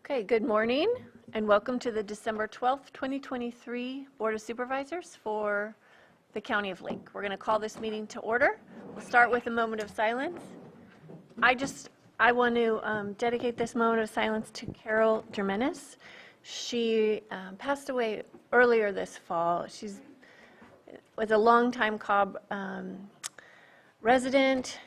Okay, good morning and welcome to the December 12th, 2023 Board of Supervisors for the County of Lake. We're going to call this meeting to order. We'll start with a moment of silence. I want to dedicate this moment of silence to Carol Germanis. She passed away earlier this fall. She was a longtime Cobb resident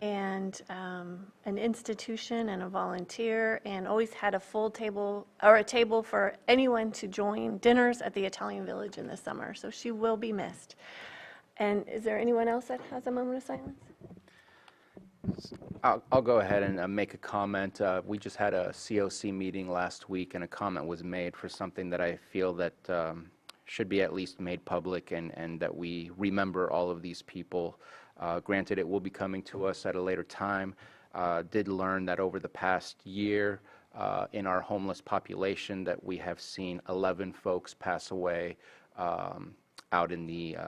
and an institution and a volunteer, and always had a full table or a table for anyone to join dinners at the Italian Village in the summer. So she will be missed. And is there anyone else that has a moment of silence? I'll go ahead and make a comment. We just had a COC meeting last week, and a comment was made for something that I feel that should be at least made public, and that we remember all of these people. Granted, it will be coming to us at a later time. Did learn that over the past year in our homeless population that we have seen 11 folks pass away out in the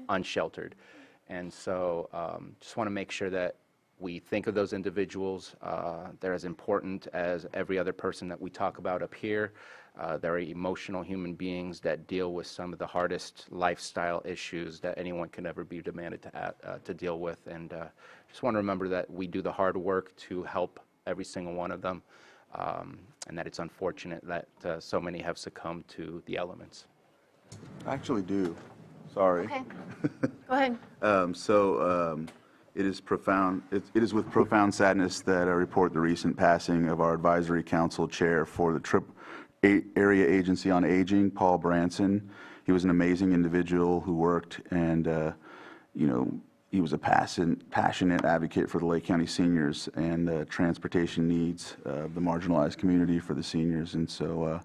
unsheltered. And so just want to make sure that we think of those individuals. They're as important as every other person that we talk about up here. They're emotional human beings that deal with some of the hardest lifestyle issues that anyone can ever be demanded to deal with. And just want to remember that we do the hard work to help every single one of them, and that it's unfortunate that so many have succumbed to the elements. I actually do. Sorry. Okay. Go ahead. It is profound. It is with profound sadness that I report the recent passing of our advisory council chair for the Area Agency on Aging, Paul Branson. He was an amazing individual who worked, and he was a passionate advocate for the Lake County seniors and the transportation needs of the marginalized community for the seniors. And so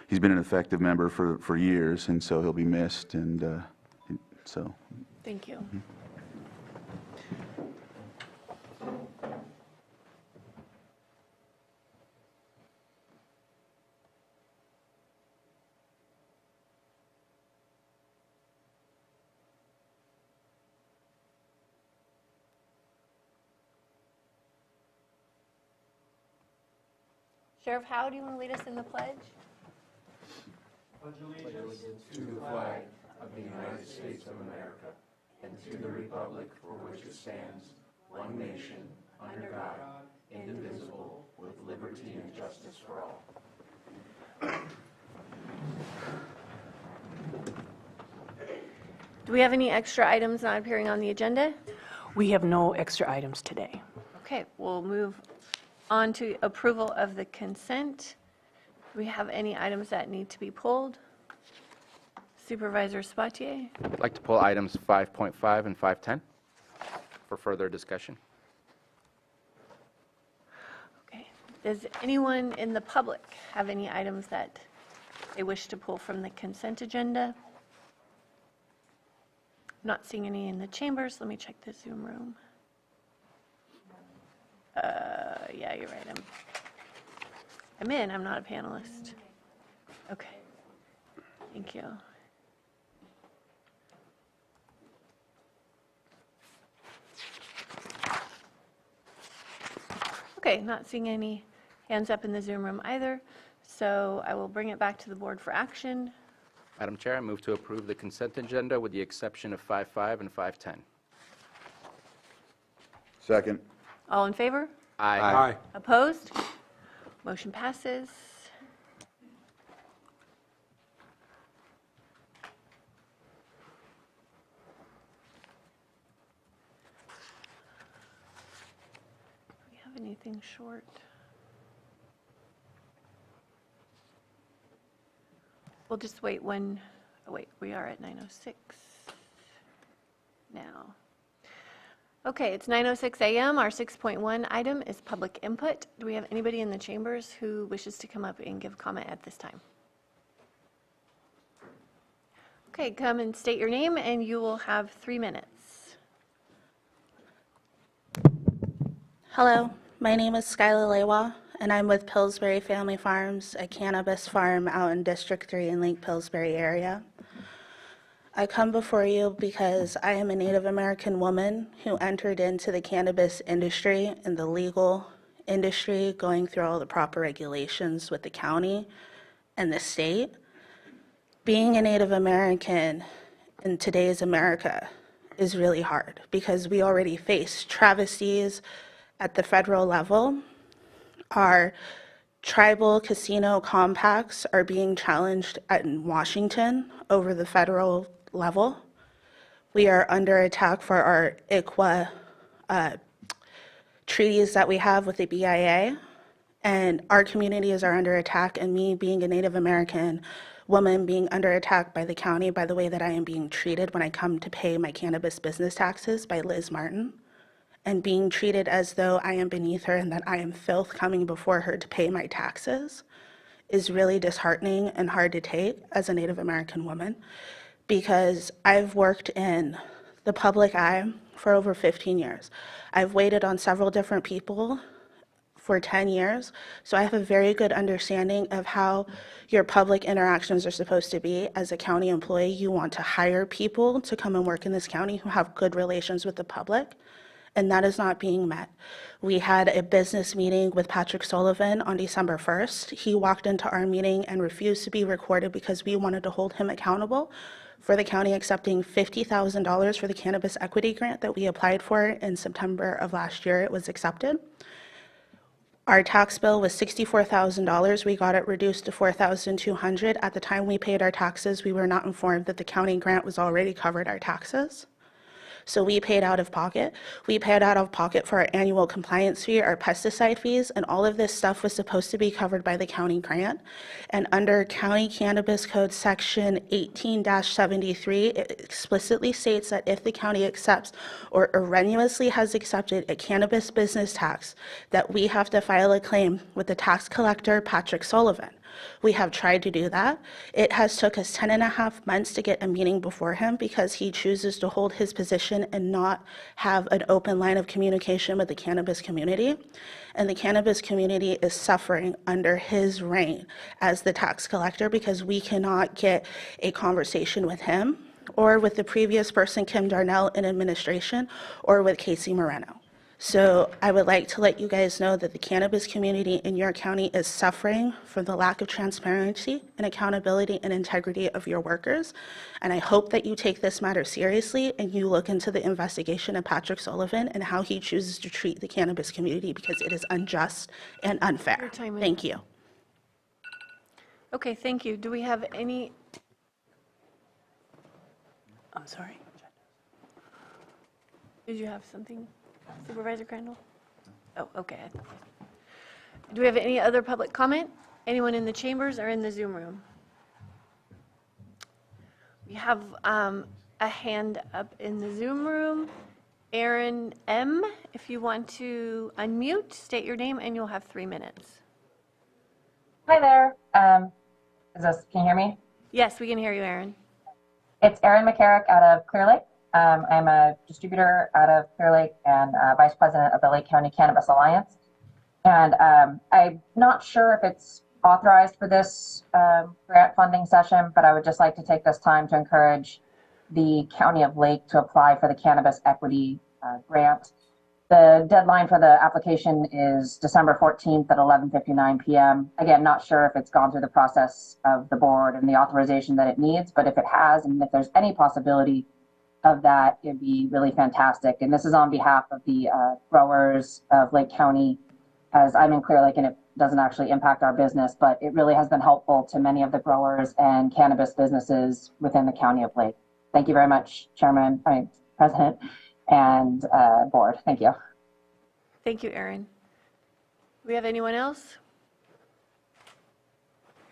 he's been an effective member for years, and so he'll be missed. And so. Thank you. Mm-hmm. Sheriff Howe, do you want to lead us in the pledge? Pledge allegiance to the flag of the United States of America and to the republic for which it stands, one nation, under God, indivisible, with liberty and justice for all. Do we have any extra items not appearing on the agenda? We have no extra items today. Okay, we'll move on to approval of the consent. Do we have any items that need to be pulled? Supervisor Spatier? I'd like to pull items 5.5 and 510 for further discussion. Okay. Does anyone in the public have any items that they wish to pull from the consent agenda? Not seeing any in the chambers. Let me check the Zoom room. Yeah, you're right. I'm not a panelist. Okay. Thank you. Okay, not seeing any hands up in the Zoom room either, so I will bring it back to the board for action. Madam Chair, I move to approve the consent agenda with the exception of 5.5 and 5.10. Second. All in favor? Aye. Opposed? Motion passes. Do we have anything short? We'll just wait one. Oh wait, we are at 9:06 now. Okay, it's 9:06 a.m. Our 6.1 item is public input. Do we have anybody in the chambers who wishes to come up and give comment at this time? Okay, come and state your name and you will have 3 minutes. Hello, my name is Skyla Lewa, and I'm with Pillsbury Family Farms, a cannabis farm out in District 3 in Lake Pillsbury area. I come before you because I am a Native American woman who entered into the cannabis industry and the legal industry, going through all the proper regulations with the county and the state. Being a Native American in today's America is really hard because we already face travesties at the federal level. Our tribal casino compacts are being challenged in Washington over the federal level. We are under attack for our ICWA treaties that we have with the BIA, and our communities are under attack, and me being a Native American woman being under attack by the county by the way that I am being treated when I come to pay my cannabis business taxes by Liz Martin, and being treated as though I am beneath her and that I am filth coming before her to pay my taxes is really disheartening and hard to take as a Native American woman, because I've worked in the public eye for over 15 years. I've waited on several different people for 10 years, so I have a very good understanding of how your public interactions are supposed to be. As a county employee, you want to hire people to come and work in this county who have good relations with the public, and that is not being met. We had a business meeting with Patrick Sullivan on December 1st. He walked into our meeting and refused to be recorded because we wanted to hold him accountable for the county accepting $50,000 for the cannabis equity grant that we applied for in September of last year. It was accepted. Our tax bill was $64,000. We got it reduced to $4,200. At the time we paid our taxes, we were not informed that the county grant was already covered our taxes. So we paid out of pocket. We paid out of pocket for our annual compliance fee, our pesticide fees, and all of this stuff was supposed to be covered by the county grant. And under County Cannabis Code Section 18-73, it explicitly states that if the county accepts or erroneously has accepted a cannabis business tax, that we have to file a claim with the tax collector, Patrick Sullivan. We have tried to do that. It has took us 10.5 months to get a meeting before him because he chooses to hold his position and not have an open line of communication with the cannabis community. And the cannabis community is suffering under his reign as the tax collector because we cannot get a conversation with him or with the previous person, Kim Darnell, in administration, or with Casey Moreno. So I would like to let you guys know that the cannabis community in your county is suffering from the lack of transparency and accountability and integrity of your workers. And I hope that you take this matter seriously and you look into the investigation of Patrick Sullivan and how he chooses to treat the cannabis community because it is unjust and unfair. Your time is Thank up. you. Okay, thank you. Do we have any, I'm sorry. did you have something, Supervisor Crandall? Oh, okay. Do we have any other public comment? Anyone in the chambers or in the Zoom room? We have a hand up in the Zoom room. Aaron M., if you want to unmute, state your name, and you'll have 3 minutes. Hi there. Can you hear me? Yes, we can hear you, Aaron. It's Erin McCarrick out of Clear Lake. I'm a distributor out of Clear Lake and vice president of the Lake County Cannabis Alliance. And I'm not sure if it's authorized for this grant funding session, but I would just like to take this time to encourage the County of Lake to apply for the Cannabis Equity Grant. The deadline for the application is December 14th at 11:59 p.m. Again, not sure if it's gone through the process of the board and the authorization that it needs, but if it has, and if there's any possibility of that, it'd be really fantastic. And this is on behalf of the growers of Lake County, as I'm in Clear Lake and it doesn't actually impact our business, but it really has been helpful to many of the growers and cannabis businesses within the County of Lake. Thank you very much, President and board. Thank you. Thank you, Aaron. Do we have anyone else?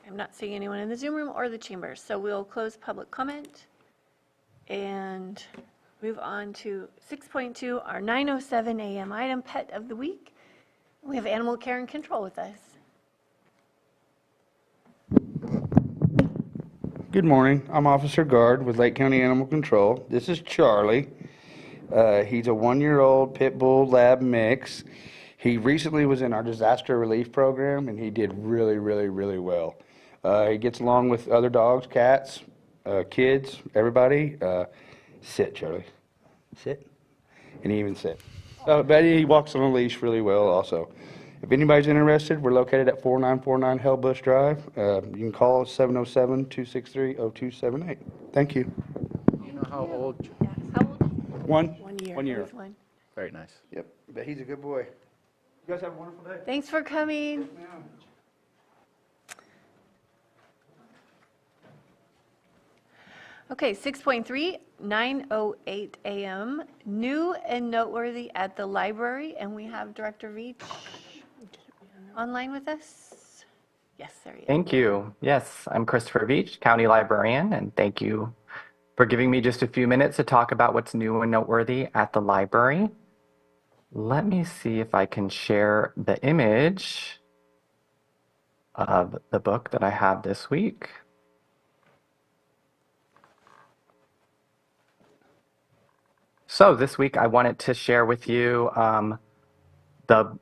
I'm not seeing anyone in the Zoom room or the chambers, so we'll close public comment and move on to 6.2, our 9:07 a.m. item, Pet of the Week. We have Animal Care and Control with us. Good morning. I'm Officer Guard with Lake County Animal Control. This is Charlie. He's a 1-year-old pit bull lab mix. He recently was in our disaster relief program and he did really well. He gets along with other dogs, cats, kids, everybody. Sit, Charlie. Sit. And he even sit. Oh, but he walks on a leash really well also. If anybody's interested, we're located at 4949 Hellbush Drive. You can call us 707-263-0278. Thank you. You know how old? Yeah. How old? 1 year. 1 year. He's one. Very nice. Yep, but he's a good boy. You guys have a wonderful day. Thanks for coming. Okay, 6.3, 9:08 a.m. New and noteworthy at the library, and we have Director Veach online with us. Yes, there he is. Thank you. Yes, I'm Christopher Veach, County Librarian, and thank you for giving me just a few minutes to talk about what's new and noteworthy at the library. Let me see if I can share the image of the book that I have this week. So this week I wanted to share with you the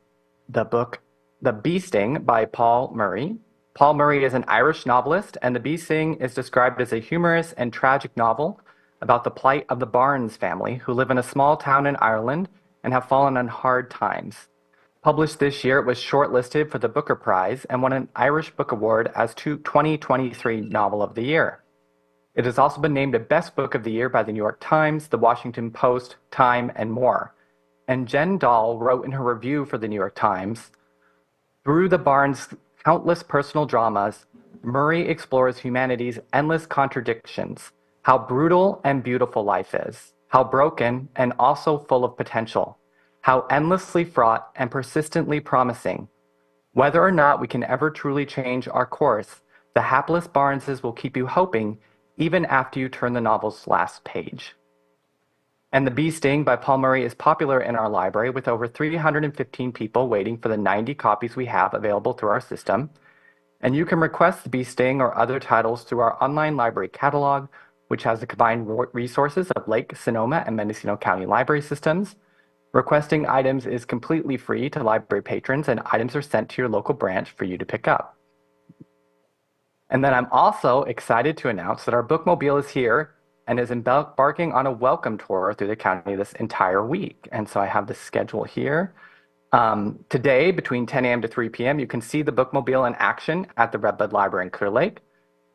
book The Bee Sting by Paul Murray. Paul Murray is an Irish novelist, and The Bee Sting is described as a humorous and tragic novel about the plight of the Barnes family, who live in a small town in Ireland and have fallen on hard times. Published this year, it was shortlisted for the Booker Prize and won an Irish Book Award as 2023 Novel of the Year. It has also been named a Best Book of the Year by the New York Times, the Washington Post, Time, and more. And Jen Dahl wrote in her review for the New York Times, "Through the Barnes' countless personal dramas, Murray explores humanity's endless contradictions, how brutal and beautiful life is, how broken and also full of potential, how endlessly fraught and persistently promising. Whether or not we can ever truly change our course, the hapless Barneses will keep you hoping even after you turn the novel's last page." And The Bee Sting by Paul Murray is popular in our library, with over 315 people waiting for the 90 copies we have available through our system. And you can request The Bee Sting or other titles through our online library catalog, which has the combined resources of Lake, Sonoma, and Mendocino County library systems. Requesting items is completely free to library patrons, and items are sent to your local branch for you to pick up. And then I'm also excited to announce that our bookmobile is here and is embarking on a welcome tour through the county this entire week. And so I have the schedule here. Today, between 10 a.m. to 3 p.m., you can see the bookmobile in action at the Redbud Library in Clear Lake.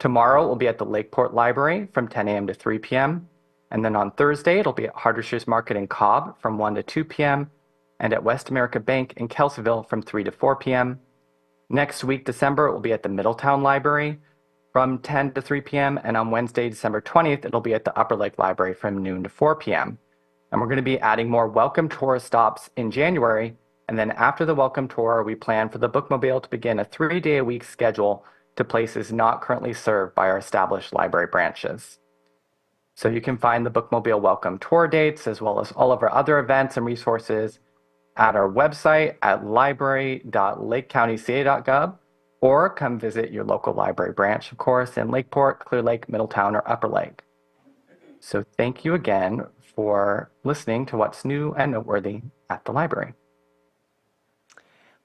Tomorrow, it will be at the Lakeport Library from 10 a.m. to 3 p.m. And then on Thursday, it'll be at Hardishers Market in Cobb from 1 to 2 p.m. and at West America Bank in Kelseyville from 3 to 4 p.m. Next week, December, it will be at the Middletown Library from 10 to 3 p.m. And on Wednesday, December 20th, it'll be at the Upper Lake Library from noon to 4 p.m. And we're going to be adding more welcome tour stops in January. And then after the welcome tour, we plan for the bookmobile to begin a 3-day-a-week schedule to places not currently served by our established library branches. So you can find the bookmobile welcome tour dates, as well as all of our other events and resources at our website at library.lakecountyca.gov, or come visit your local library branch, of course, in Lakeport, Clear Lake, Middletown, or Upper Lake. So thank you again for listening to what's new and noteworthy at the library.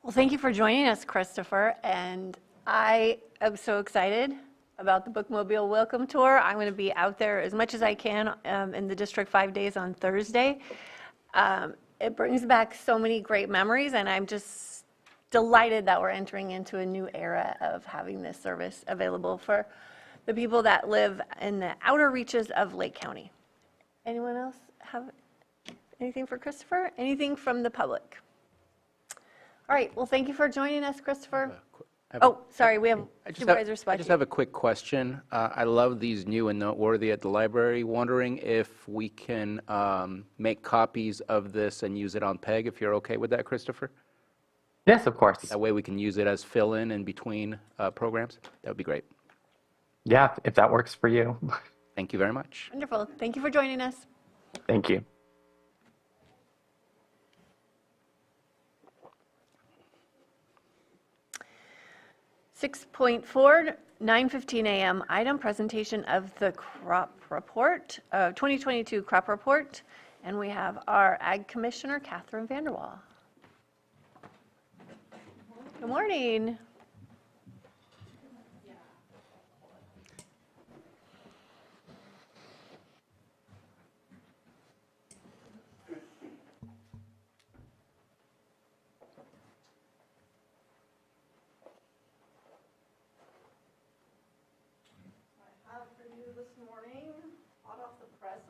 Well, thank you for joining us, Christopher. And I am so excited about the bookmobile welcome tour. I'm going to be out there as much as I can in the district 5 days on Thursday. It brings back so many great memories, and I'm just delighted that we're entering into a new era of having this service available for the people that live in the outer reaches of Lake County. Anyone else have anything for Christopher? Anything from the public? All right, well, thank you for joining us, Christopher. Oh, sorry, we have Supervisor Spudge. I just have a quick question. I love these new and noteworthy at the library. Wondering if we can make copies of this and use it on PEG, if you're okay with that, Christopher? Yes, of course. That way we can use it as fill-in in between programs. That would be great. Yeah, if that works for you. Thank you very much. Wonderful. Thank you for joining us. Thank you. .4, 9:15 a.m. item, presentation of the crop report, 2022 crop report. And we have our Ag Commissioner, Catherine Vanderwall. Good morning.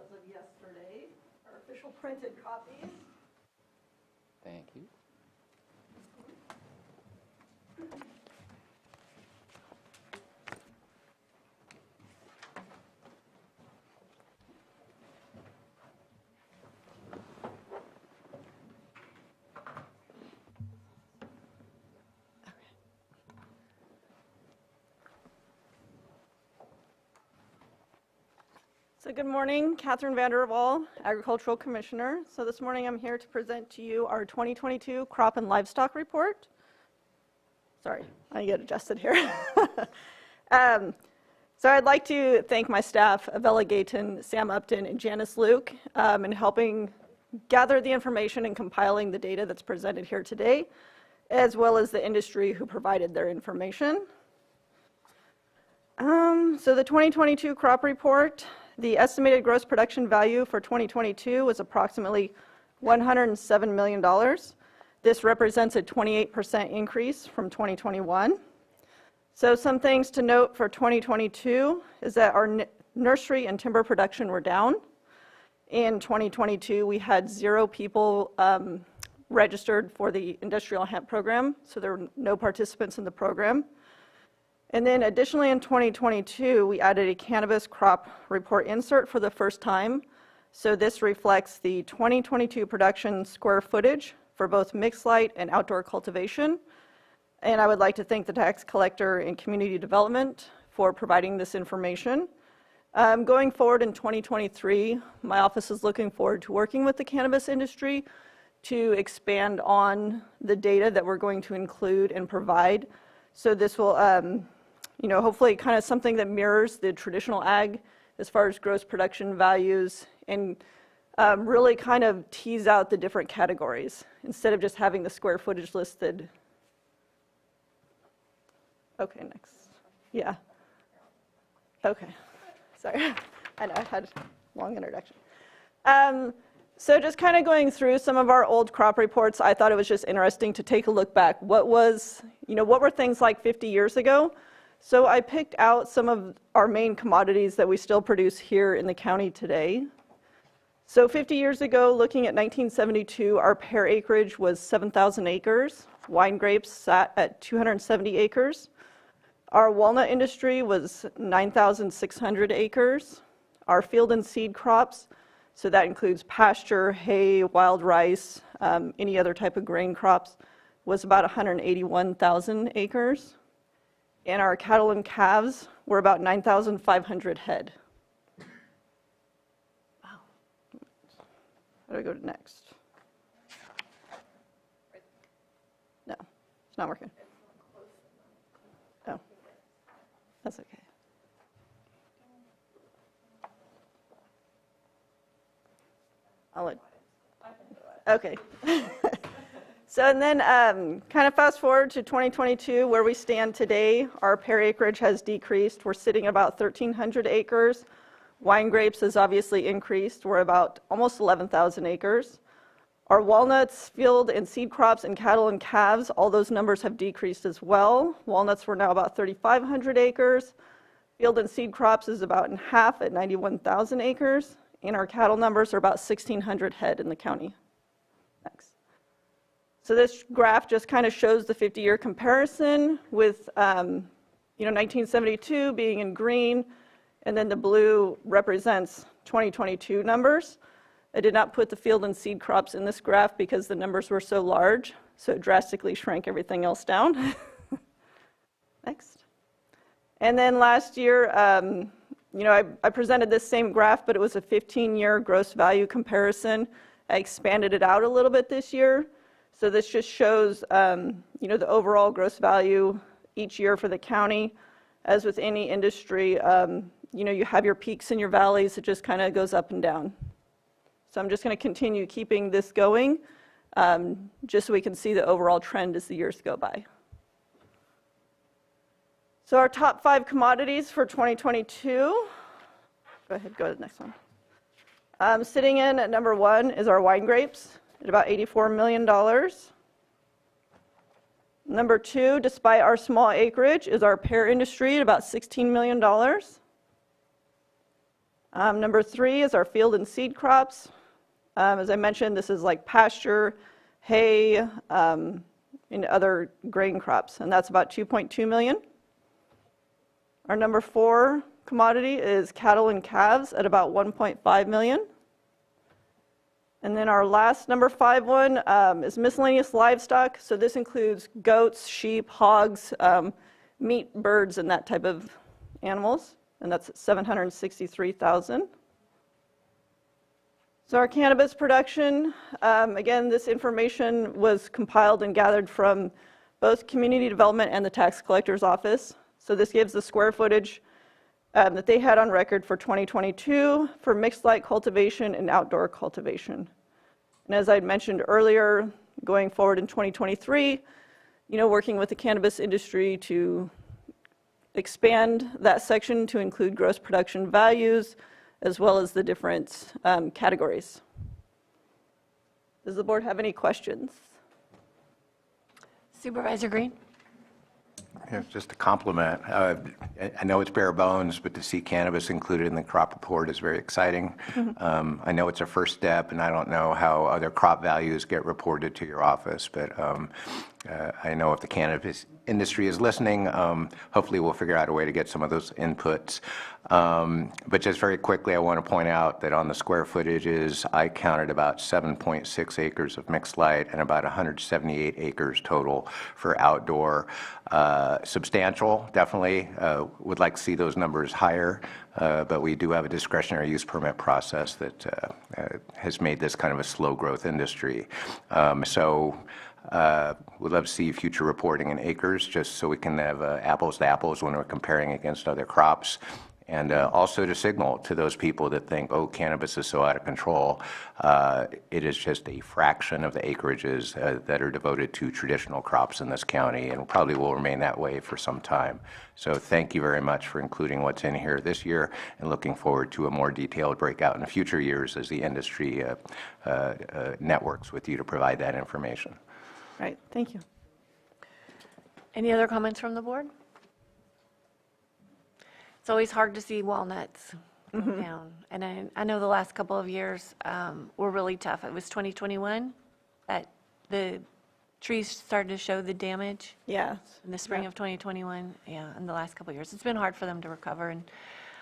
as of yesterday, our official printed copies. Thank you. So good morning, Catherine Vanderwall, Agricultural Commissioner. So this morning I'm here to present to you our 2022 Crop and Livestock Report. Sorry, I get adjusted here. So I'd like to thank my staff, Avella Gayton, Sam Upton, and Janice Luke, in helping gather the information and compiling the data that's presented here today, as well as the industry who provided their information. So the 2022 crop report, the estimated gross production value for 2022 was approximately $107 million. This represents a 28% increase from 2021. So some things to note for 2022 is that our nursery and timber production were down. In 2022, we had 0 people registered for the industrial hemp program, so there were no participants in the program. And then additionally in 2022, we added a cannabis crop report insert for the first time. So this reflects the 2022 production square footage for both mixed light and outdoor cultivation. And I would like to thank the tax collector and community development for providing this information. Going forward in 2023, my office is looking forward to working with the cannabis industry to expand on the data that we're going to include and provide. So this will hopefully kind of something that mirrors the traditional ag as far as gross production values and really kind of tease out the different categories instead of just having the square footage listed. Okay, next. Yeah. Okay. Sorry. I know I had a long introduction. So just kind of going through some of our old crop reports, I thought it was just interesting to take a look back. What were things like 50 years ago? So I picked out some of our main commodities that we still produce here in the county today. So 50 years ago, looking at 1972, our pear acreage was 7,000 acres. Wine grapes sat at 270 acres. Our walnut industry was 9,600 acres. Our field and seed crops, so that includes pasture, hay, wild rice, any other type of grain crops, was about 181,000 acres. And our cattle and calves were about 9,500 head. Wow. How do I go to next? No, it's not working. Oh, that's okay. Okay. So and then kind of fast forward to 2022, where we stand today, our pear acreage has decreased. We're sitting at about 1,300 acres. Wine grapes has obviously increased. We're about almost 11,000 acres. Our walnuts, field and seed crops, and cattle and calves, all those numbers have decreased as well. Walnuts were now about 3,500 acres. Field and seed crops is about in half at 91,000 acres. And our cattle numbers are about 1,600 head in the county. Next. So this graph just kind of shows the 50-year comparison with 1972 being in green, and then the blue represents 2022 numbers. I did not put the field and seed crops in this graph because the numbers were so large, so it drastically shrank everything else down. Next. And then last year, I presented this same graph, but it was a 15-year gross value comparison. I expanded it out a little bit this year. So this just shows, the overall gross value each year for the county. As with any industry, you have your peaks and your valleys. It just kind of goes up and down. So I'm just going to continue keeping this going, just so we can see the overall trend as the years go by. So our top 5 commodities for 2022. Go ahead, go to the next one. Sitting in at number 1 is our wine grapes at about $84 million. Number 2, despite our small acreage, is our pear industry at about $16 million. Number 3 is our field and seed crops. As I mentioned, this is like pasture, hay, and other grain crops, and that's about 2.2 million. Our number 4 commodity is cattle and calves at about 1.5 million. And then our last number 5 one is miscellaneous livestock. So this includes goats, sheep, hogs, meat, birds, and that type of animals. And that's 763,000. So our cannabis production, again, this information was compiled and gathered from both community development and the tax collector's office. So this gives the square footage that they had on record for 2022 for mixed light cultivation and outdoor cultivation. And as I'd mentioned earlier, going forward in 2023, working with the cannabis industry to expand that section to include gross production values, as well as the different categories. Does the board have any questions? Supervisor Green? Yeah, just a compliment. I know it's bare bones, but to see cannabis included in the crop report is very exciting. I know it's a first step, and I don't know how other crop values get reported to your office, but I know if the cannabis industry is listening, hopefully we'll figure out a way to get some of those inputs. But just very quickly, I want to point out that on the square footages, I counted about 7.6 acres of mixed light and about 178 acres total for outdoor. Substantial, definitely. Would like to see those numbers higher, but we do have a discretionary use permit process that has made this kind of a slow growth industry. We'd love to see future reporting in acres, just so we can have apples to apples when we're comparing against other crops. And also to signal to those people that think, oh, cannabis is so out of control, it is just a fraction of the acreages that are devoted to traditional crops in this county, and probably will remain that way for some time. So thank you very much for including what's in here this year, and looking forward to a more detailed breakout in future years as the industry networks with you to provide that information. Right, thank you. Any other comments from the board? It's always hard to see walnuts go down. And I know the last couple of years were really tough. It was 2021 that the trees started to show the damage. Yeah. In the spring of 2021, yeah, in the last couple of years. It's been hard for them to recover, and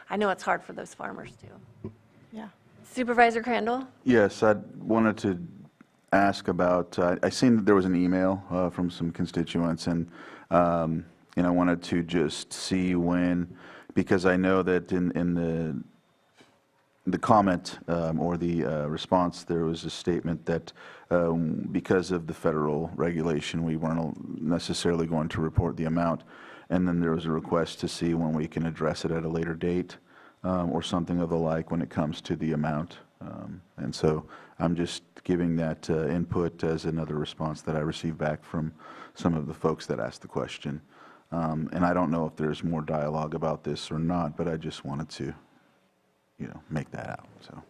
I know it's hard for those farmers too. Yeah. Supervisor Crandall? Yes, I wanted to ask about, I seen that there was an email from some constituents, and I wanted to just see when, because I know that in the comment or the response, there was a statement that because of the federal regulation, we weren't necessarily going to report the amount, and then there was a request to see when we can address it at a later date or something of the like when it comes to the amount. And so I'm just giving that input as another response that I received back from some of the folks that asked the question. And I don't know if there's more dialogue about this or not, but I just wanted to, make that out. So.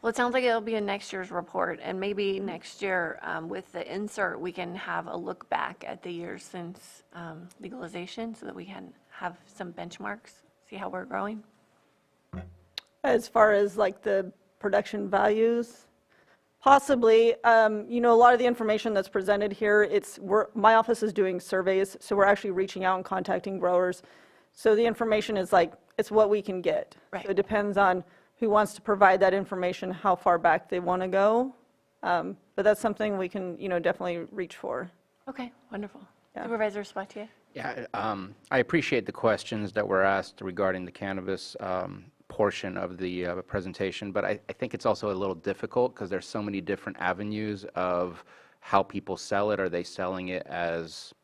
Well, it sounds like it'll be in next year's report, and maybe next year with the insert, we can have a look back at the years since legalization so that we can have some benchmarks, see how we're growing. As far as like the production values, possibly, a lot of the information that's presented here, my office is doing surveys, so we're actually reaching out and contacting growers. So the information is like, it's what we can get. Right. So it depends on who wants to provide that information, how far back they want to go. But that's something we can, definitely reach for. Okay, wonderful. Yeah. Supervisor Spatier? Yeah, I appreciate the questions that were asked regarding the cannabis portion of the presentation, but I think it's also a little difficult because there's so many different avenues of how people sell it. Are they selling it as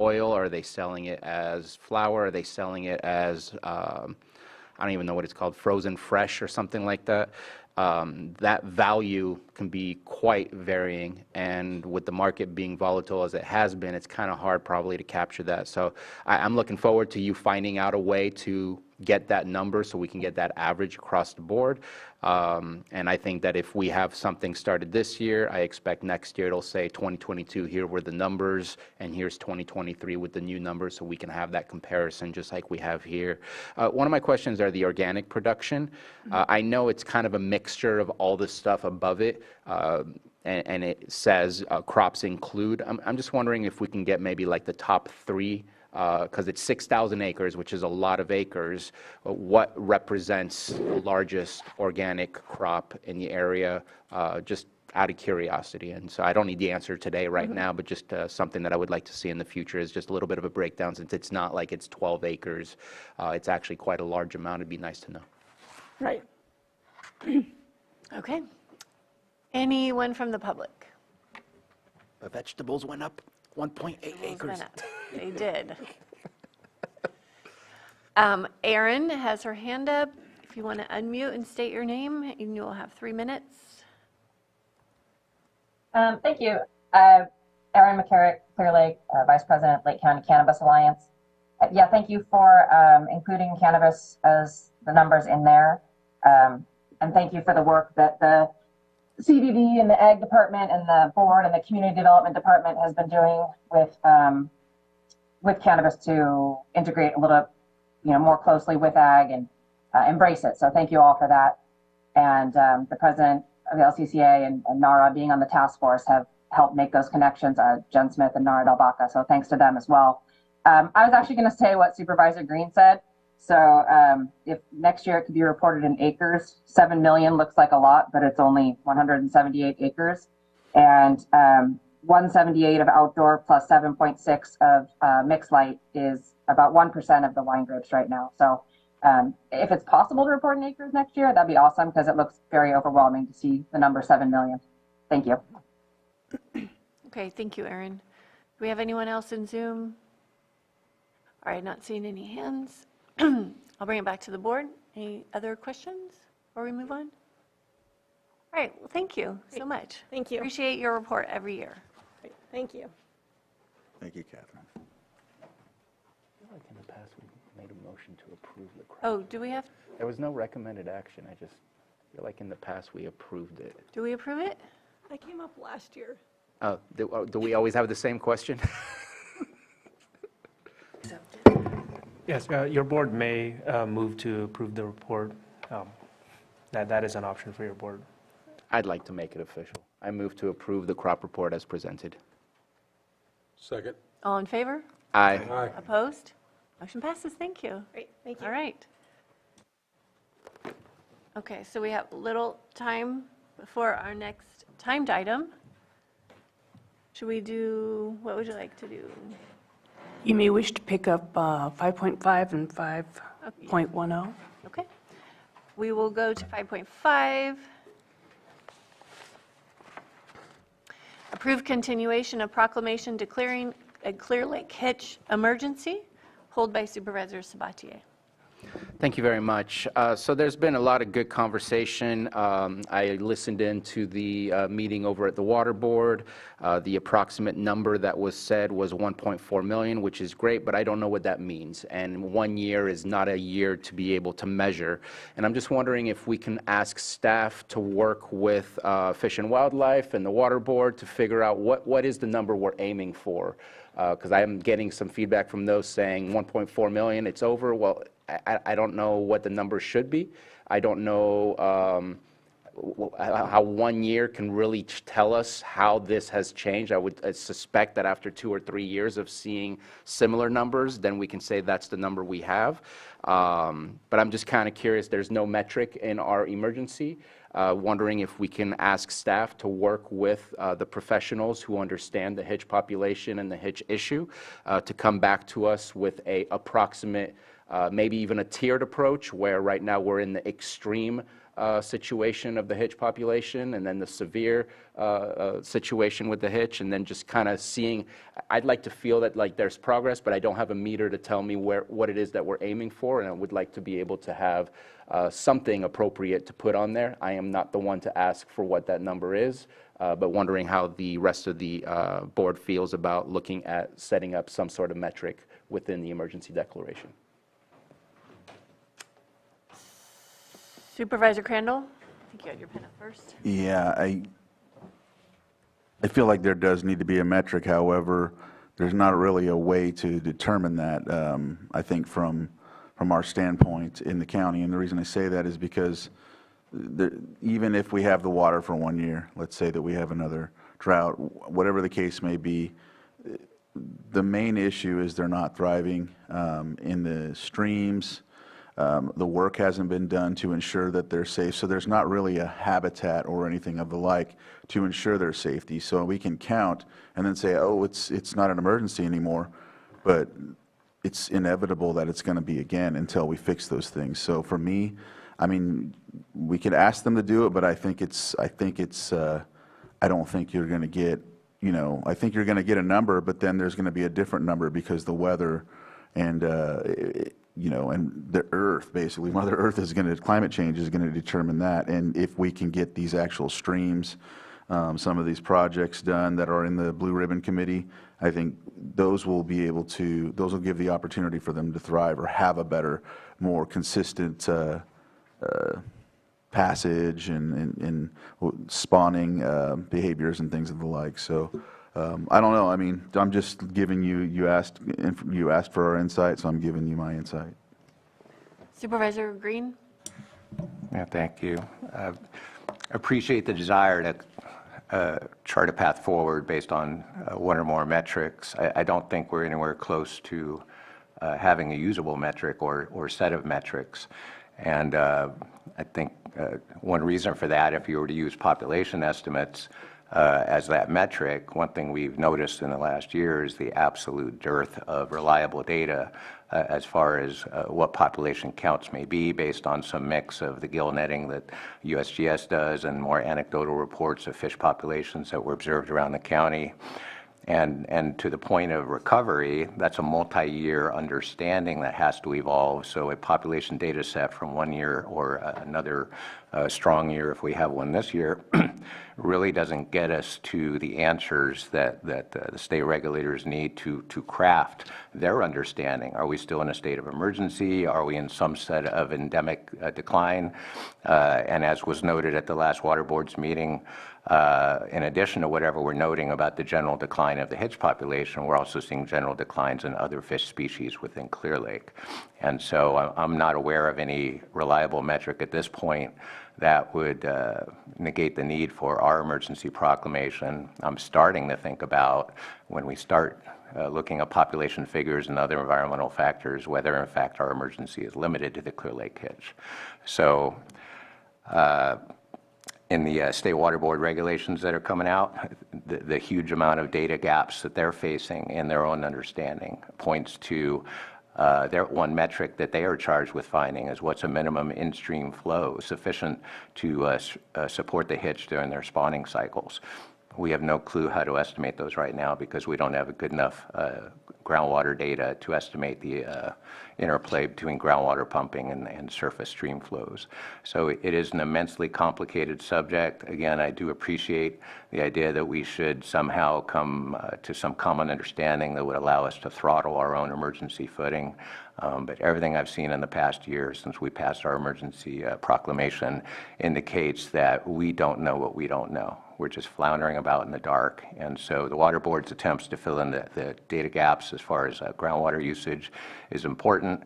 oil? Are they selling it as flour? Are they selling it as, I don't even know what it's called, frozen fresh or something like that? That value can be quite varying, and with the market being volatile as it has been, it's kind of hard probably to capture that. So I'm looking forward to you finding out a way to get that number so we can get that average across the board. And I think that if we have something started this year, I expect next year it'll say 2022, here were the numbers, and here's 2023 with the new numbers, so we can have that comparison just like we have here. One of my questions are the organic production. I know it's kind of a mixture of all the stuff above it, and it says crops include. I'm just wondering if we can get maybe like the top three, because it's 6,000 acres, which is a lot of acres. What represents the largest organic crop in the area, just out of curiosity? And so I don't need the answer today right now, but just something that I would like to see in the future is just a little bit of a breakdown, since it's not like it's 12 acres. It's actually quite a large amount. It'd be nice to know. Right. Okay. Anyone from the public? The vegetables went up 1.8 acres. Went up. They did. Erin has her hand up. If you want to unmute and state your name, and you'll have 3 minutes. Thank you. Erin McCarrick, Clear Lake, Vice President, Lake County Cannabis Alliance. Yeah, thank you for including cannabis as the numbers in there. And thank you for the work that the CDD and the Ag Department and the board and the Community Development Department has been doing with cannabis to integrate a little, more closely with Ag and embrace it. So thank you all for that. And the president of the LCCA and NARA being on the task force have helped make those connections, Jen Smith and Nara Del Baca. So thanks to them as well. I was actually going to say what Supervisor Green said. So if next year it could be reported in acres, 7 million looks like a lot, but it's only 178 acres. And 178 of outdoor plus 7.6 of mixed light is about 1% of the wine grapes right now. So if it's possible to report in acres next year, that'd be awesome, because it looks very overwhelming to see the number 7 million. Thank you. Okay, thank you, Erin. Do we have anyone else in Zoom? All right, not seeing any hands. I'll bring it back to the board. Any other questions before we move on? All right, well, thank you so much. Thank you. Appreciate your report every year. Great. Thank you. Thank you, Catherine. I feel like in the past we made a motion to approve the crop. Oh, do we have, There was no recommended action. I just feel like in the past we approved it. do we approve it? I came up last year. Oh, do we always have the same question? Yes, your board may move to approve the report. That is an option for your board. I'd like to make it official. I move to approve the crop report as presented. Second. All in favor? Aye. Aye. Opposed? Motion passes. Thank you. Great. Thank you. All right. Okay, so we have little time before our next timed item. Should we do, what would you like to do? You may wish to pick up 5.5 and 5.10. Okay. We will go to 5.5. Approve continuation of proclamation declaring a Clear Lake hitch emergency, pulled by Supervisor Sabatier. Thank you very much. So there's been a lot of good conversation. I listened into the meeting over at the Water Board. The approximate number that was said was 1.4 million, which is great, but I don't know what that means. And 1 year is not a year to be able to measure. And I'm just wondering if we can ask staff to work with Fish and Wildlife and the Water Board to figure out what is the number we're aiming for. Because I am getting some feedback from those saying 1.4 million, it's over. Well, I don't know what the number should be. I don't know how 1 year can really tell us how this has changed. I suspect that after 2 or 3 years of seeing similar numbers, then we can say that's the number we have. But I'm just kind of curious. There's no metric in our emergency. Wondering if we can ask staff to work with the professionals who understand the hitch population and the hitch issue to come back to us with a approximate, maybe even a tiered approach, where right now we're in the extreme situation of the hitch population, and then the severe situation with the hitch, and then just kind of seeing. I'd like to feel that like there's progress, but I don't have a meter to tell me what it is that we're aiming for, and I would like to be able to have something appropriate to put on there. I am not the one to ask for what that number is, but wondering how the rest of the board feels about looking at setting up some sort of metric within the emergency declaration. Supervisor Crandall? think you had your pen up first. Yeah, I feel like there does need to be a metric. However, there's not really a way to determine that, I think, from our standpoint in the county. And the reason I say that is because even if we have the water for 1 year, let's say that we have another drought, whatever the case may be, the main issue is they're not thriving in the streams. The work hasn't been done to ensure that they're safe, so there's not really a habitat or anything of the like to ensure their safety. So we can count and then say, oh, it's not an emergency anymore, but it's inevitable that it's going to be again until we fix those things. So for me, I mean, we could ask them to do it, but I don't think you're going to get, I think you're going to get a number, but then there's going to be a different number because the weather and and the earth, basically, Mother Earth climate change is going to determine that. And if we can get these actual streams, some of these projects done that are in the Blue Ribbon Committee, I think those will give the opportunity for them to thrive or have a better, more consistent passage and spawning behaviors and things of the like. So I don't know. I mean, I'm just giving you asked for our insight, so I'm giving you my insight. Supervisor Green? Yeah, thank you. Appreciate the desire to chart a path forward based on one or more metrics. I don't think we're anywhere close to having a usable metric or set of metrics. And I think one reason for that, if you were to use population estimates as that metric, one thing we've noticed in the last year is the absolute dearth of reliable data as far as what population counts may be based on some mix of the gill netting that USGS does and more anecdotal reports of fish populations that were observed around the county. And to the point of recovery, that's a multi-year understanding that has to evolve. So a population data set from 1 year or another strong year, if we have one this year, really doesn't get us to the answers that the state regulators need to craft their understanding. Are we still in a state of emergency? Are we in some set of endemic decline? And as was noted at the last Water Board's meeting, in addition to whatever we're noting about the general decline of the hitch population, we're also seeing general declines in other fish species within Clear Lake. And so I'm not aware of any reliable metric at this point that would negate the need for our emergency proclamation. I'm starting to think about when we start looking at population figures and other environmental factors, whether in fact our emergency is limited to the Clear Lake hitch. So in the State Water Board regulations that are coming out, the huge amount of data gaps that they're facing in their own understanding points to their one metric that they are charged with finding is what's a minimum in-stream flow sufficient to support the hitch during their spawning cycles. We have no clue how to estimate those right now because we don't have a good enough groundwater data to estimate the interplay between groundwater pumping and surface stream flows. So it is an immensely complicated subject. Again, I do appreciate the idea that we should somehow come to some common understanding that would allow us to throttle our own emergency footing. But everything I've seen in the past year since we passed our emergency proclamation indicates that we don't know what we don't know. We're just floundering about in the dark. And so the Water Board's attempts to fill in the data gaps as far as groundwater usage is important.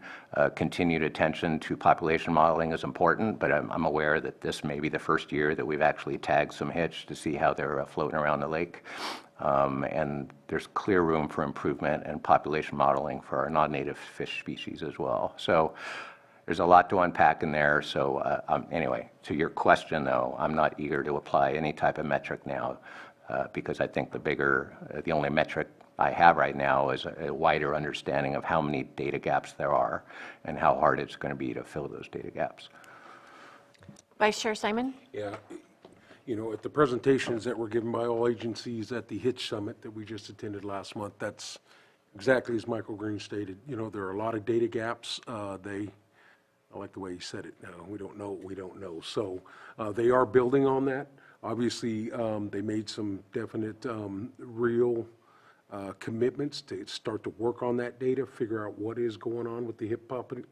Continued attention to population modeling is important, but I'm aware that this may be the first year that we've actually tagged some hitch to see how they're floating around the lake. And there's clear room for improvement and population modeling for our non-native fish species as well. So there's a lot to unpack in there. So anyway, to your question though, I'm not eager to apply any type of metric now because I think the only metric I have right now is a wider understanding of how many data gaps there are and how hard it's going to be to fill those data gaps. Vice Chair Simon? Yeah. You know, at the presentations that were given by all agencies at the Hitch Summit that we just attended last month, that's exactly as Michael Green stated. You know, there are a lot of data gaps. I like the way he said it. We don't know what we don't know. So they are building on that. Obviously, they made some definite real commitments to start to work on that data, figure out what is going on with the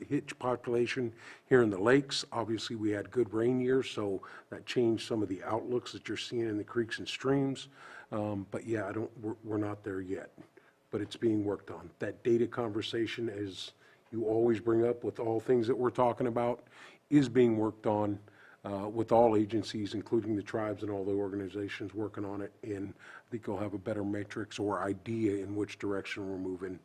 hitch population here in the lakes. Obviously, we had good rain years, so that changed some of the outlooks that you're seeing in the creeks and streams. But yeah, we're not there yet, but it's being worked on. That data conversation, as you always bring up with all things that we're talking about, is being worked on with all agencies, including the tribes and all the organizations working on it. And I think we'll have a better matrix or idea in which direction we're moving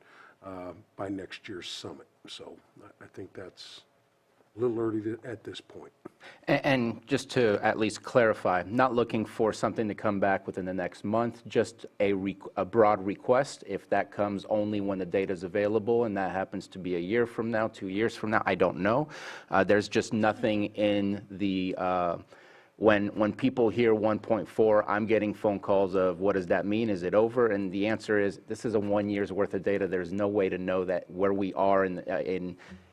by next year's summit. So I think that's a little early at this point. And just to at least clarify, not looking for something to come back within the next month, just a broad request. If that comes only when the data is available, and that happens to be a year from now, 2 years from now, I don't know. There's just nothing in the, when people hear 1.4, I'm getting phone calls of, what does that mean? Is it over? And the answer is, this is a 1 year's worth of data. There's no way to know that where we are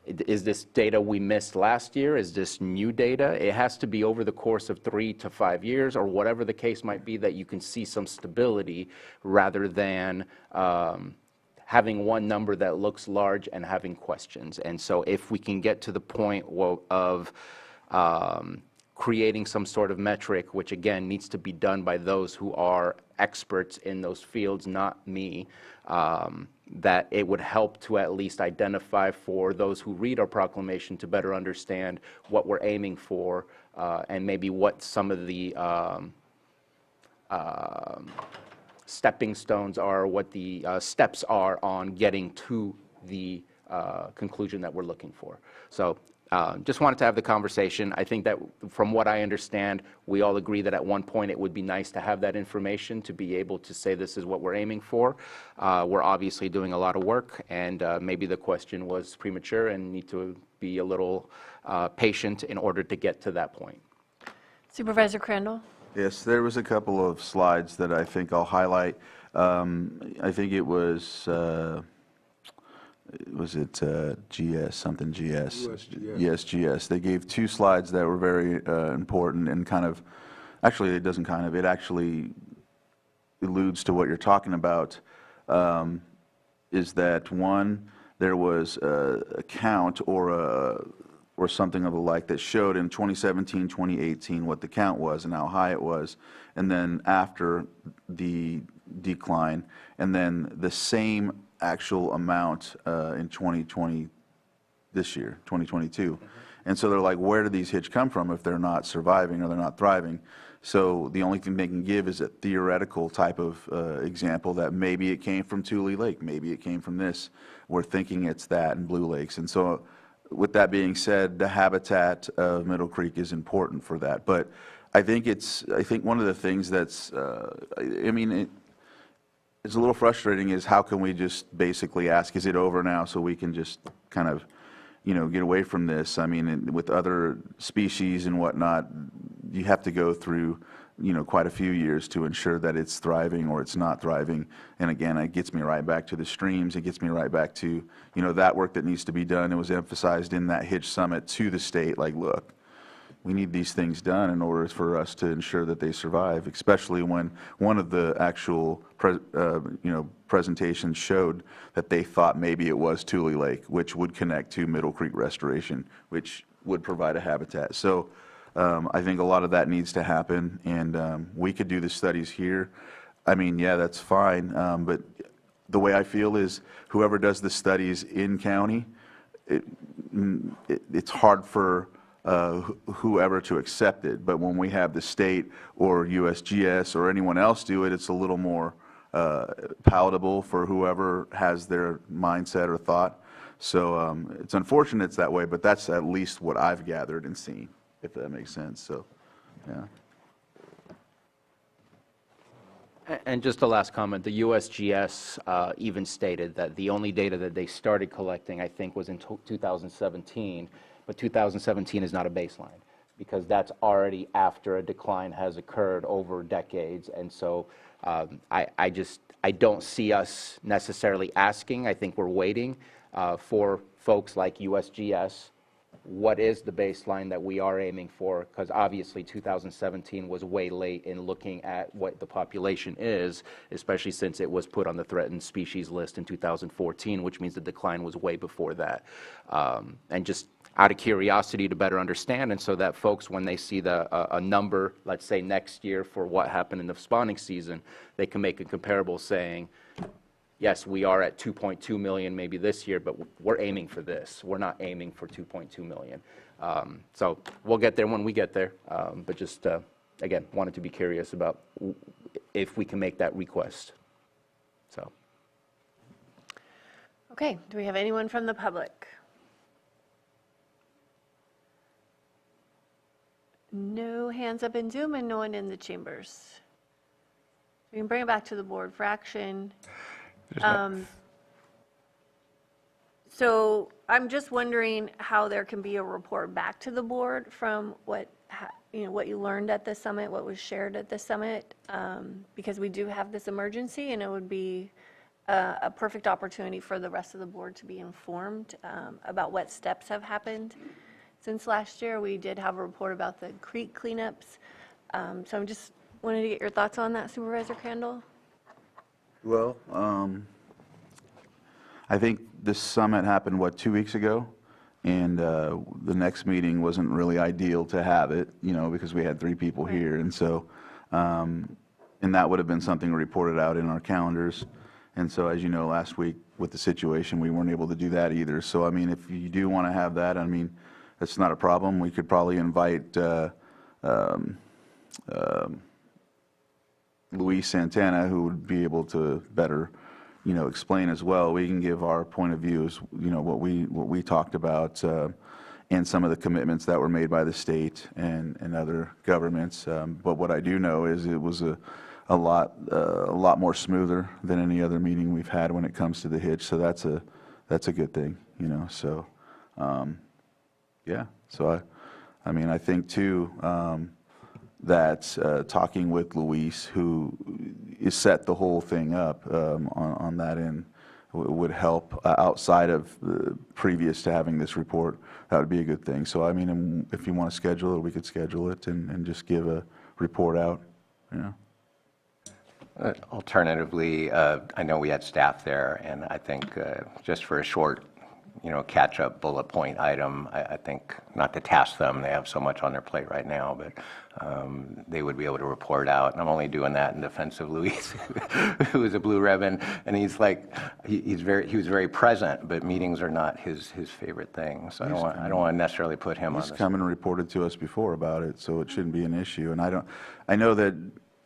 is this data we missed last year? Is this new data? It has to be over the course of 3 to 5 years, or whatever the case might be, that you can see some stability rather than having one number that looks large and having questions. And so if we can get to the point of creating some sort of metric, which again needs to be done by those who are experts in those fields, not me, that it would help to at least identify for those who read our proclamation to better understand what we're aiming for, and maybe what some of the stepping stones are, what the steps are on getting to the conclusion that we're looking for. So just wanted to have the conversation. I think that from what I understand, we all agree that at one point it would be nice to have that information to be able to say this is what we're aiming for. We're obviously doing a lot of work, and maybe the question was premature and need to be a little patient in order to get to that point. Supervisor Crandall? Yes, there was a couple of slides that I think I'll highlight. I think it was it GS, something GS? USGS. Yes, GS. They gave 2 slides that were very important and kind of, actually it doesn't kind of, it actually alludes to what you're talking about, is that one, there was a count or something of the like that showed in 2017, 2018 what the count was and how high it was, and then after the decline, and then the same actual amount in 2020, this year, 2022. And so they're like, where do these hitch come from if they're not surviving or they're not thriving? So the only thing they can give is a theoretical type of example that maybe it came from Tule Lake, maybe it came from this. We're thinking it's that in Blue Lakes. And so with that being said, the habitat of Middle Creek is important for that. But I think one of the things that's, it's a little frustrating is how can we just basically ask, is it over now, so we can just kind of, get away from this? I mean, with other species and whatnot, you have to go through, quite a few years to ensure that it's thriving or it's not thriving. And again, it gets me right back to the streams. It gets me right back to, that work that needs to be done. It was emphasized in that Hitch Summit to the state, like, look, we need these things done in order for us to ensure that they survive, especially when one of the actual presentations showed that they thought maybe it was Tule Lake, which would connect to Middle Creek Restoration, which would provide a habitat. So I think a lot of that needs to happen, and we could do the studies here. I mean, yeah, that's fine, but the way I feel is whoever does the studies in county, it's hard for whoever to accept it. But when we have the state or USGS or anyone else do it, it's a little more palatable for whoever has their mindset or thought. So it's unfortunate it's that way, but that's at least what I've gathered and seen, if that makes sense. So, yeah. And just the last comment, the USGS even stated that the only data that they started collecting, I think, was in 2017. But 2017 is not a baseline, because that's already after a decline has occurred over decades. And so I don't see us necessarily asking. I think we're waiting for folks like USGS what is the baseline that we are aiming for, because obviously 2017 was way late in looking at what the population is, especially since it was put on the threatened species list in 2014, which means the decline was way before that. And just out of curiosity to better understand, and so that folks, when they see a number, let's say next year for what happened in the spawning season, they can make a comparable saying, yes, we are at 2.2 million maybe this year, but we're aiming for this. We're not aiming for 2.2 million. So we'll get there when we get there. But just, again, wanted to be curious about if we can make that request. So. Okay, do we have anyone from the public? No hands up in Zoom and no one in the chambers. We can bring it back to the board for action. So I'm just wondering how there can be a report back to the board from what you learned at the summit, what was shared at the summit, because we do have this emergency, and it would be a perfect opportunity for the rest of the board to be informed about what steps have happened since last year. We did have a report about the creek cleanups, so I'm just wanted to get your thoughts on that, Supervisor Crandall. Well, I think this summit happened, 2 weeks ago? And the next meeting wasn't really ideal to have it, because we had 3 people here. And so, and that would have been something reported out in our calendars. And so, as you know, last week with the situation, we weren't able to do that either. So, I mean, if you do want to have that, I mean, that's not a problem. We could probably invite Luis Santana, who would be able to better, explain as well. We can give our point of view as, what we talked about, and some of the commitments that were made by the state and other governments. But what I do know is it was a lot more smoother than any other meeting we've had when it comes to the hitch. So that's a good thing, So, yeah. So I mean, I think too. That talking with Luis, who is set the whole thing up on that end, would help outside of previous to having this report. That would be a good thing. So, I mean, if you want to schedule it, we could schedule it and just give a report out, Alternatively, I know we had staff there, and I think just for a short catch-up bullet point item. I think, not to task them, they have so much on their plate right now, but they would be able to report out. And I'm only doing that in defense of Luis, who is a blue ribbon, and he was very present, but meetings are not his favorite thing. So I don't want to necessarily put him on. He's come and reported to us before about it, so it shouldn't be an issue. And I know that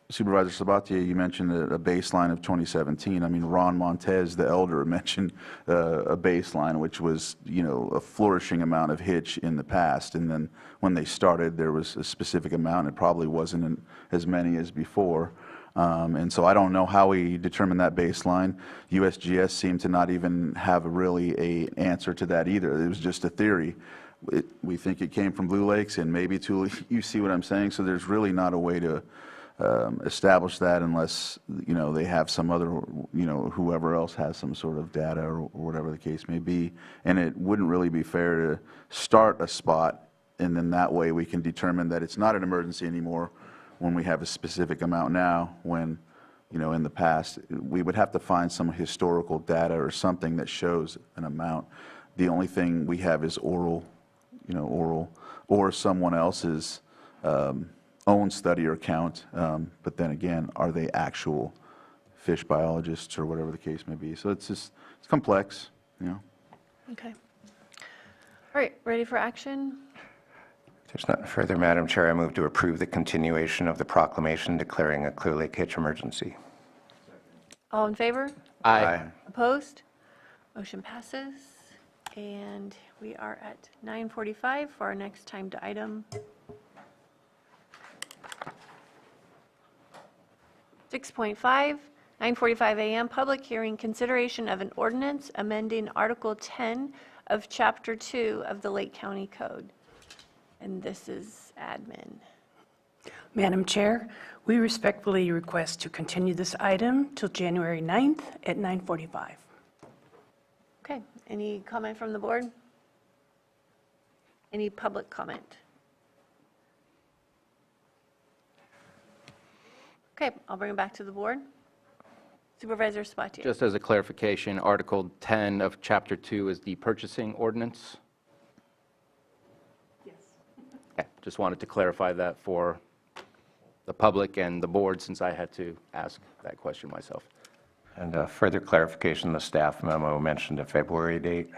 Supervisor Sabatier, you mentioned a baseline of 2017. I mean, Ron Montez, the elder, mentioned a baseline, which was, a flourishing amount of hitch in the past. And then when they started, there was a specific amount. It probably wasn't as many as before. And so I don't know how we determined that baseline. USGS seemed to not even have really an answer to that either. It was just a theory. We think it came from Blue Lakes, and maybe too, you see what I'm saying? So there's really not a way to establish that unless, they have some other, whoever else has some sort of data or whatever the case may be. And it wouldn't really be fair to start a spot, and then that way we can determine that it's not an emergency anymore when we have a specific amount now, when, in the past, we would have to find some historical data or something that shows an amount. The only thing we have is oral, or someone else's own study or count, but then again, are they actual fish biologists or whatever the case may be? So it's complex, Okay. All right, ready for action? If there's nothing further, Madam Chair, I move to approve the continuation of the proclamation declaring a Clear Lake hitch emergency. All in favor? Aye. Opposed? Motion passes. And we are at 9:45 for our next timed item. 6.5, 9:45 a.m., public hearing, consideration of an ordinance amending Article 10 of Chapter 2 of the Lake County Code. And this is admin. Madam Chair, we respectfully request to continue this item till January 9th at 9:45. Okay, any comment from the board? Any public comment? Okay, I'll bring it back to the board. Supervisor Sabatier. Just as a clarification, Article 10 of Chapter 2 is the purchasing ordinance. Yes. Okay, just wanted to clarify that for the public and the board, since I had to ask that question myself. And further clarification, the staff memo mentioned a February date.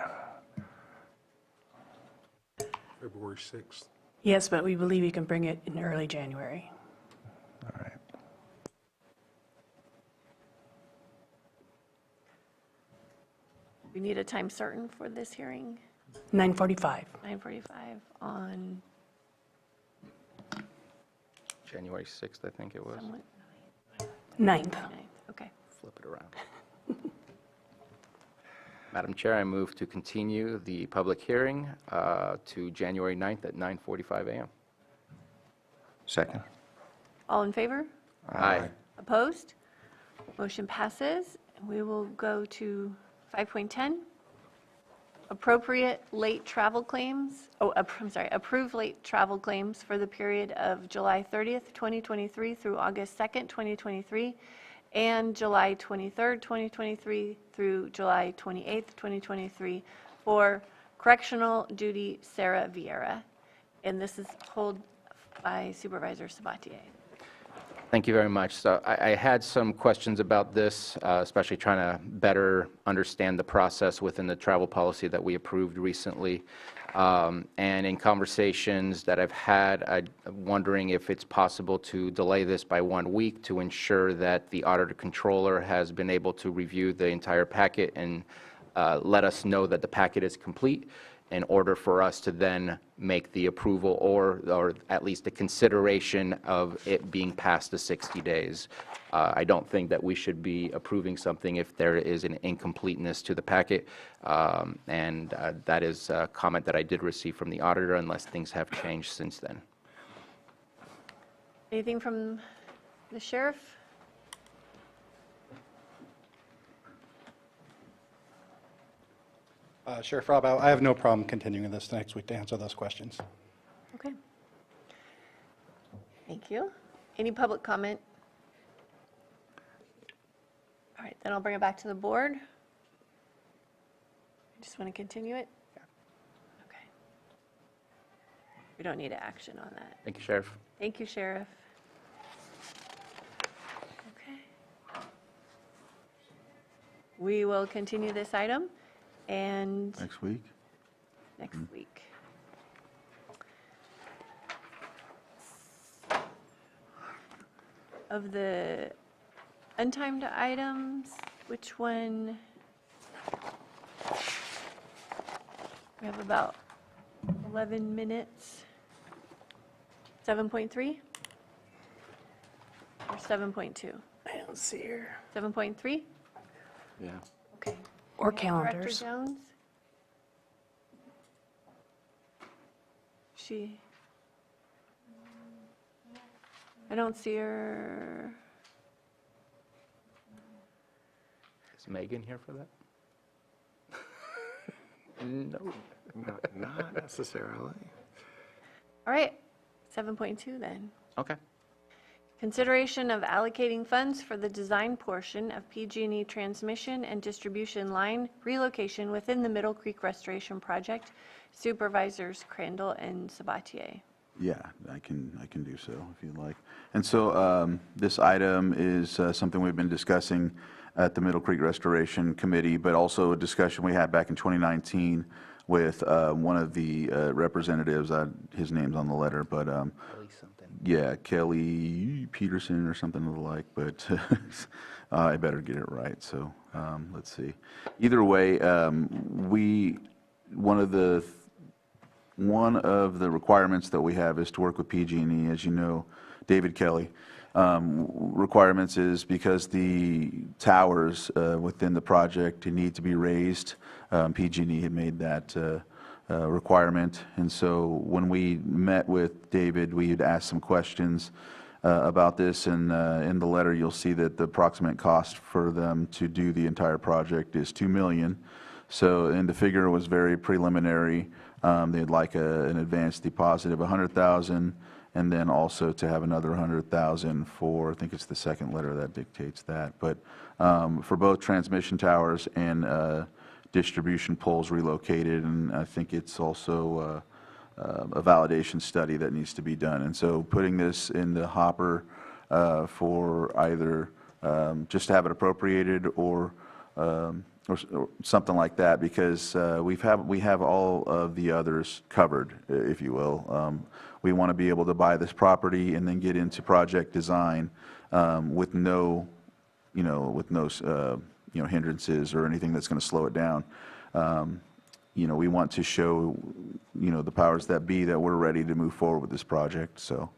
February 6th. Yes, but we believe we can bring it in early January. All right. We need a time certain for this hearing, 9:45. 9:45 on January 6th, I think it was. someone, 9th. 9th. Okay. Flip it around. Madam Chair, I move to continue the public hearing to January 9th at 9:45 a.m. Second. All in favor? Aye. Opposed? Motion passes. We will go to 5.10, appropriate late travel claims, approve late travel claims for the period of July 30th, 2023 through August 2nd, 2023, and July 23rd, 2023 through July 28th, 2023 for correctional duty Sarah Vieira. And this is pulled by Supervisor Sabatier. Thank you very much. So I had some questions about this, especially trying to better understand the process within the travel policy that we approved recently. And in conversations that I've had, I'm wondering if it's possible to delay this by 1 week to ensure that the auditor controller has been able to review the entire packet and let us know that the packet is complete, in order for us to then make the approval or at least the consideration of it being past the 60 days. I don't think that we should be approving something if there is an incompleteness to the packet, and that is a comment that I did receive from the auditor, unless things have changed since then. Anything from the sheriff? Sheriff Rob, I have no problem continuing this next week to answer those questions. Okay. Thank you. Any public comment? All right, then I'll bring it back to the board. I just want to continue it? Okay. We don't need action on that. Thank you, Sheriff. Thank you, Sheriff. Okay. We will continue this item and Next week? next week. Of the untimed items, which one? We have about 11 minutes. 7.3? Or 7.2? I don't see her. 7.3? Yeah. Okay. Or Director calendars. Jones? She, I don't see her. Is Megan here for that? No. Not necessarily. All right, 7.2 then. Okay. Consideration of allocating funds for the design portion of PG&E transmission and distribution line relocation within the Middle Creek Restoration Project. Supervisors Crandall and Sabatier. Yeah, I can do so if you'd like. And so this item is something we've been discussing at the Middle Creek Restoration Committee, but also a discussion we had back in 2019 with one of the representatives. His name's on the letter, but yeah, Kelly Peterson or something of the like, but I better get it right. So let's see. Either way, one of the requirements that we have is to work with PG&E. As you know, David Kelly, requirements is because the towers within the project need to be raised. PG&E had made that requirement, and so when we met with David, we had asked some questions about this, and in the letter you'll see that the approximate cost for them to do the entire project is $2 million. So, and the figure was very preliminary. They'd like an advanced deposit of $100,000, and then also to have another $100,000 for, I think it's the second letter that dictates that, but for both transmission towers and distribution poles relocated, and I think it's also a validation study that needs to be done. And so putting this in the hopper for either just to have it appropriated or something like that, because we have all of the others covered, if you will. We want to be able to buy this property and then get into project design with no hindrances or anything that's going to slow it down. We want to show, the powers that be that we're ready to move forward with this project. So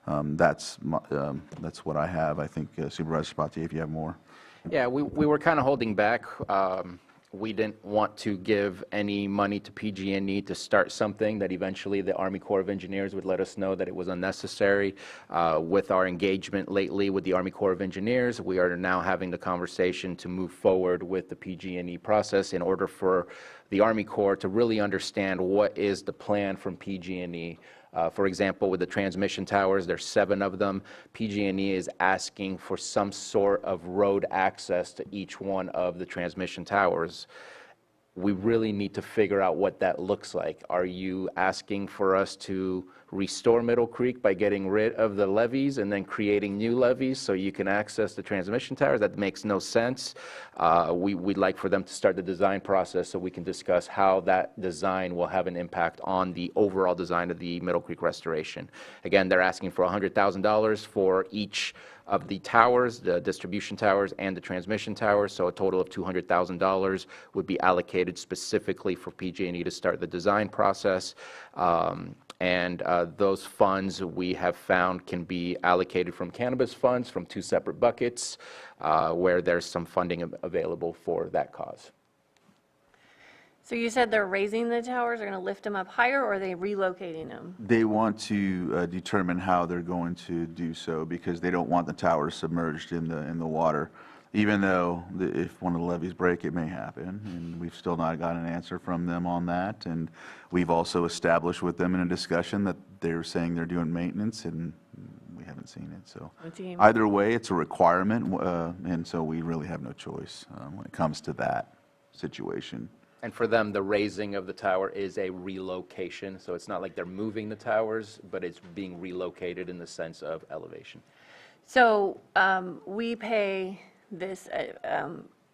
that's what I have. I think Supervisor Sabatier, if you have more. Yeah, we were kind of holding back. We didn't want to give any money to PG&E to start something that eventually the Army Corps of Engineers would let us know that it was unnecessary. With our engagement lately with the Army Corps of Engineers, we are now having the conversation to move forward with the PG&E process in order for the Army Corps to really understand what is the plan from PG&E. For example, with the transmission towers, there's 7 of them. PG&E is asking for some sort of road access to each one of the transmission towers. We really need to figure out what that looks like. Are you asking for us to restore Middle Creek by getting rid of the levees and then creating new levees so you can access the transmission towers? That makes no sense. We'd like for them to start the design process so we can discuss how that design will have an impact on the overall design of the Middle Creek restoration. Again, they're asking for $100,000 for each of the towers, the distribution towers and the transmission towers, so a total of $200,000 would be allocated specifically for PG&E to start the design process. And those funds we have found can be allocated from cannabis funds from 2 separate buckets where there's some funding available for that cause. So you said they're raising the towers, they're going to lift them up higher, or are they relocating them? They want to determine how they're going to do so, because they don't want the towers submerged in the water. Even though if one of the levees break, it may happen, and we've still not got an answer from them on that. And we've also established with them in a discussion that they're saying they're doing maintenance, and we haven't seen it. So either way, it's a requirement, and so we really have no choice when it comes to that situation. And for them, the raising of the tower is a relocation, so it's not like they're moving the towers, but it's being relocated in the sense of elevation. So we pay this,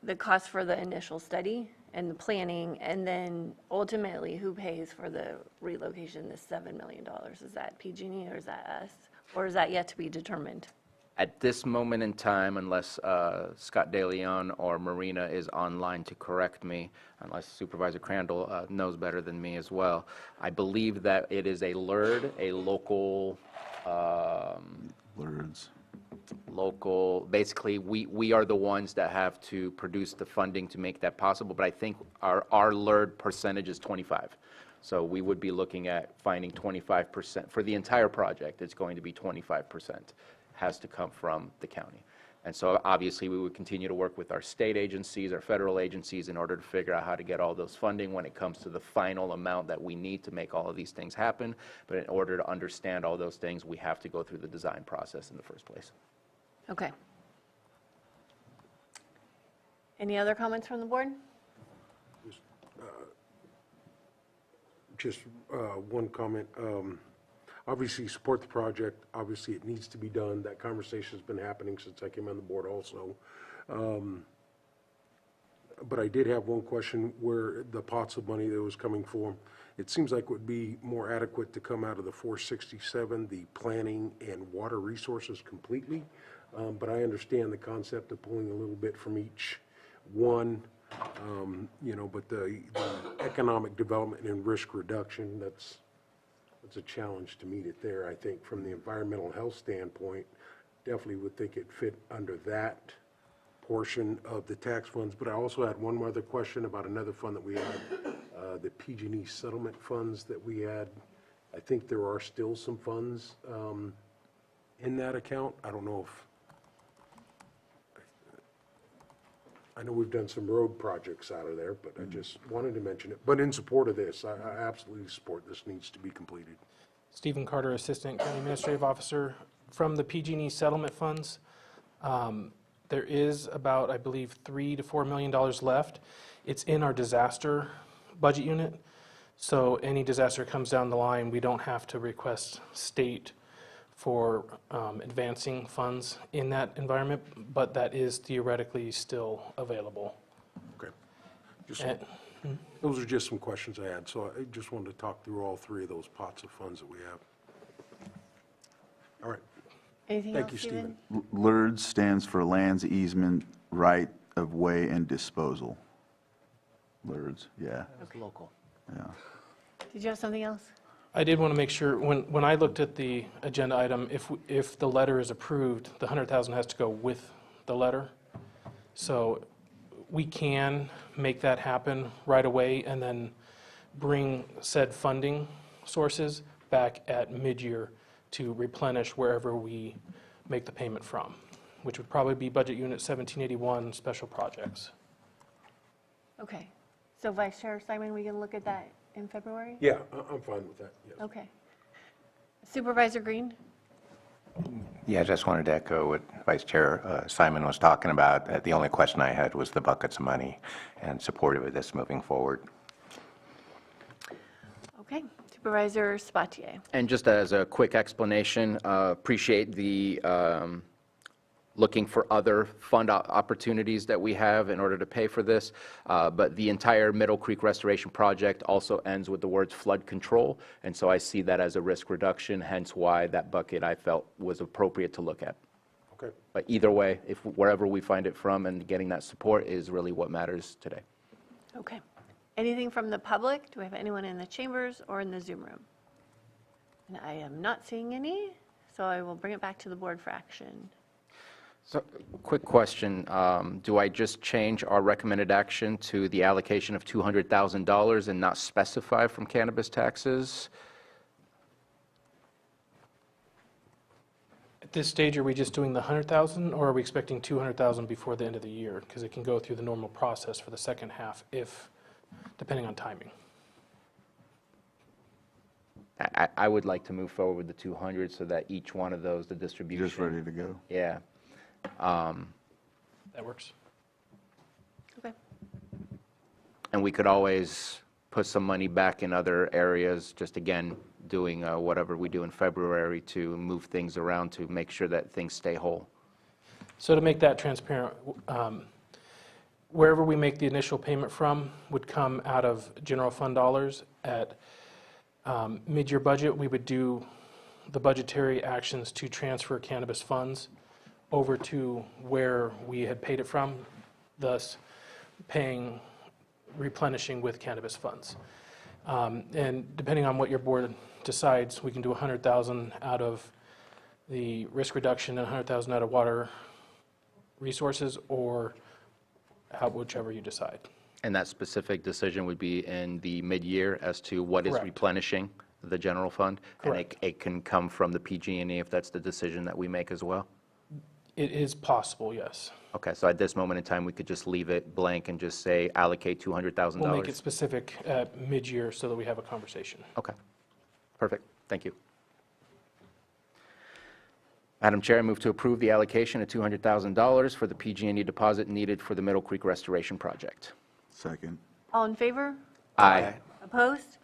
the cost for the initial study and the planning, and then ultimately who pays for the relocation, the $7 million? Is that PG&E or is that us? Or is that yet to be determined? At this moment in time, unless Scott DeLeon or Marina is online to correct me, unless Supervisor Crandall knows better than me as well, I believe that it is a LERD, a local... LERDs. Local, basically, we are the ones that have to produce the funding to make that possible, but I think our LERD percentage is 25. So we would be looking at finding 25%. For the entire project, it's going to be 25%. Has to come from the county. And so obviously we would continue to work with our state agencies, our federal agencies, in order to figure out how to get all those funding when it comes to the final amount that we need to make all of these things happen. But in order to understand all those things, we have to go through the design process in the first place. Okay. Any other comments from the board? Just one comment. Obviously, support the project. Obviously, it needs to be done. That conversation's been happening since I came on the board also. But I did have one question where the pots of money that was coming from. It seems like it would be more adequate to come out of the 467, the planning and water resources completely. But I understand the concept of pulling a little bit from each one. But the economic development and risk reduction, that's a challenge to meet it there. I think from the environmental health standpoint, definitely would think it fit under that portion of the tax funds. But I also had one other question about another fund that we had, the PG&E settlement funds that we had. I think there are still some funds in that account. I don't know if I know we've done some road projects out of there, but I just wanted to mention it. But in support of this, I absolutely support this needs to be completed. Stephen Carter, Assistant County Administrative Officer. From the PG&E settlement funds, there is about, I believe, $3 to $4 million left. It's in our disaster budget unit. So any disaster comes down the line, we don't have to request state for advancing funds in that environment, but that is theoretically still available. Okay. Those are just some questions I had, so I just wanted to talk through all three of those pots of funds that we have. All right. Anything Thank else, you, Stephen? LERD stands for Lands Easement Right of Way and Disposal. LERDs, yeah. That's local. Yeah. Did you have something else? I did want to make sure, when I looked at the agenda item, if the letter is approved, the 100,000 has to go with the letter. So we can make that happen right away and then bring said funding sources back at mid-year to replenish wherever we make the payment from, which would probably be Budget Unit 1781, Special Projects. Okay. So Vice Chair Simon, we can look at that in February? Yeah, I'm fine with that, yes. Okay. Supervisor Green? Yeah, I just wanted to echo what Vice Chair Simon was talking about. The only question I had was the buckets of money and supportive of this moving forward. Okay. Supervisor Sabatier? And just as a quick explanation, appreciate the looking for other fund opportunities that we have in order to pay for this. But the entire Middle Creek Restoration Project also ends with the words flood control. And so I see that as a risk reduction, hence why that bucket I felt was appropriate to look at. Okay. But either way, if wherever we find it from and getting that support is really what matters today. Okay. Anything from the public? Do we have anyone in the chambers or in the Zoom room? And I am not seeing any, so I will bring it back to the board for action. So, quick question. Do I just change our recommended action to the allocation of $200,000 and not specify from cannabis taxes? At this stage, are we just doing the 100,000 or are we expecting 200,000 before the end of the year? Because it can go through the normal process for the second half depending on timing. I would like to move forward with the 200 so that each one of those, the distribution. Just ready to go. Yeah. That works. Okay. And we could always put some money back in other areas, just again, doing whatever we do in February to move things around to make sure that things stay whole. So to make that transparent, wherever we make the initial payment from would come out of general fund dollars. At mid-year budget, we would do the budgetary actions to transfer cannabis funds over to where we had paid it from, thus replenishing with cannabis funds. And depending on what your board decides, we can do 100,000 out of the risk reduction and 100,000 out of water resources, or whichever you decide. And that specific decision would be in the mid-year as to what is Correct. replenishing the general fund? Correct. And it can come from the PG&E if that's the decision that we make as well? It is possible, yes. Okay, so at this moment in time, we could just leave it blank and just say allocate $200,000? We'll make it specific at mid-year so that we have a conversation. Okay, perfect, thank you. Madam Chair, I move to approve the allocation of $200,000 for the PG&E deposit needed for the Middle Creek Restoration Project. Second. All in favor? Aye. Opposed?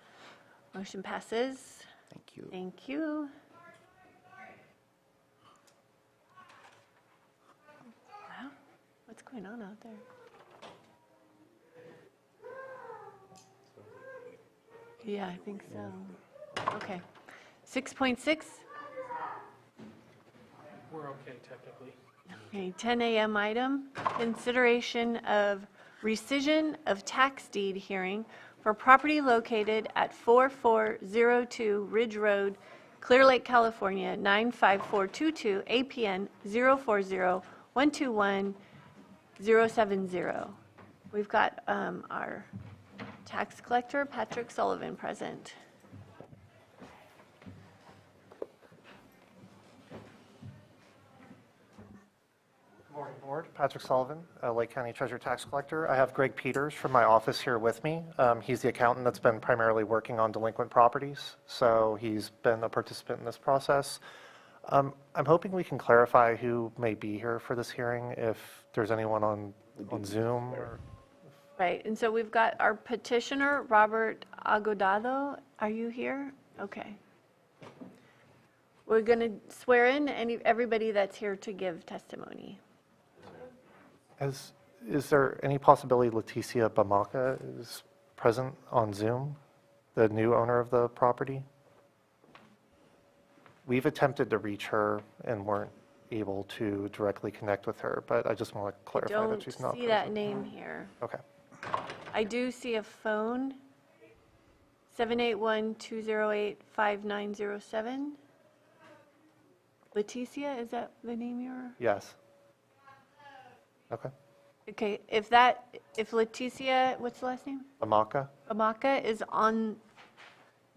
Motion passes. Thank you. Thank you. Wow, what's going on out there? Yeah, I think so. Okay. 6.6. We're okay technically. Okay, 10 a.m. item, consideration of rescission of tax deed hearing for property located at 4402 Ridge Road, Clear Lake, California, 95422, APN 040-121-070. We've got our tax collector, Patrick Sullivan, present. Good Board. Patrick Sullivan, Lake County Treasurer Tax Collector. I have Greg Peters from my office here with me. He's the accountant that's been primarily working on delinquent properties, so he's been a participant in this process. I'm hoping we can clarify who may be here for this hearing, if there's anyone on Zoom. Right, and so we've got our petitioner, Robert Agodado. Are you here? Okay. We're going to swear in everybody that's here to give testimony. Is there any possibility Leticia Bamaka is present on Zoom, the new owner of the property? We've attempted to reach her and weren't able to directly connect with her, but I just want to clarify that she's not Don't see present. that name here. Okay. I do see a phone, 781-208-5907. Leticia, is that the name you're? Yes. Okay. Okay, if Leticia, what's the last name? Bamaka? Amaka is on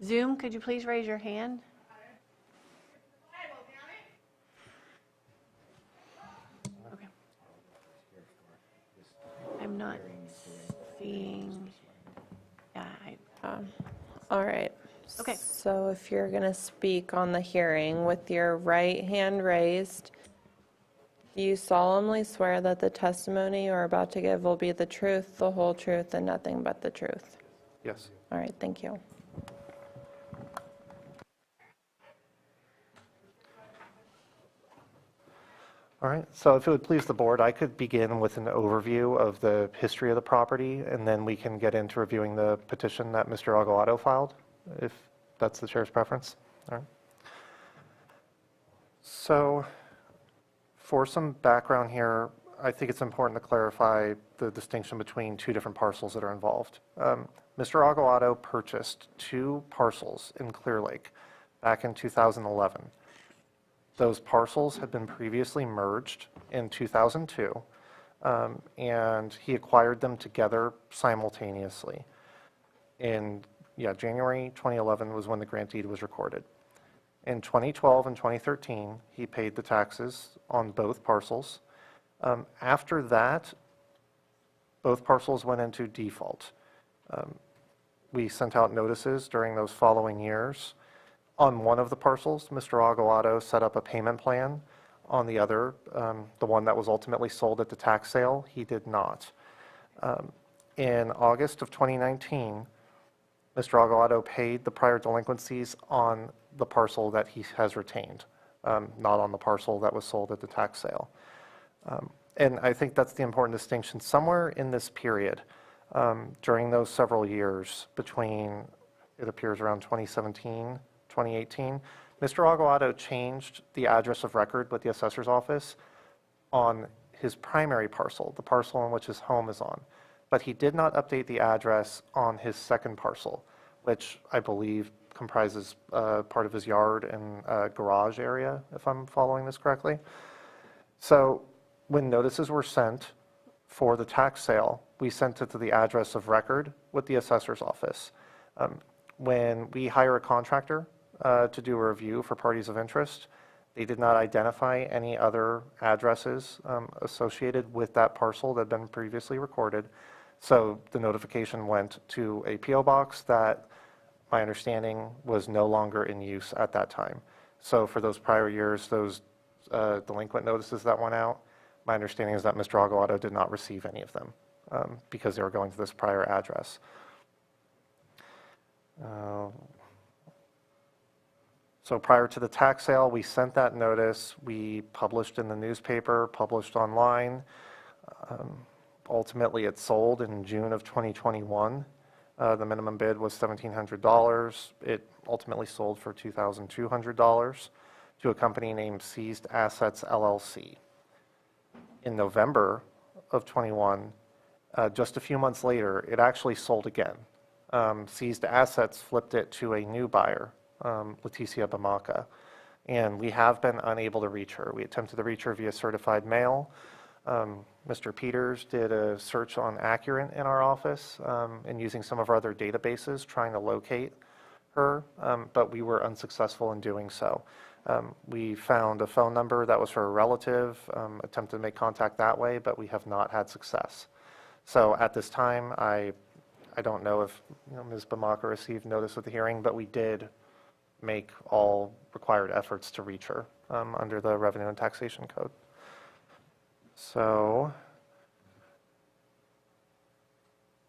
Zoom, could you please raise your hand? Okay. I'm not seeing, yeah, All right. Okay. So if you're going to speak on the hearing with your right hand raised, do you solemnly swear that the testimony you're about to give will be the truth, the whole truth, and nothing but the truth? Yes. All right, thank you. All right, so if it would please the board, I could begin with an overview of the history of the property, and then we can get into reviewing the petition that Mr. Aguado filed, if that's the chair's preference. All right. So for some background here, I think it's important to clarify the distinction between two different parcels that are involved. Mr. Aguado purchased two parcels in Clear Lake back in 2011. Those parcels had been previously merged in 2002, and he acquired them together simultaneously. In January 2011 was when the grant deed was recorded. In 2012 and 2013, he paid the taxes on both parcels. After that, both parcels went into default. We sent out notices during those following years. On one of the parcels, Mr. Aguado set up a payment plan. On the other, the one that was ultimately sold at the tax sale, he did not. In August of 2019, Mr. Aguado paid the prior delinquencies on the parcel that he has retained, not on the parcel that was sold at the tax sale. And I think that's the important distinction. Somewhere in this period, during those several years between, it appears around 2017, 2018, Mr. Aguado changed the address of record with the assessor's office on his primary parcel, the parcel on which his home is on. But he did not update the address on his second parcel, which I believe comprises part of his yard and garage area, if I'm following this correctly. So when notices were sent for the tax sale, we sent it to the address of record with the assessor's office. When we hire a contractor to do a review for parties of interest, they did not identify any other addresses associated with that parcel that had been previously recorded. So the notification went to a P.O. box that my understanding was no longer in use at that time. So for those prior years, those delinquent notices that went out, my understanding is that Mr. Aguado did not receive any of them because they were going to this prior address. So prior to the tax sale, we sent that notice. We published in the newspaper, published online. Ultimately, it sold in June of 2021. The minimum bid was $1,700. It ultimately sold for $2,200 to a company named Seized Assets LLC. In November of 21, just a few months later, it actually sold again. Seized Assets flipped it to a new buyer, Leticia Bamaka, and we have been unable to reach her. We attempted to reach her via certified mail. Mr. Peters did a search on Accurate in our office and using some of our other databases trying to locate her, but we were unsuccessful in doing so. We found a phone number that was for a relative, attempted to make contact that way, but we have not had success. So at this time, I don't know if Ms. Bamaka received notice of the hearing, but we did make all required efforts to reach her under the Revenue and Taxation Code. So,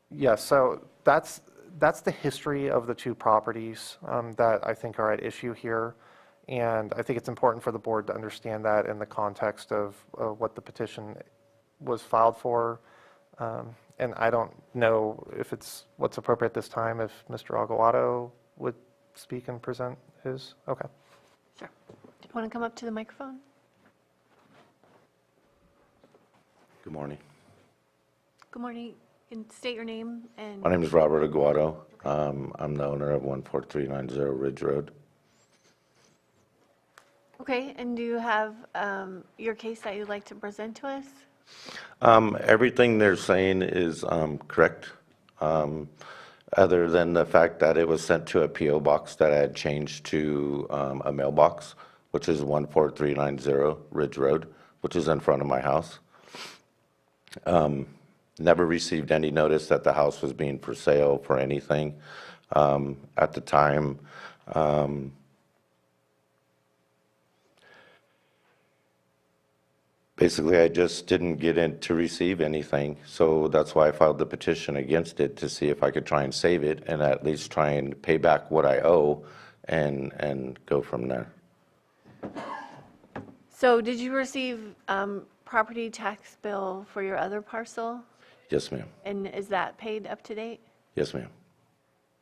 yeah, so that's the history of the two properties that I think are at issue here. And I think it's important for the board to understand that in the context of what the petition was filed for. And I don't know if it's what's appropriate this time, if Mr. Aguado would speak and present his. Okay. Sure. Do you want to come up to the microphone? Good morning. Good morning. You can state your name and... My name is Robert Aguado. I'm the owner of 14390 Ridge Road. Okay, and do you have your case that you'd like to present to us? Everything they're saying is correct, other than the fact that it was sent to a P.O. box that I had changed to a mailbox, which is 14390 Ridge Road, which is in front of my house. Never received any notice that the house was being for sale for anything. At the time, basically, I just didn't get in to receive anything, so that's why I filed the petition against it, to see if I could try and save it and at least try and pay back what I owe and go from there. So did you receive property tax bill for your other parcel? Yes, ma'am. And is that paid up to date? Yes, ma'am.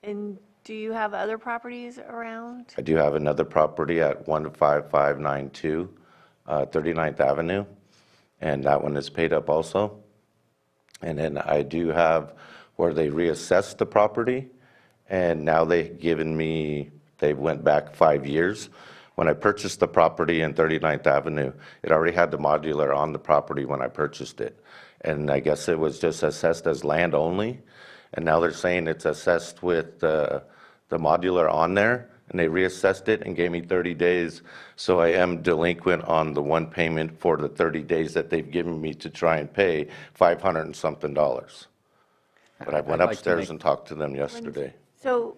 And do you have other properties around? I do have another property at 15592 39th Avenue, and that one is paid up also. And then I do have where they reassessed the property, and now they've given me, they went back 5 years. When I purchased the property in 39th Avenue, it already had the modular on the property when I purchased it. And I guess it was just assessed as land only. And now they're saying it's assessed with the modular on there, and they reassessed it and gave me 30 days. So I am delinquent on the one payment for the 30 days that they've given me to try and pay $500 and something. But I went upstairs and talked to them yesterday. So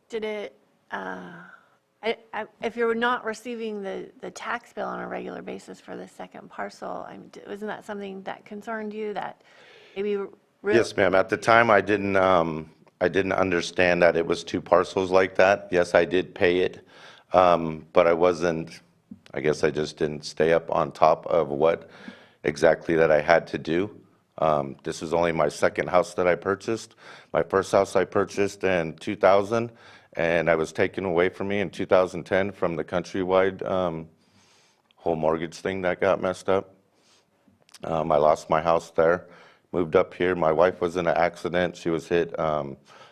did it, if you're not receiving the tax bill on a regular basis for the second parcel, wasn't that something that concerned you, that maybe? Yes, ma'am. At the time, I didn't understand that it was two parcels like that. Yes, I did pay it, but I guess I just didn't stay up on top of what exactly that I had to do. This is only my second house that I purchased. My first house I purchased in 2000, and I was taken away from me in 2010 from the Countrywide whole mortgage thing that got messed up. I lost my house there, moved up here. My wife was in an accident. She was hit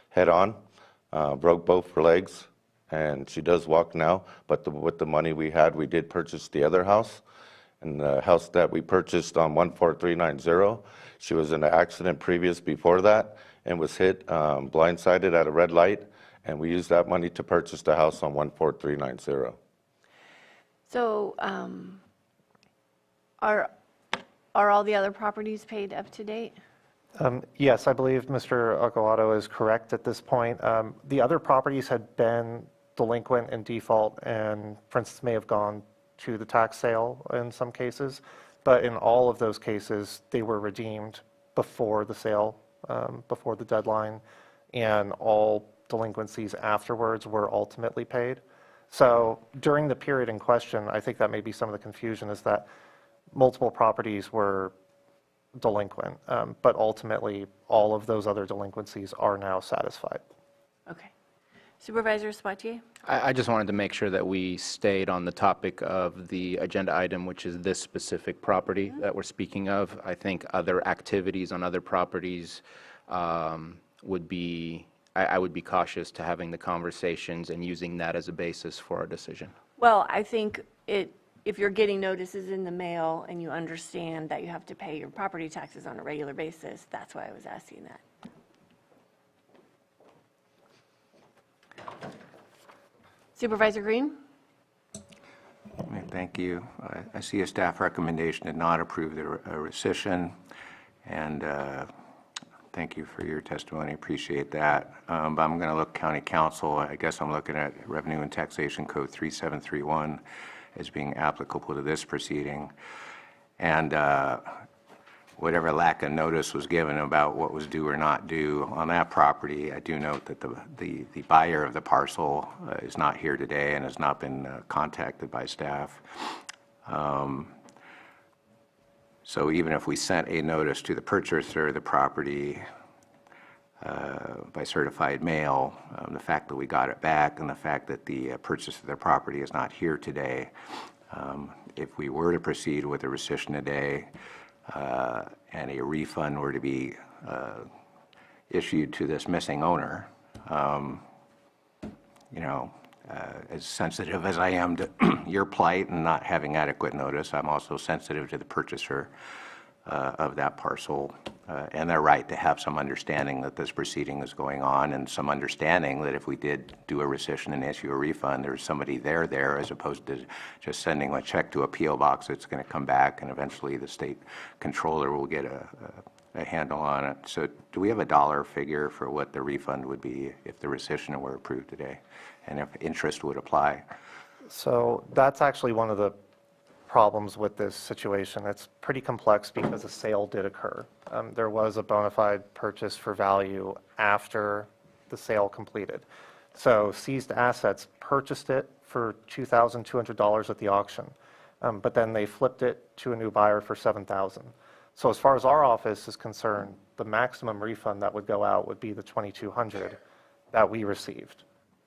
head on, broke both her legs, and she does walk now. But with the money we had, we did purchase the other house. And the house that we purchased on 14390, she was in an accident previous before that and was hit blindsided at a red light. And we used that money to purchase the house on 14390. So are all the other properties paid up to date? Yes, I believe Mr. Aguado is correct at this point. The other properties had been delinquent in default and, for instance, may have gone to the tax sale in some cases, but in all of those cases, they were redeemed before the sale, before the deadline, and all delinquencies afterwards were ultimately paid. So during the period in question, I think that may be some of the confusion, is that multiple properties were delinquent, but ultimately all of those other delinquencies are now satisfied. Okay. Supervisor Spatier? I just wanted to make sure that we stayed on the topic of the agenda item, which is this specific property that we're speaking of. I think other activities on other properties would be, I would be cautious to having the conversations and using that as a basis for our decision. Well, I think if you're getting notices in the mail and you understand that you have to pay your property taxes on a regular basis, that's why I was asking that. Supervisor Green? Thank you. I see a staff recommendation to not approve the rescission, and thank you for your testimony. Appreciate that. But I'm going to look county council. I guess I'm looking at Revenue and Taxation Code 3731 as being applicable to this proceeding. And whatever lack of notice was given about what was due or not due on that property, I do note that the buyer of the parcel is not here today and has not been contacted by staff. So even if we sent a notice to the purchaser of the property by certified mail, the fact that we got it back and the fact that the purchaser of the property is not here today, if we were to proceed with a rescission today, and a refund were to be issued to this missing owner, as sensitive as I am to your plight and not having adequate notice, I'm also sensitive to the purchaser of that parcel and their right to have some understanding that this proceeding is going on, and some understanding that if we did do a rescission and issue a refund, there's somebody there as opposed to just sending a check to a P.O. box that's going to come back, and eventually the state controller will get a handle on it. So do we have a dollar figure for what the refund would be if the rescission were approved today, and if interest would apply? So that's actually one of the problems with this situation. It's pretty complex because a sale did occur. There was a bona fide purchase for value after the sale completed. So seized assets purchased it for $2,200 at the auction, but then they flipped it to a new buyer for $7,000. So as far as our office is concerned, the maximum refund that would go out would be the $2,200 that we received.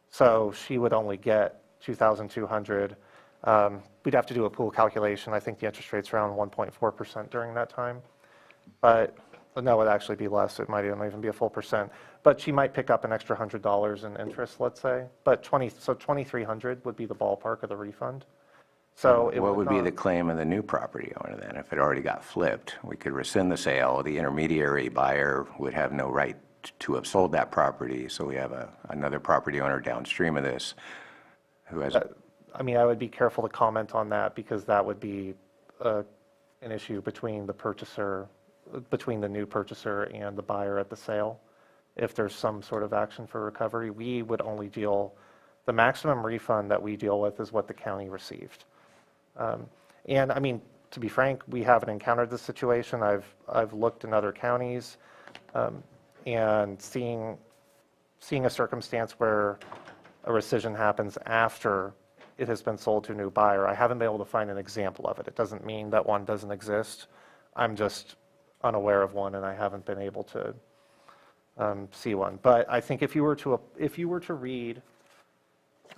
So she would only get $2,200. We'd have to do a pool calculation. I think the interest rate's around 1.4% during that time. But no, it would actually be less. It might even be a full percent. But she might pick up an extra $100 in interest, let's say. But $2,300 would be the ballpark of the refund. So what would be the claim of the new property owner then? If it already got flipped, we could rescind the sale. The intermediary buyer would have no right to have sold that property. So we have another property owner downstream of this who has. I mean, I would be careful to comment on that because that would be an issue between the new purchaser and the buyer at the sale. If there's some sort of action for recovery, we would only the maximum refund that we deal with is what the county received. And I mean, to be frank, we haven't encountered this situation. I've looked in other counties and seeing a circumstance where a rescission happens after it has been sold to a new buyer. I haven't been able to find an example of it. It doesn't mean that one doesn't exist. I'm just unaware of one, and I haven't been able to see one. But I think if you were to read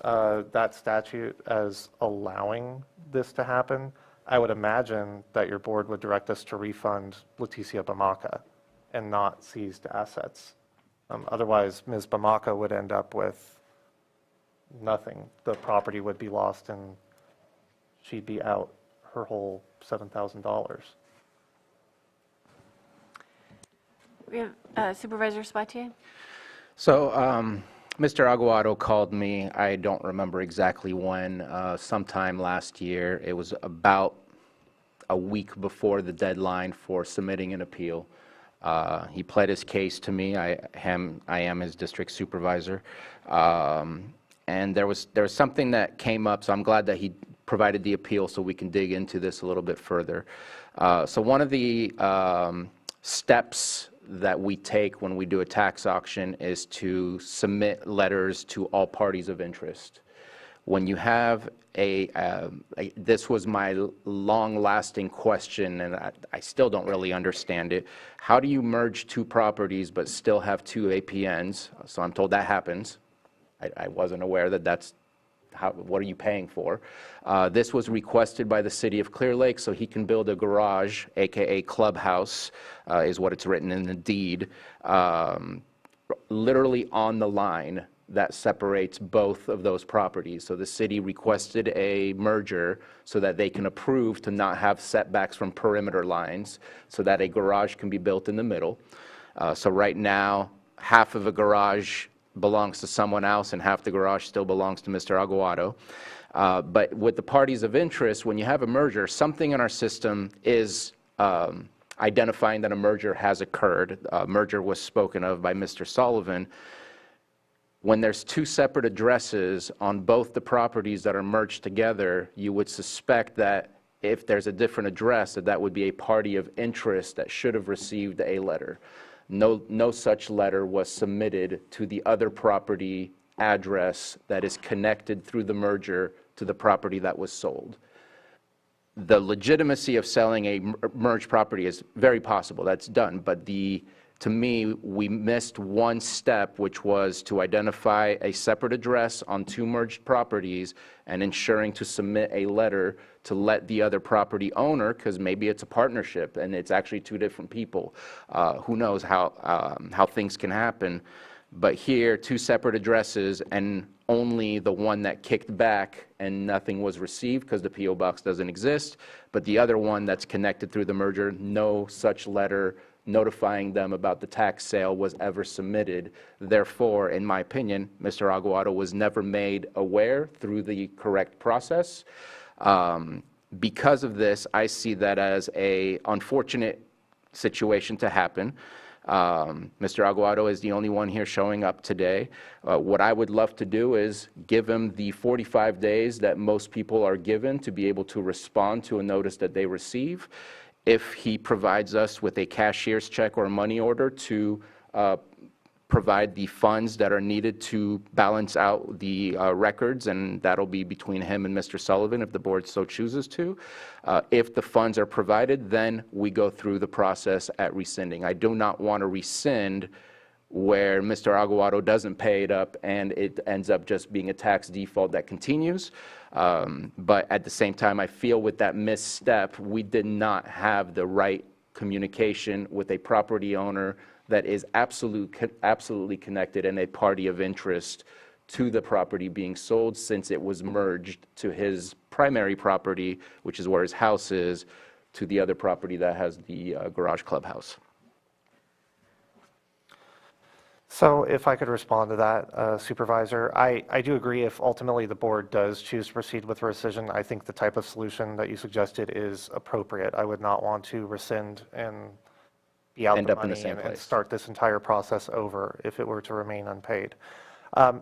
that statute as allowing this to happen, I would imagine that your board would direct us to refund Leticia Bamaka and not seized assets. Otherwise, Ms. Bamaka would end up with nothing. The property would be lost and she'd be out her whole $7,000. We have Supervisor Sabatier? So Mr. Aguado called me, I don't remember exactly when, sometime last year. It was about a week before the deadline for submitting an appeal. He pled his case to me. I am his district supervisor. And there was something that came up, so I'm glad that he provided the appeal so we can dig into this a little bit further. So one of the steps that we take when we do a tax auction is to submit letters to all parties of interest. When you have this was my long-lasting question, and I still don't really understand it. How do you merge two properties but still have two APNs? So I'm told that happens. I wasn't aware that that's what are you paying for? This was requested by the city of Clear Lake so he can build a garage, AKA clubhouse, is what it's written in the deed, literally on the line that separates both of those properties. So the city requested a merger so that they can approve to not have setbacks from perimeter lines so that a garage can be built in the middle. So right now, half of a garage belongs to someone else and half the garage still belongs to Mr. Aguado. But with the parties of interest, when you have a merger, something in our system is identifying that a merger has occurred. A merger was spoken of by Mr. Sullivan. When there's two separate addresses on both the properties that are merged together, you would suspect that if there's a different address, that would be a party of interest that should have received a letter. No such letter was submitted to the other property address that is connected through the merger to the property that was sold. The legitimacy of selling a merged property is very possible. That's done. But to me, we missed one step, which was to identify a separate address on two merged properties and ensuring to submit a letter to let the other property owner, because maybe it's a partnership and it's actually two different people. Who knows how things can happen. But here, two separate addresses and only the one that kicked back and nothing was received because the P.O. box doesn't exist, but the other one that's connected through the merger, no such letter notifying them about the tax sale was ever submitted. Therefore, in my opinion, Mr. Aguado was never made aware through the correct process. Because of this, I see that as an unfortunate situation to happen. Mr. Aguado is the only one here showing up today. What I would love to do is give him the 45 days that most people are given to be able to respond to a notice that they receive. If he provides us with a cashier's check or a money order to provide the funds that are needed to balance out the records, and that'll be between him and Mr. Sullivan if the board so chooses to. If the funds are provided, then we go through the process at rescinding. I do not want to rescind where Mr. Aguado doesn't pay it up and it ends up just being a tax default that continues. But at the same time, I feel with that misstep, we did not have the right communication with a property owner that is absolutely connected and a party of interest to the property being sold, since it was merged to his primary property, which is where his house is, to the other property that has the garage clubhouse. So if I could respond to that, Supervisor, I do agree if ultimately the board does choose to proceed with rescission, I think the type of solution that you suggested is appropriate. I would not want to rescind and be out the money and start this entire process over if it were to remain unpaid.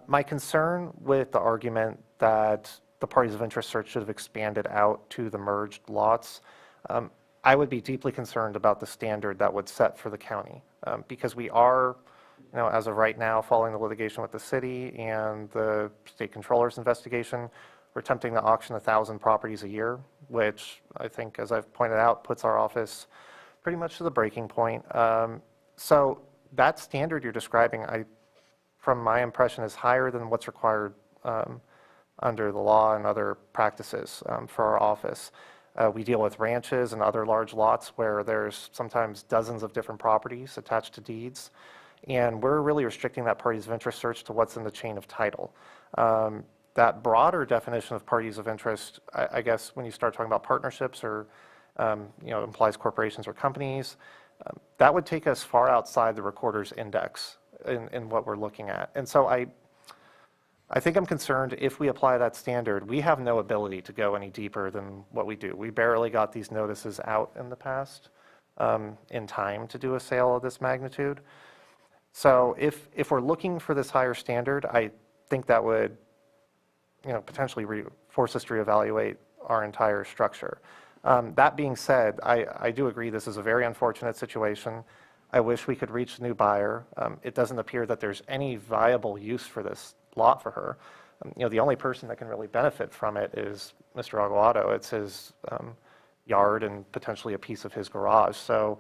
My concern with the argument that the parties of interest search should have expanded out to the merged lots, I would be deeply concerned about the standard that would set for the county, because we are, as of right now, following the litigation with the city and the state controller's investigation, we're attempting to auction 1,000 properties a year, which I think, as I've pointed out, puts our office pretty much to the breaking point. So that standard you're describing, from my impression, is higher than what's required under the law and other practices for our office. We deal with ranches and other large lots where there's sometimes dozens of different properties attached to deeds, and we're really restricting that parties of interest search to what's in the chain of title. That broader definition of parties of interest, I guess when you start talking about partnerships or implies corporations or companies, that would take us far outside the recorder's index in what we're looking at. And so I think I'm concerned if we apply that standard, we have no ability to go any deeper than what we do. We barely got these notices out in the past in time to do a sale of this magnitude. So if we're looking for this higher standard, I think that would potentially force us to reevaluate our entire structure. That being said, I do agree this is a very unfortunate situation. I wish we could reach a new buyer. It doesn't appear that there's any viable use for this lot for her. The only person that can really benefit from it is Mr. Aguado. It's his yard and potentially a piece of his garage. So,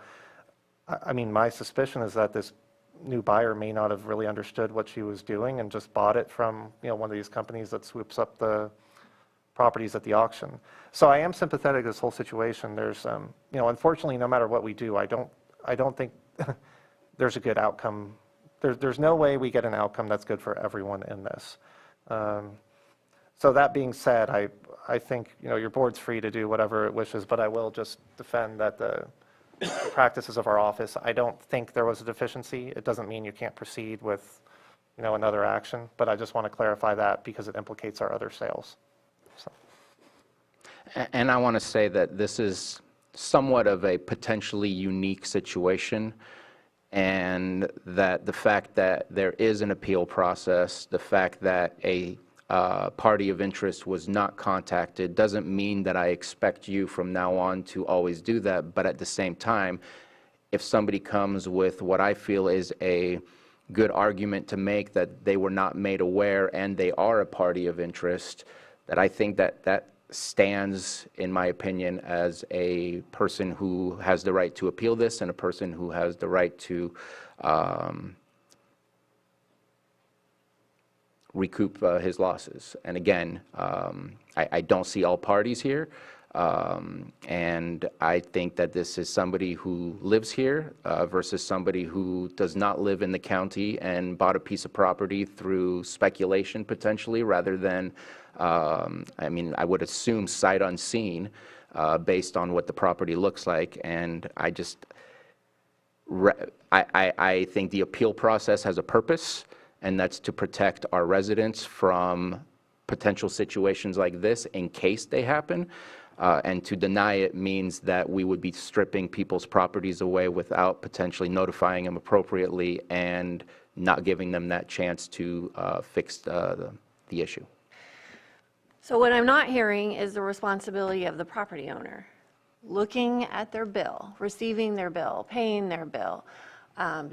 I mean, my suspicion is that this new buyer may not have really understood what she was doing and just bought it from one of these companies that swoops up the properties at the auction. So I am sympathetic to this whole situation. There's, unfortunately, no matter what we do, I don't think there's a good outcome. There's no way we get an outcome that's good for everyone in this. So that being said, I think your board's free to do whatever it wishes, but I will just defend that the practices of our office. I don't think there was a deficiency. It doesn't mean you can't proceed with another action, but I just want to clarify that because it implicates our other sales. So. And I want to say that this is somewhat of a potentially unique situation, and that the fact that there is an appeal process, the fact that a party of interest was not contacted doesn't mean that I expect you from now on to always do that. But at the same time, if somebody comes with what I feel is a good argument to make that they were not made aware and they are a party of interest, that I think that stands, in my opinion, as a person who has the right to appeal this and a person who has the right to recoup his losses. And again, I don't see all parties here, and I think that this is somebody who lives here versus somebody who does not live in the county and bought a piece of property through speculation potentially, rather than I mean, I would assume sight unseen based on what the property looks like. And I just, I think the appeal process has a purpose, and that's to protect our residents from potential situations like this in case they happen. And to deny it means that we would be stripping people's properties away without potentially notifying them appropriately and not giving them that chance to fix the issue. So what I'm not hearing is the responsibility of the property owner, looking at their bill, receiving their bill, paying their bill,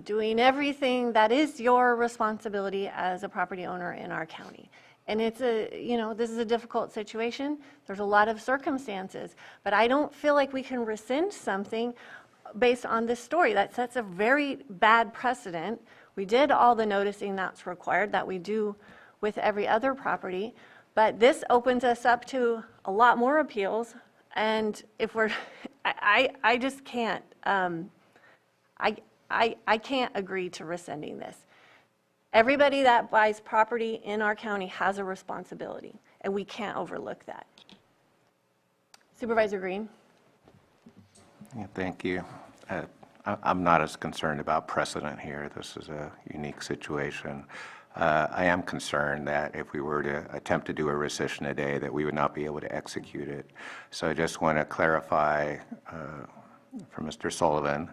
doing everything that is your responsibility as a property owner in our county. And it's this is a difficult situation. There's a lot of circumstances, but I don't feel like we can rescind something based on this story. That sets a very bad precedent. We did all the noticing that's required, that we do with every other property. But this opens us up to a lot more appeals, and if we're, I just can't, I can't agree to rescinding this. Everybody that buys property in our county has a responsibility, and we can't overlook that. Supervisor Green? Yeah, thank you. I'm not as concerned about precedent here. This is a unique situation. I am concerned that if we were to attempt to do a rescission today, that we would not be able to execute it. So I just want to clarify for Mr. Sullivan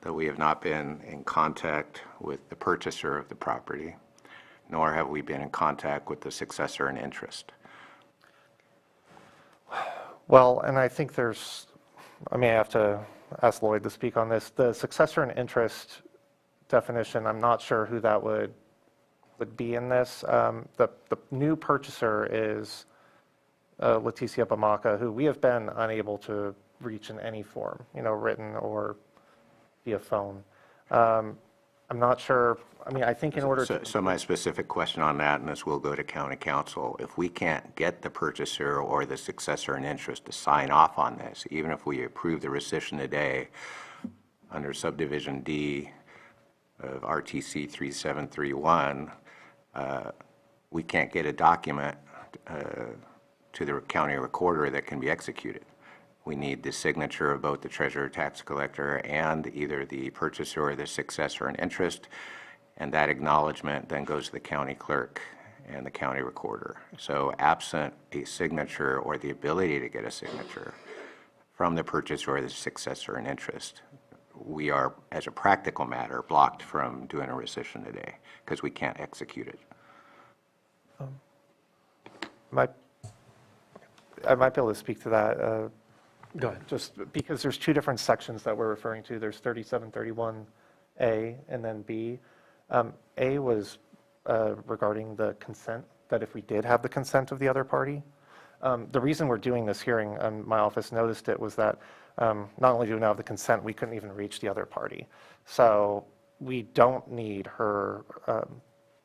that we have not been in contact with the purchaser of the property, nor have we been in contact with the successor in interest. Well, and I think I may have to ask Lloyd to speak on this. The successor in interest definition, I'm not sure who that would be in this. The new purchaser is Leticia Bamaca, who we have been unable to reach in any form, written or via phone. I'm not sure. I mean, I think in order to... So my specific question on that, and this will go to county council, if we can't get the purchaser or the successor in interest to sign off on this, even if we approve the rescission today under subdivision D of RTC 3731, we can't get a document to the county recorder that can be executed. We need the signature of both the treasurer, tax collector, and either the purchaser or the successor in interest, and that acknowledgement then goes to the county clerk and the county recorder. So absent a signature or the ability to get a signature from the purchaser or the successor in interest, we are, as a practical matter, blocked from doing a rescission today because we can't execute it. I might be able to speak to that. Go ahead. Just because there's two different sections that we're referring to. There's 3731A and then B. A was regarding the consent, that if we did have the consent of the other party. The reason we're doing this hearing, and my office noticed it, was that not only do we not have the consent, we couldn't even reach the other party. So we don't need her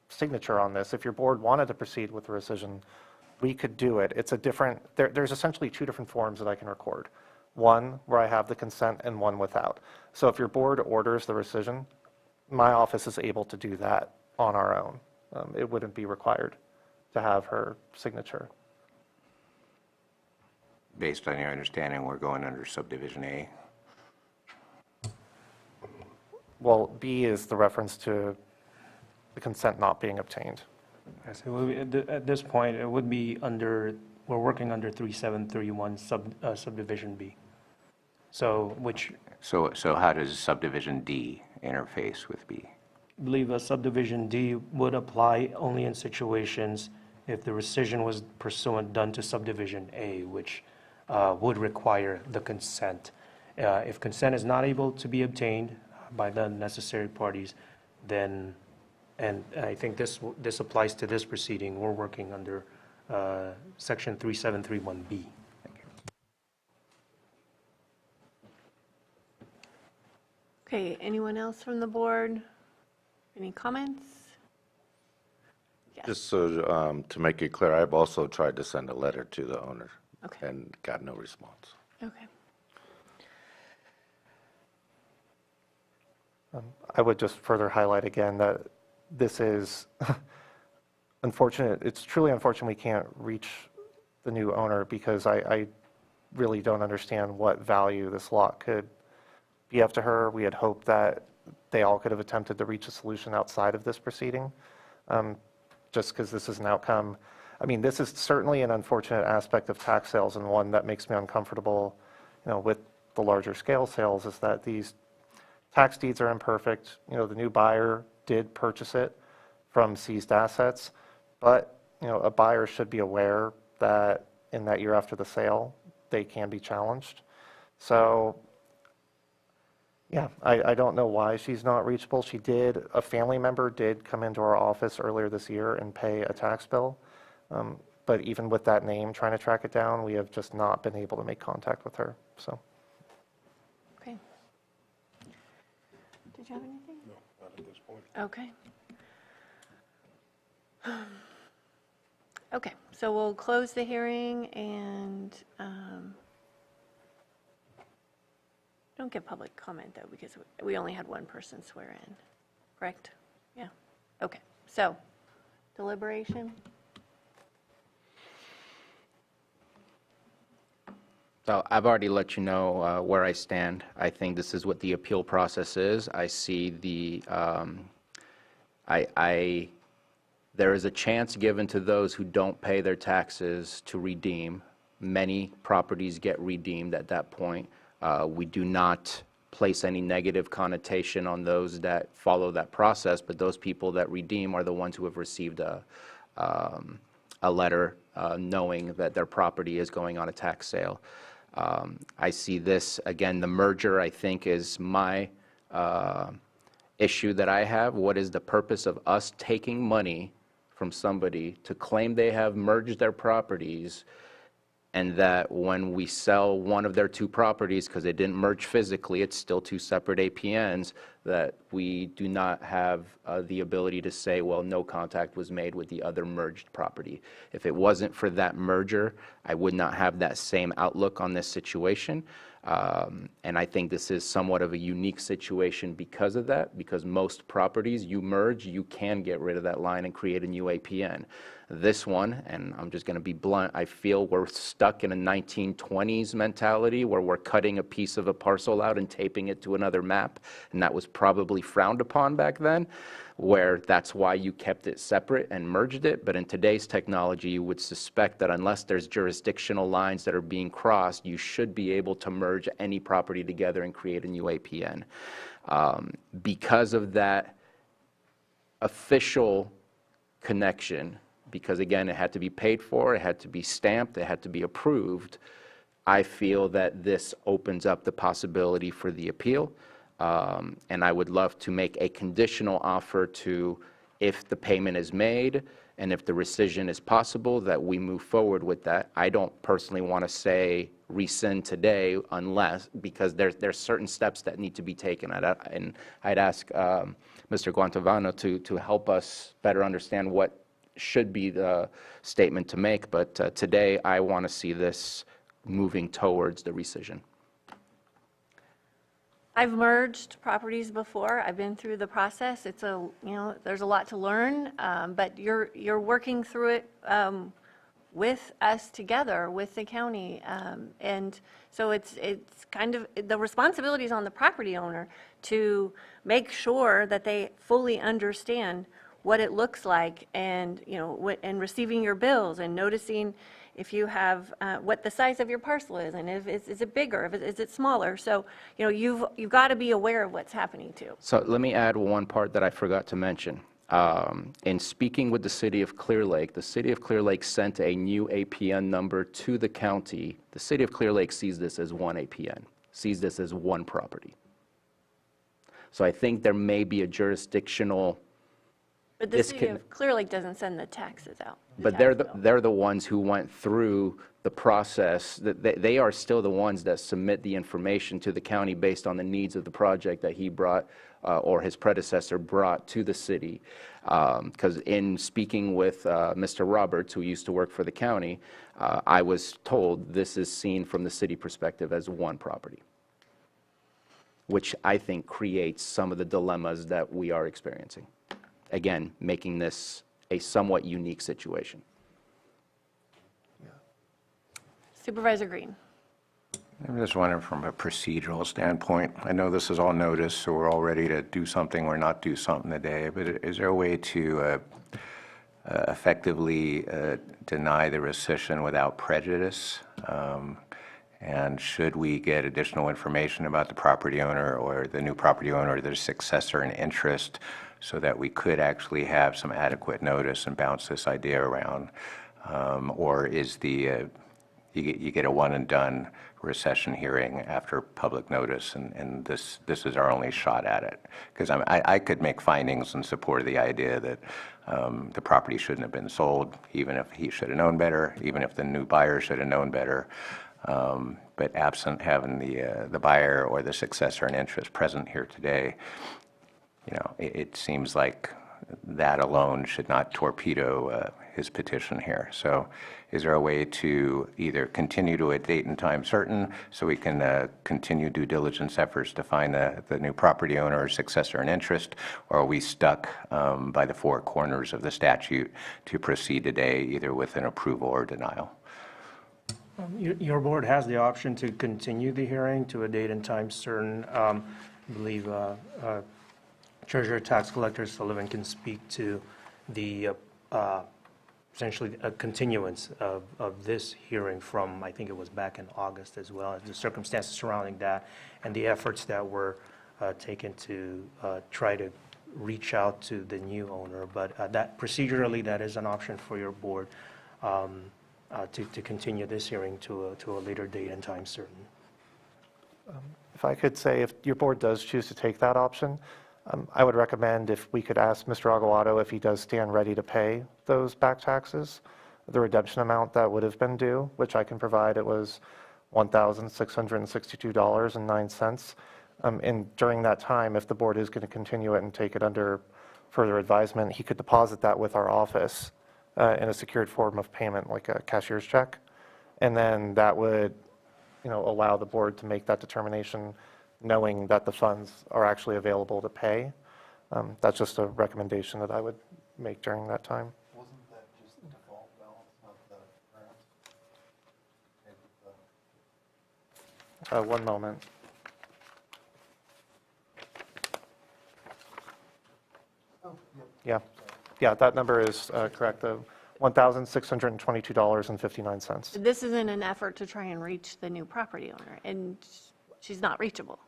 signature on this. If your board wanted to proceed with the rescission, we could do it. It's a different, there's essentially two different forms that I can record. One where I have the consent and one without. So if your board orders the rescission, my office is able to do that on our own. It wouldn't be required to have her signature. Based on your understanding, we're going under subdivision A. Well, B is the reference to the consent not being obtained. So at this point, it would be under, we're working under 3731 subdivision B. So which So how does subdivision D interface with B? I believe a subdivision D would apply only in situations if the rescission was pursuant done to subdivision A, which would require the consent. If consent is not able to be obtained by the necessary parties, then, and I think this applies to this proceeding, we're working under section 3731B. Okay, anyone else from the board? Any comments? Just so, to make it clear, I've also tried to send a letter to the owner. Okay. And got no response. Okay. I would just further highlight again that this is unfortunate. It's truly unfortunate we can't reach the new owner because I really don't understand what value this lot could be up to her. We had hoped that they all could have attempted to reach a solution outside of this proceeding, just because this is an outcome. I mean, this is certainly an unfortunate aspect of tax sales, and one that makes me uncomfortable, with the larger scale sales, is that these tax deeds are imperfect. The new buyer did purchase it from seized assets, but, a buyer should be aware that in that year after the sale, they can be challenged. So, yeah, I don't know why she's not reachable. A family member did come into our office earlier this year and pay a tax bill. But even with that name, trying to track it down, we have just not been able to make contact with her, so. Okay. Did you have anything? No, not at this point. Okay. Okay, so we'll close the hearing and don't get public comment though, because we only had one person swear in, correct? Yeah, okay, so deliberation. So I've already let you know where I stand. I think this is what the appeal process is. I see the, there is a chance given to those who don't pay their taxes to redeem. Many properties get redeemed at that point. We do not place any negative connotation on those that follow that process, but those people that redeem are the ones who have received a letter knowing that their property is going on a tax sale. I see this, again, the merger, I think, is my issue that I have. What is the purpose of us taking money from somebody to claim they have merged their properties, and that when we sell one of their two properties, because they didn't merge physically, it's still two separate APNs, that we do not have the ability to say, well, no contact was made with the other merged property. If it wasn't for that merger, I would not have that same outlook on this situation. And I think this is somewhat of a unique situation because of that, because most properties you merge, you can get rid of that line and create a new APN. This one, and I'm just going to be blunt, I feel we're stuck in a 1920s mentality where we're cutting a piece of a parcel out and taping it to another map, and that was probably frowned upon back then, where that's why you kept it separate and merged it. But in today's technology, you would suspect that unless there's jurisdictional lines that are being crossed, you should be able to merge any property together and create a new APN. Because of that official connection, because again, it had to be paid for, it had to be stamped, it had to be approved, I feel that this opens up the possibility for the appeal. And I would love to make a conditional offer to, if the payment is made and if the rescission is possible, that we move forward with that. I don't personally want to say rescind today unless, because there's certain steps that need to be taken. And I'd ask Mr. Guantavano to help us better understand what should be the statement to make. But today, I want to see this moving towards the rescission. I've merged properties before. I've been through the process. It's there's a lot to learn, but you're working through it with us together, with the county, and so it's kind of the responsibility is on the property owner to make sure that they fully understand what it looks like, and, you know, and receiving your bills and noticing if you have, what the size of your parcel is, and if is it bigger, is it smaller? So, you know, you've got to be aware of what's happening too. So let me add one part that I forgot to mention. In speaking with the city of Clear Lake, the city of Clear Lake sent a new APN number to the county. The city of Clear Lake sees this as one APN, sees this as one property. So I think there may be a jurisdictional. But the city of Clear Lake doesn't send the taxes out. But they're the ones who went through the process. They are still the ones that submit the information to the county based on the needs of the project that he brought or his predecessor brought to the city. Because in speaking with Mr. Roberts, who used to work for the county, I was told this is seen from the city perspective as one property, which I think creates some of the dilemmas that we are experiencing. Again, making this a somewhat unique situation. Supervisor Green. I'm just wondering from a procedural standpoint, I know this is all noticed, so we're all ready to do something or not do something today, but is there a way to effectively deny the rescission without prejudice? And should we get additional information about the property owner or the new property owner or their successor in interest so that we could actually have some adequate notice and bounce this idea around? Or is you get a one and done recession hearing after public notice, and this is our only shot at it? Because I could make findings in support of the idea that the property shouldn't have been sold, even if he should have known better, even if the new buyer should have known better. But absent having the buyer or the successor in interest present here today, you know, it seems like that alone should not torpedo his petition here. So is there a way to either continue to a date and time certain so we can continue due diligence efforts to find the new property owner or successor in interest, or are we stuck by the four corners of the statute to proceed today either with an approval or denial? Your board has the option to continue the hearing to a date and time certain. I believe Treasurer Tax Collector Sullivan can speak to the essentially a continuance of this hearing from, I think it was back in August as well, as the circumstances surrounding that and the efforts that were taken to try to reach out to the new owner. But that procedurally, that is an option for your board. To continue this hearing to a later date and time certain. If I could say, if your board does choose to take that option, I would recommend if we could ask Mr. Aguado if he does stand ready to pay those back taxes, the redemption amount that would have been due, which I can provide. It was $1,662.09. And during that time, if the board is going to continue it and take it under further advisement, he could deposit that with our office in a secured form of payment, like a cashier's check. And then that would, you know, allow the board to make that determination knowing that the funds are actually available to pay. That's just a recommendation that I would make during that time. Wasn't that just the default balance of the grant? One moment. Oh, yeah. Yeah, that number is correct, the $1,622.59. This is in an effort to try and reach the new property owner, and she's not reachable.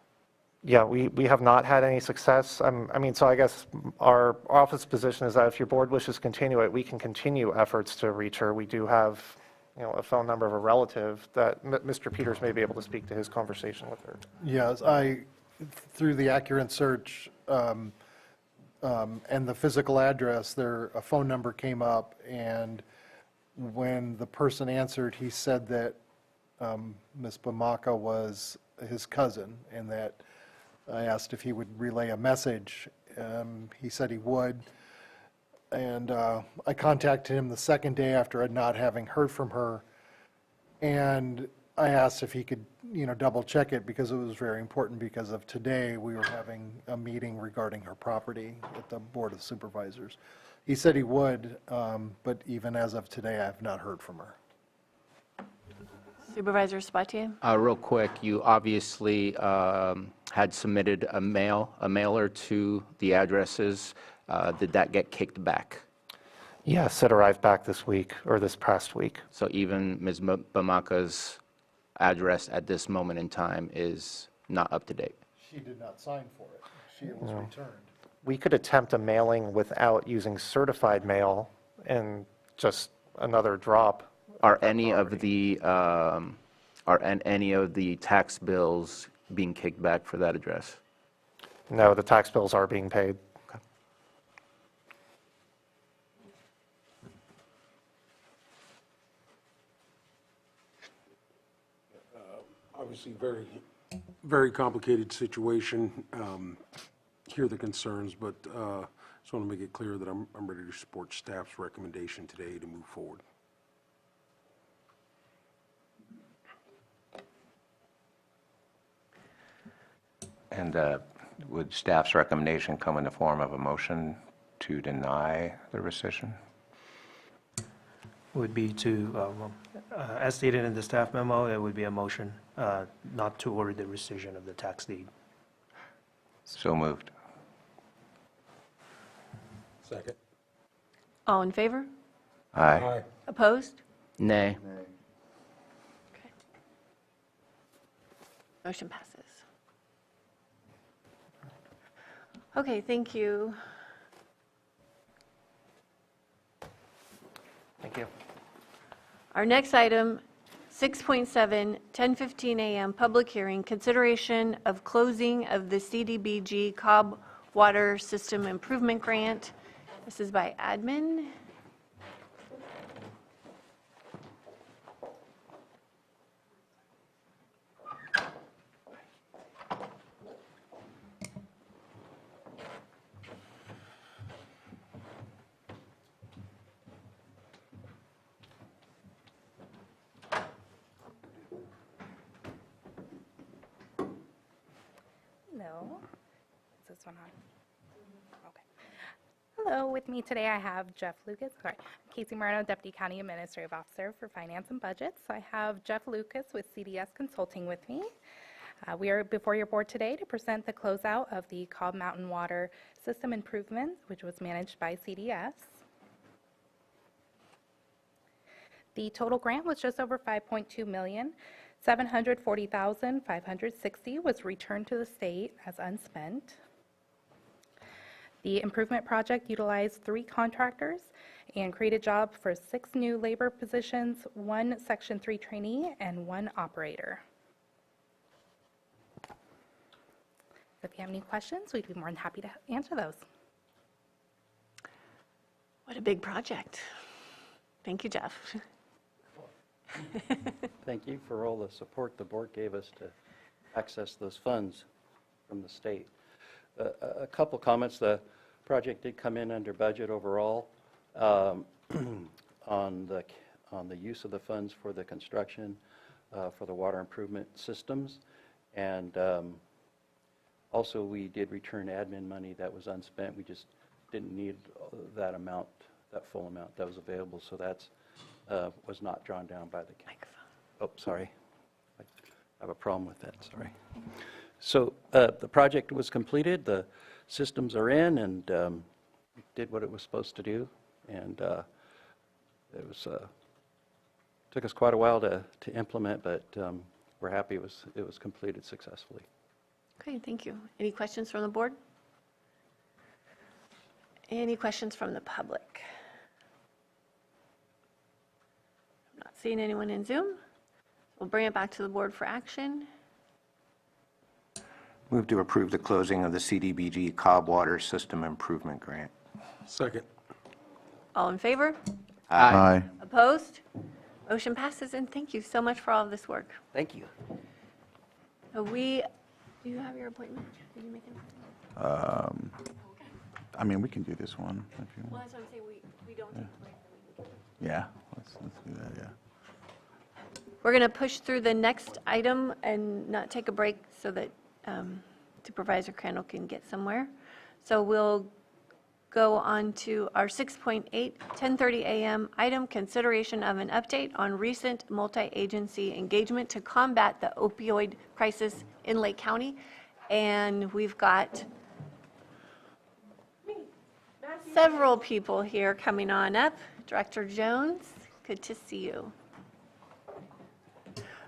Yeah, we have not had any success. I mean, so I guess our office position is that if your board wishes to continue it, we can continue efforts to reach her. We do have, you know, a phone number of a relative that Mr. Peters may be able to speak to his conversation with her. Yes, through the Accurate search and the physical address, a phone number came up, and when the person answered, he said that Ms. Bamaka was his cousin, and that I asked if he would relay a message. He said he would, and I contacted him the second day after not having heard from her, and I asked if he could, you know, double check it because it was very important, because of today we were having a meeting regarding her property at the Board of Supervisors. He said he would, but even as of today, I have not heard from her. Supervisor Sabatier? Real quick, you obviously had submitted a mailer to the addresses. Did that get kicked back? Yes, it arrived back this week, or this past week. So even Ms. Bamaka's address at this moment in time is not up to date? She did not sign for it. It was returned. We could attempt a mailing without using certified mail and just another drop. Are any of the tax bills being kicked back for that address? No, the tax bills are being paid. Obviously, very complicated situation. Hear the concerns, but just want to make it clear that I'm ready to support staff's recommendation today to move forward. And would staff's recommendation come in the form of a motion to deny the rescission? Would be to, as stated in the staff memo, it would be a motion not to order the rescission of the tax deed. So moved. Second. All in favor? Aye. Opposed? Nay. Okay. Motion passes. Okay, thank you. Thank you. Our next item, 6.7, 10:15 a.m. Public hearing, consideration of closing of the CDBG Cobb Water System Improvement Grant. This is by admin. No. Is this one on? Okay. Hello, with me today I have Jeff Lucas, Casey Moreno, Deputy County Administrative Officer for Finance and Budget. So I have Jeff Lucas with CDS Consulting with me. We are before your board today to present the closeout of the Cobb Mountain Water System Improvement, which was managed by CDS. The total grant was just over $5.2 million. $740,560 was returned to the state as unspent. The improvement project utilized 3 contractors and created jobs for 6 new labor positions, 1 Section 3 trainee, and 1 operator. If you have any questions, we'd be more than happy to answer those. What a big project. Thank you, Jeff. Thank you for all the support the board gave us to access those funds from the state. A couple comments. The project did come in under budget overall on the use of the funds for the construction for the water improvement systems, and also we did return admin money that was unspent. We just didn't need that amount, that full amount that was available, so that's was not drawn down by the microphone. Oh, sorry. I have a problem with that, sorry. So the project was completed, the systems are in, and did what it was supposed to do, and it was took us quite a while to implement, but we're happy it was completed successfully. Okay, thank you. Any questions from the board? Any questions from the public? I'm not seeing anyone in Zoom. We'll bring it back to the board for action. Move to approve the closing of the CDBG Cobb Water System Improvement Grant. Second. All in favor? Aye. Opposed? Motion passes, and thank you so much for all of this work. Thank you. Do you have your appointment? Did you make an appointment? I mean, we can do this one if you Well, want. that's what I'm saying, we don't take a break. Yeah, let's do that, yeah. We're going to push through the next item and not take a break so that Supervisor Crandall can get somewhere. So we'll go on to our 6.8, 10:30 a.m. item, consideration of an update on recent multi-agency engagement to combat the opioid crisis in Lake County. And we've got several people here coming on up. Director Jones, good to see you.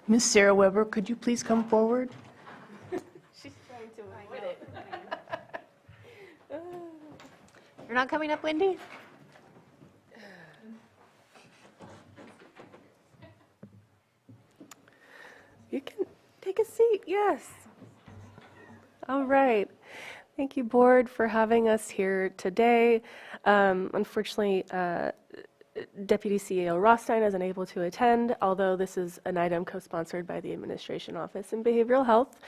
Ms. Sarah Weber, could you please come forward? She's trying to avoid it. You're not coming up, Wendy? You can take a seat, yes. All right. Thank you, Board, for having us here today. Unfortunately, Deputy CEO Rothstein is unable to attend, although this is an item co-sponsored by the Administration Office in Behavioral Health.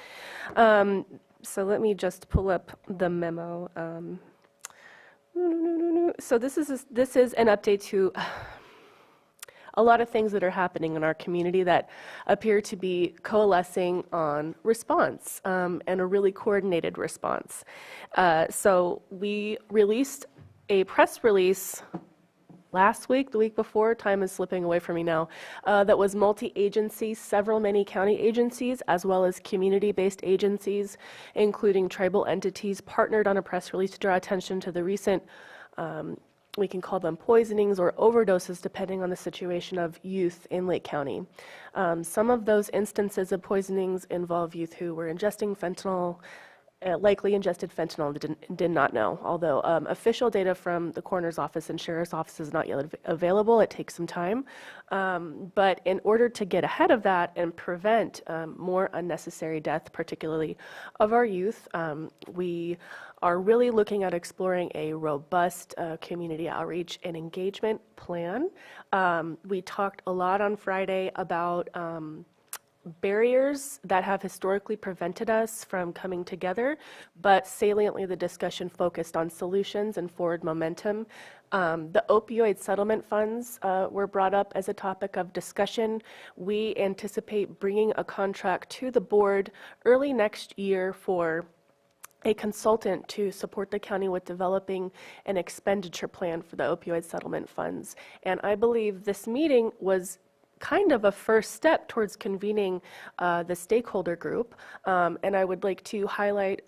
So let me just pull up the memo. So this is an update to a lot of things that are happening in our community that appear to be coalescing on response, and a really coordinated response. So we released a press release last week, the week before, time is slipping away from me now, that was multi-agency, many county agencies, as well as community-based agencies, including tribal entities, partnered on a press release to draw attention to the recent, we can call them poisonings or overdoses, depending on the situation of youth in Lake County. Some of those instances of poisonings involve youth who were ingesting fentanyl, likely ingested fentanyl and did not know. Although official data from the coroner's office and sheriff's office is not yet available, it takes some time. But in order to get ahead of that and prevent more unnecessary death, particularly of our youth, we are really looking at exploring a robust community outreach and engagement plan. We talked a lot on Friday about barriers that have historically prevented us from coming together, but saliently the discussion focused on solutions and forward momentum. The opioid settlement funds were brought up as a topic of discussion. We anticipate bringing a contract to the board early next year for a consultant to support the county with developing an expenditure plan for the opioid settlement funds. And I believe this meeting was kind of a first step towards convening the stakeholder group. And I would like to highlight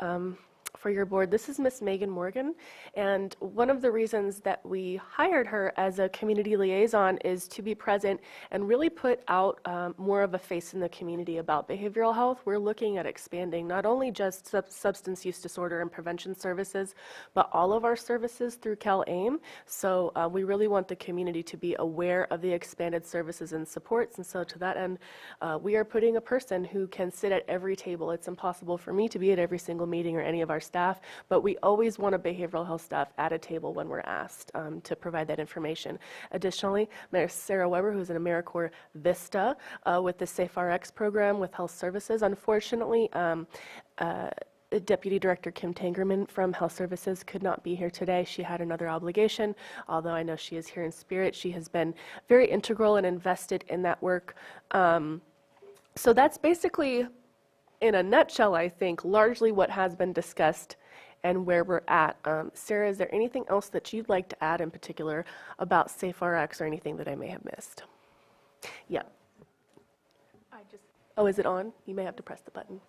for your board, this is Miss Megan Morgan, and one of the reasons that we hired her as a community liaison is to be present and really put out more of a face in the community about behavioral health. We're looking at expanding not only just substance use disorder and prevention services, but all of our services through CalAIM. So we really want the community to be aware of the expanded services and supports, and so to that end, we are putting a person who can sit at every table. It's impossible for me to be at every single meeting or any of our staff, but we always want a behavioral health staff at a table when we're asked to provide that information. Additionally, there's Sarah Weber, who's an AmeriCorps Vista with the SafeRx program with health services. Unfortunately, Deputy Director Kim Tangerman from Health Services could not be here today. She had another obligation, although I know she is here in spirit. She has been very integral and invested in that work. So that's basically, in a nutshell, I think, largely what has been discussed and where we're at. Sarah, is there anything else that you'd like to add in particular about SafeRx or anything that I may have missed? Yeah. Oh, is it on? You may have to press the button.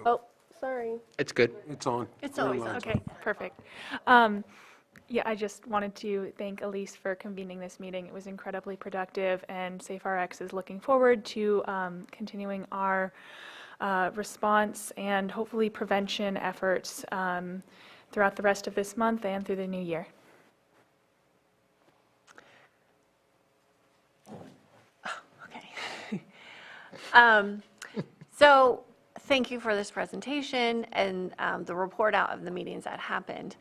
Oh, sorry. It's good. It's on. It's always on. Okay, perfect. Yeah, I just wanted to thank Elise for convening this meeting. It was incredibly productive, and SafeRx is looking forward to continuing our response and hopefully prevention efforts throughout the rest of this month and through the new year. So thank you for this presentation and the report out of the meetings that happened.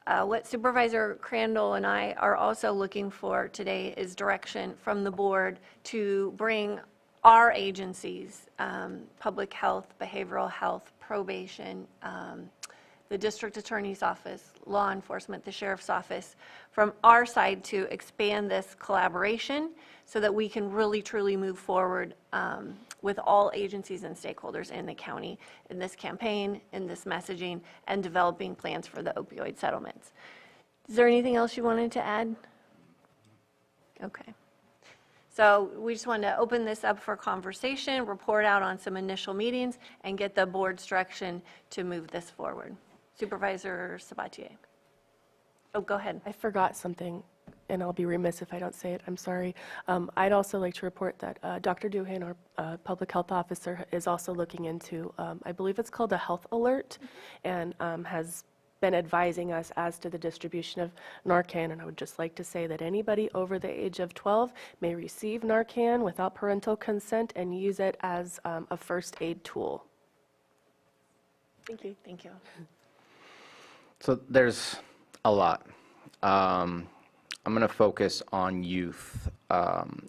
What Supervisor Crandall and I are also looking for today is direction from the board to bring our agencies, public health, behavioral health, probation, the district attorney's office, law enforcement, the sheriff's office, from our side to expand this collaboration so that we can really truly move forward with all agencies and stakeholders in the county in this campaign, in this messaging, and developing plans for the opioid settlements. Is there anything else you wanted to add? Okay. So we just wanted to open this up for conversation, report out on some initial meetings, and get the board's direction to move this forward. Supervisor Sabatier. Oh, go ahead. I forgot something, and I'll be remiss if I don't say it. I'm sorry. I'd also like to report that Dr. Duhan, our public health officer, is also looking into, I believe it's called a health alert, and has been advising us as to the distribution of Narcan. And I would just like to say that anybody over the age of 12 may receive Narcan without parental consent and use it as a first aid tool. Thank you. Thank you. So there's a lot. I'm going to focus on youth.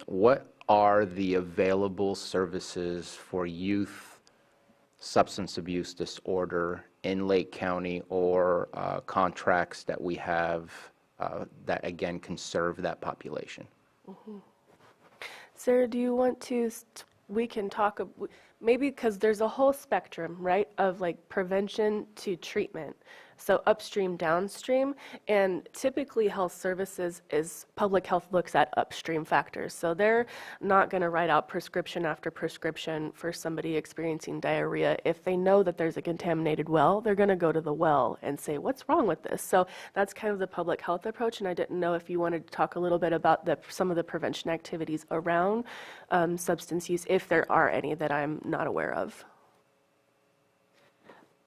What are the available services for youth substance abuse disorder in Lake County, or contracts that we have that, again, can serve that population? Mm-hmm. Sarah, do you want to, we can talk, maybe because there's a whole spectrum, right, of like prevention to treatment. So upstream, downstream, and typically health services is public health looks at upstream factors. So they're not going to write out prescription after prescription for somebody experiencing diarrhea. If they know that there's a contaminated well, they're going to go to the well and say, what's wrong with this? So that's kind of the public health approach, and I didn't know if you wanted to talk a little bit about some of the prevention activities around substance use, if there are any that I'm not aware of.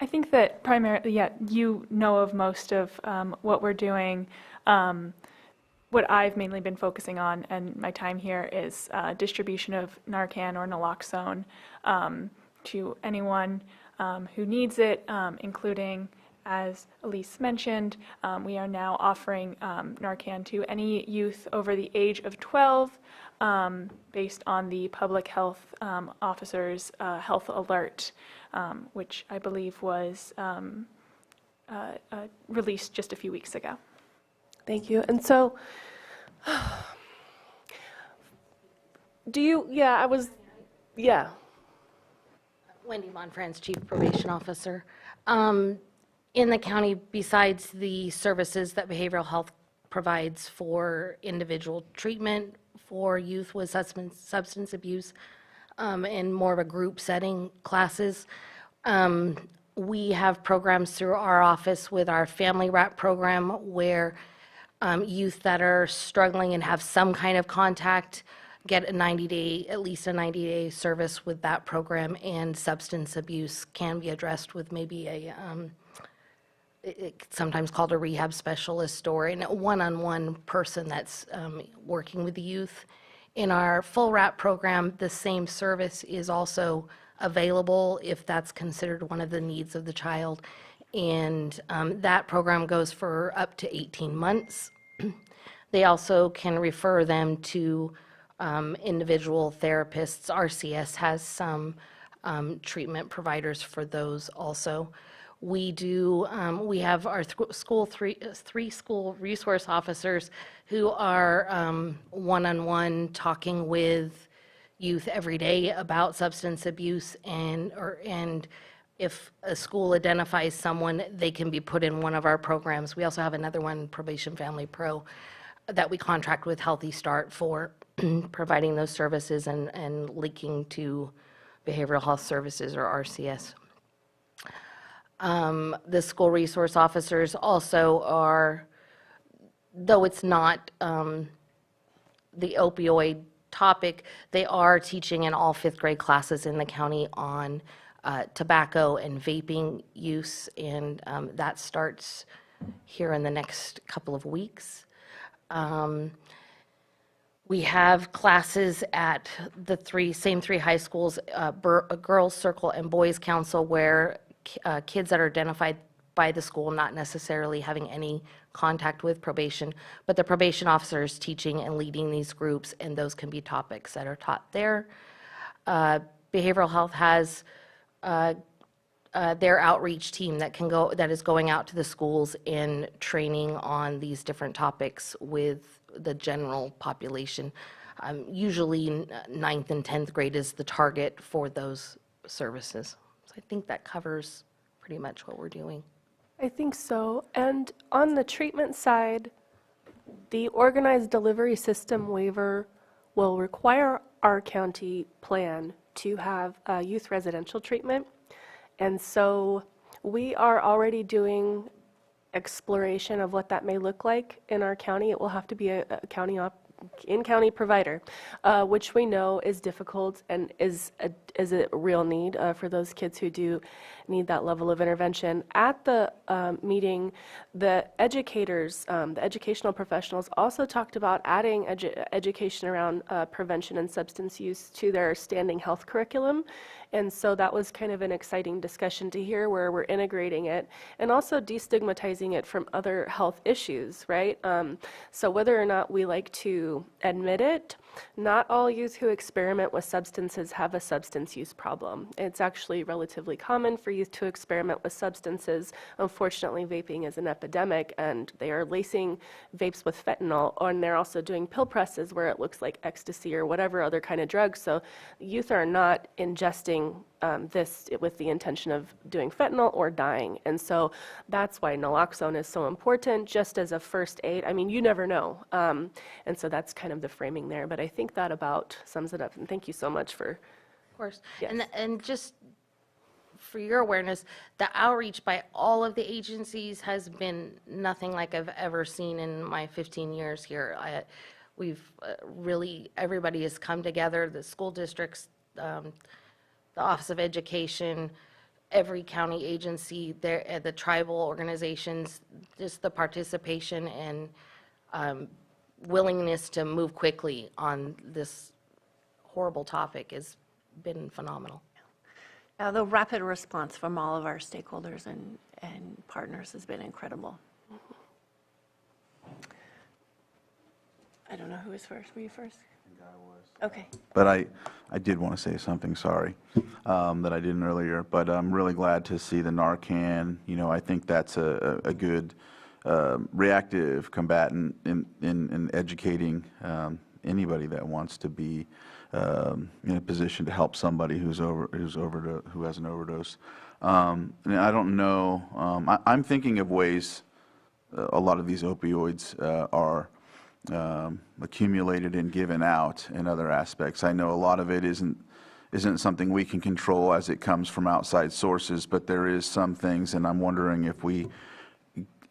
I think that primarily, yeah, you know of most of what we're doing. What I've mainly been focusing on, and my time here, is distribution of Narcan or naloxone to anyone who needs it, including, as Elise mentioned, we are now offering Narcan to any youth over the age of 12 based on the public health officer's health alert, which I believe was released just a few weeks ago. Thank you. And so, do you, Wendy Monfrance, Chief Probation Officer. In the county, besides the services that behavioral health provides for individual treatment for youth with substance abuse in more of a group setting classes, we have programs through our office with our Family Wrap program where youth that are struggling and have some kind of contact get a 90-day, at least a 90-day service with that program, and substance abuse can be addressed with maybe a it's sometimes called a rehab specialist or a one-on-one person that's working with the youth. In our full wrap program, the same service is also available if that's considered one of the needs of the child. And that program goes for up to 18 months. They also can refer them to individual therapists. RCS has some treatment providers for those also. We do, we have our three school resource officers who are one-on-one talking with youth every day about substance abuse, and if a school identifies someone, they can be put in one of our programs. We also have another one, Probation Family Pro, that we contract with Healthy Start for providing those services and linking to Behavioral Health Services, or RCS. The school resource officers also are, though it's not the opioid topic, they are teaching in all fifth grade classes in the county on tobacco and vaping use, and that starts here in the next couple of weeks. We have classes at the same three high schools, Girls Circle and Boys Council, where kids that are identified by the school not necessarily having any contact with probation, but the probation officer is teaching and leading these groups, and those can be topics that are taught there. Behavioral health has their outreach team that is going out to the schools and training on these different topics with the general population. Usually ninth and 10th grade is the target for those services. So I think that covers pretty much what we're doing. I think so. And on the treatment side, the organized delivery system waiver will require our county plan to have youth residential treatment. And so we are already doing exploration of what that may look like in our county. It will have to be a in-county provider, which we know is difficult and is a real need for those kids who do need that level of intervention. At the meeting, the educators, the educational professionals also talked about adding education around prevention and substance use to their standing health curriculum. And so that was kind of an exciting discussion to hear, where we're integrating it and also destigmatizing it from other health issues, right? So whether or not we like to admit it, not all youth who experiment with substances have a substance use problem. It's actually relatively common for youth to experiment with substances. Unfortunately, vaping is an epidemic, and they are lacing vapes with fentanyl, and they're also doing pill presses where it looks like ecstasy or whatever other kind of drug. So youth are not ingesting this with the intention of doing fentanyl or dying. And so that's why naloxone is so important, just as a first aid. I mean, you never know. And so that's kind of the framing there. But I think that about sums it up. And thank you so much for. Of course. Yes. And just for your awareness, the outreach by all of the agencies has been nothing like I've ever seen in my 15 years here. We've really, everybody has come together, the school districts, the Office of Education, every county agency, the tribal organizations, just the participation and willingness to move quickly on this horrible topic has been phenomenal. The rapid response from all of our stakeholders and partners has been incredible. I don't know who was first. Were you first? Okay. But I did want to say something, sorry, that I didn't earlier, but I'm really glad to see the Narcan. You know, I think that's a good reactive combatant in educating anybody that wants to be in a position to help somebody who has an overdose. And I don't know, I'm thinking of ways a lot of these opioids are accumulated and given out in other aspects. I know a lot of it isn't something we can control as it comes from outside sources, but there is some things, and I'm wondering if we,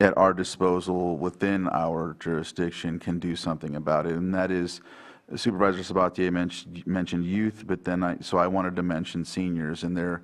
at our disposal within our jurisdiction, can do something about it. And that is, Supervisor Sabatier mentioned youth, but then so I wanted to mention seniors, and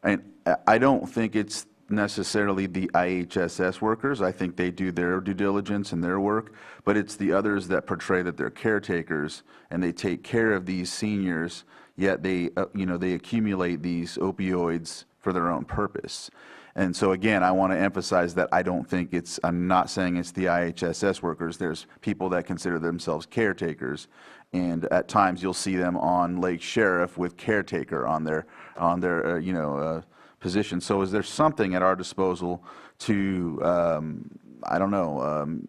I don't think it's necessarily the IHSS workers. I think they do their due diligence and their work, but it's the others that portray that they're caretakers and they take care of these seniors, yet they accumulate these opioids for their own purpose. And so again, I want to emphasize that I'm not saying it's the IHSS workers. There's people that consider themselves caretakers, and at times you'll see them on Lake Sheriff with caretaker on their position. So is there something at our disposal to, I don't know,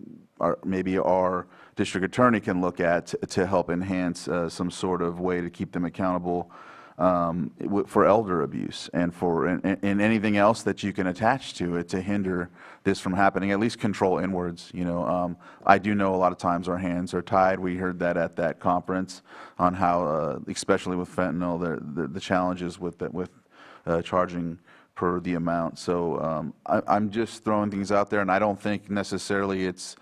maybe our district attorney can look at to help enhance some sort of way to keep them accountable for elder abuse and and anything else that you can attach to it to hinder this from happening, at least control inwards. I do know a lot of times our hands are tied. We heard that at that conference on how, especially with fentanyl, the challenges with charging per the amount. So I'm just throwing things out there, and I don't think necessarily it's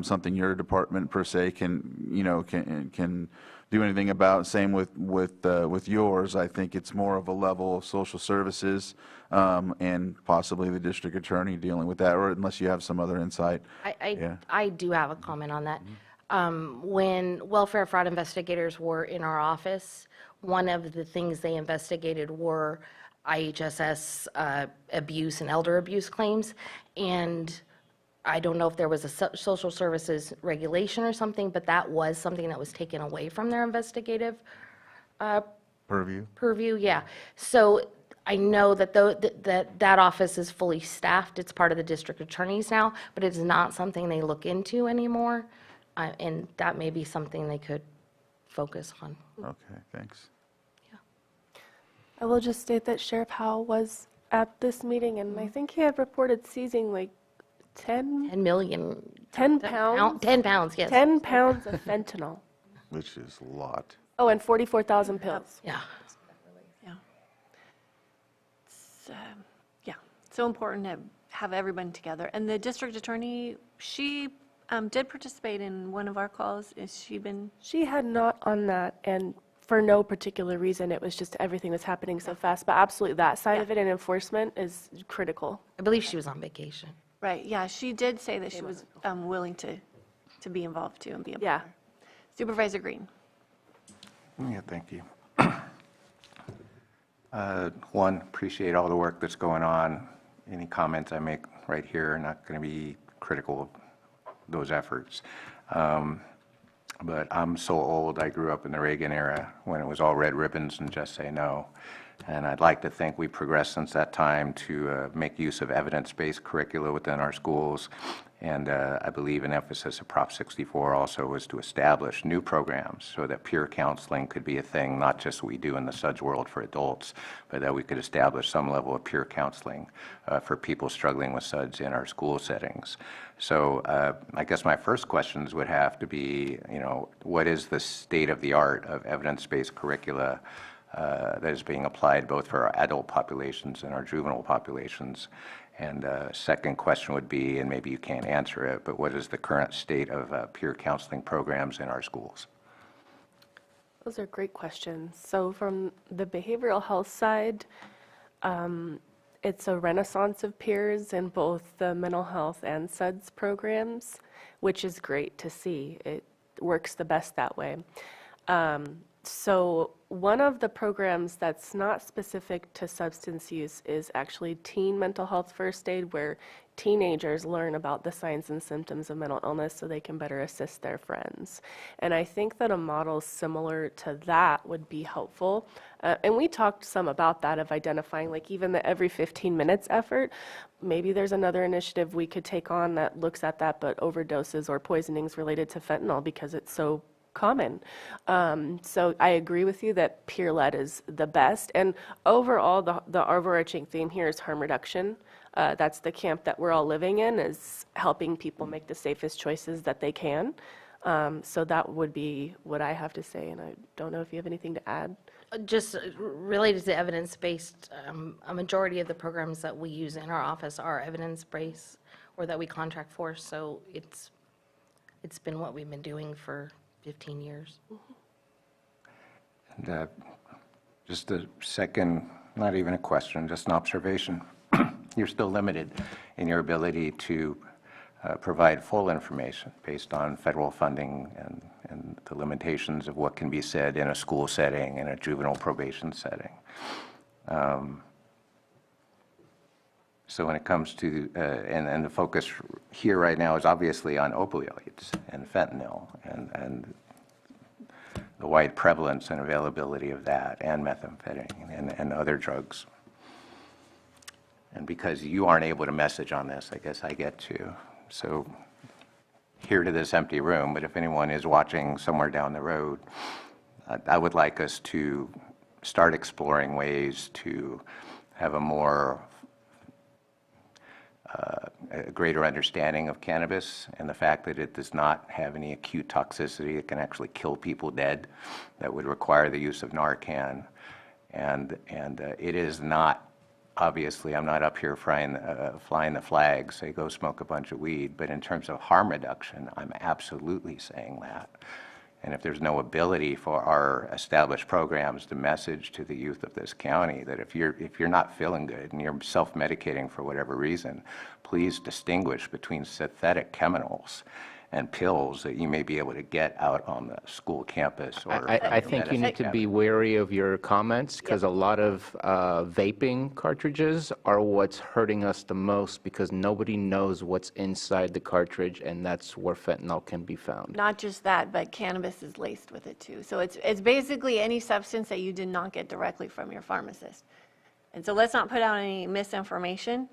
something your department per se can do anything about. Same with yours. I think it's more of a level of social services and possibly the district attorney dealing with that, or unless you have some other insight. I do have a comment on that. When welfare fraud investigators were in our office, one of the things they investigated were IHSS abuse and elder abuse claims, and I don't know if there was a social services regulation or something, but that was something that was taken away from their investigative purview. Yeah. So I know that that office is fully staffed. It's part of the district attorneys now, but it's not something they look into anymore, and that may be something they could focus on. Okay, thanks. I will just state that Sheriff Howell was at this meeting, and I think he had reported seizing like 10 million. 10 pounds? 10 pounds, yes. 10 pounds of fentanyl. Which is a lot. Oh, and 44,000 pills. Yeah. It's, yeah, so important to have everyone together. And the district attorney, she did participate in one of our calls. Has she been? She had not on that, and for no particular reason. It was just everything was happening so fast. But absolutely, that side of it and enforcement is critical. I believe she was on vacation. Right, yeah, she did say that she was willing to be involved too and be a Yeah. partner. Supervisor Green. Yeah, thank you. One, appreciate all the work that's going on. Any comments I make right here are not going to be critical of those efforts. But I'm so old, I grew up in the Reagan era when it was all red ribbons and just say no. And I'd like to think we progressed since that time to make use of evidence-based curricula within our schools. And I believe an emphasis of Prop 64 also was to establish new programs so that peer counseling could be a thing, not just what we do in the SUDS world for adults, but that we could establish some level of peer counseling for people struggling with SUDS in our school settings. So I guess my first questions would have to be, what is the state of the art of evidence-based curricula that is being applied both for our adult populations and our juvenile populations? And second question would be, and maybe you can't answer it, but what is the current state of peer counseling programs in our schools? Those are great questions. So from the behavioral health side, it's a renaissance of peers in both the mental health and SUDS programs, which is great to see. It works the best that way. So one of the programs that's not specific to substance use is actually teen mental health first aid, where teenagers learn about the signs and symptoms of mental illness so they can better assist their friends. And I think that a model similar to that would be helpful. And we talked some about that, of identifying like even the every 15 minutes effort. Maybe there's another initiative we could take on that looks at that, but overdoses or poisonings related to fentanyl, because it's so common. So I agree with you that peer-led is the best. And overall, the overarching theme here is harm reduction. That's the camp that we're all living in, is helping people make the safest choices that they can. So that would be what I have to say, and I don't know if you have anything to add. Just related to evidence-based, a majority of the programs that we use in our office are evidence-based or that we contract for, so it's been what we've been doing for 15 years. And just a second, not even a question, just an observation. You're still limited in your ability to provide full information based on federal funding and the limitations of what can be said in a school setting, in a juvenile probation setting. So when it comes to, and the focus here right now is obviously on opioids and fentanyl and the wide prevalence and availability of that, and methamphetamine and other drugs. And because you aren't able to message on this, I guess I get to. So here to this empty room, but if anyone is watching somewhere down the road, I would like us to start exploring ways to have a more a greater understanding of cannabis and the fact that it does not have any acute toxicity. It can actually kill people dead. That would require the use of Narcan. And it is not, obviously, I'm not up here flying the flag, say go smoke a bunch of weed, but in terms of harm reduction, I'm absolutely saying that. And if there's no ability for our established programs to message to the youth of this county that if you're not feeling good and you're self-medicating for whatever reason, please distinguish between synthetic chemicals and pills that you may be able to get out on the school campus. Or I think you need to be wary of your comments, because a lot of vaping cartridges are what's hurting us the most, because nobody knows what's inside the cartridge, and that's where fentanyl can be found. Not just that, but cannabis is laced with it too. So it's basically any substance that you did not get directly from your pharmacist. And so let's not put out any misinformation.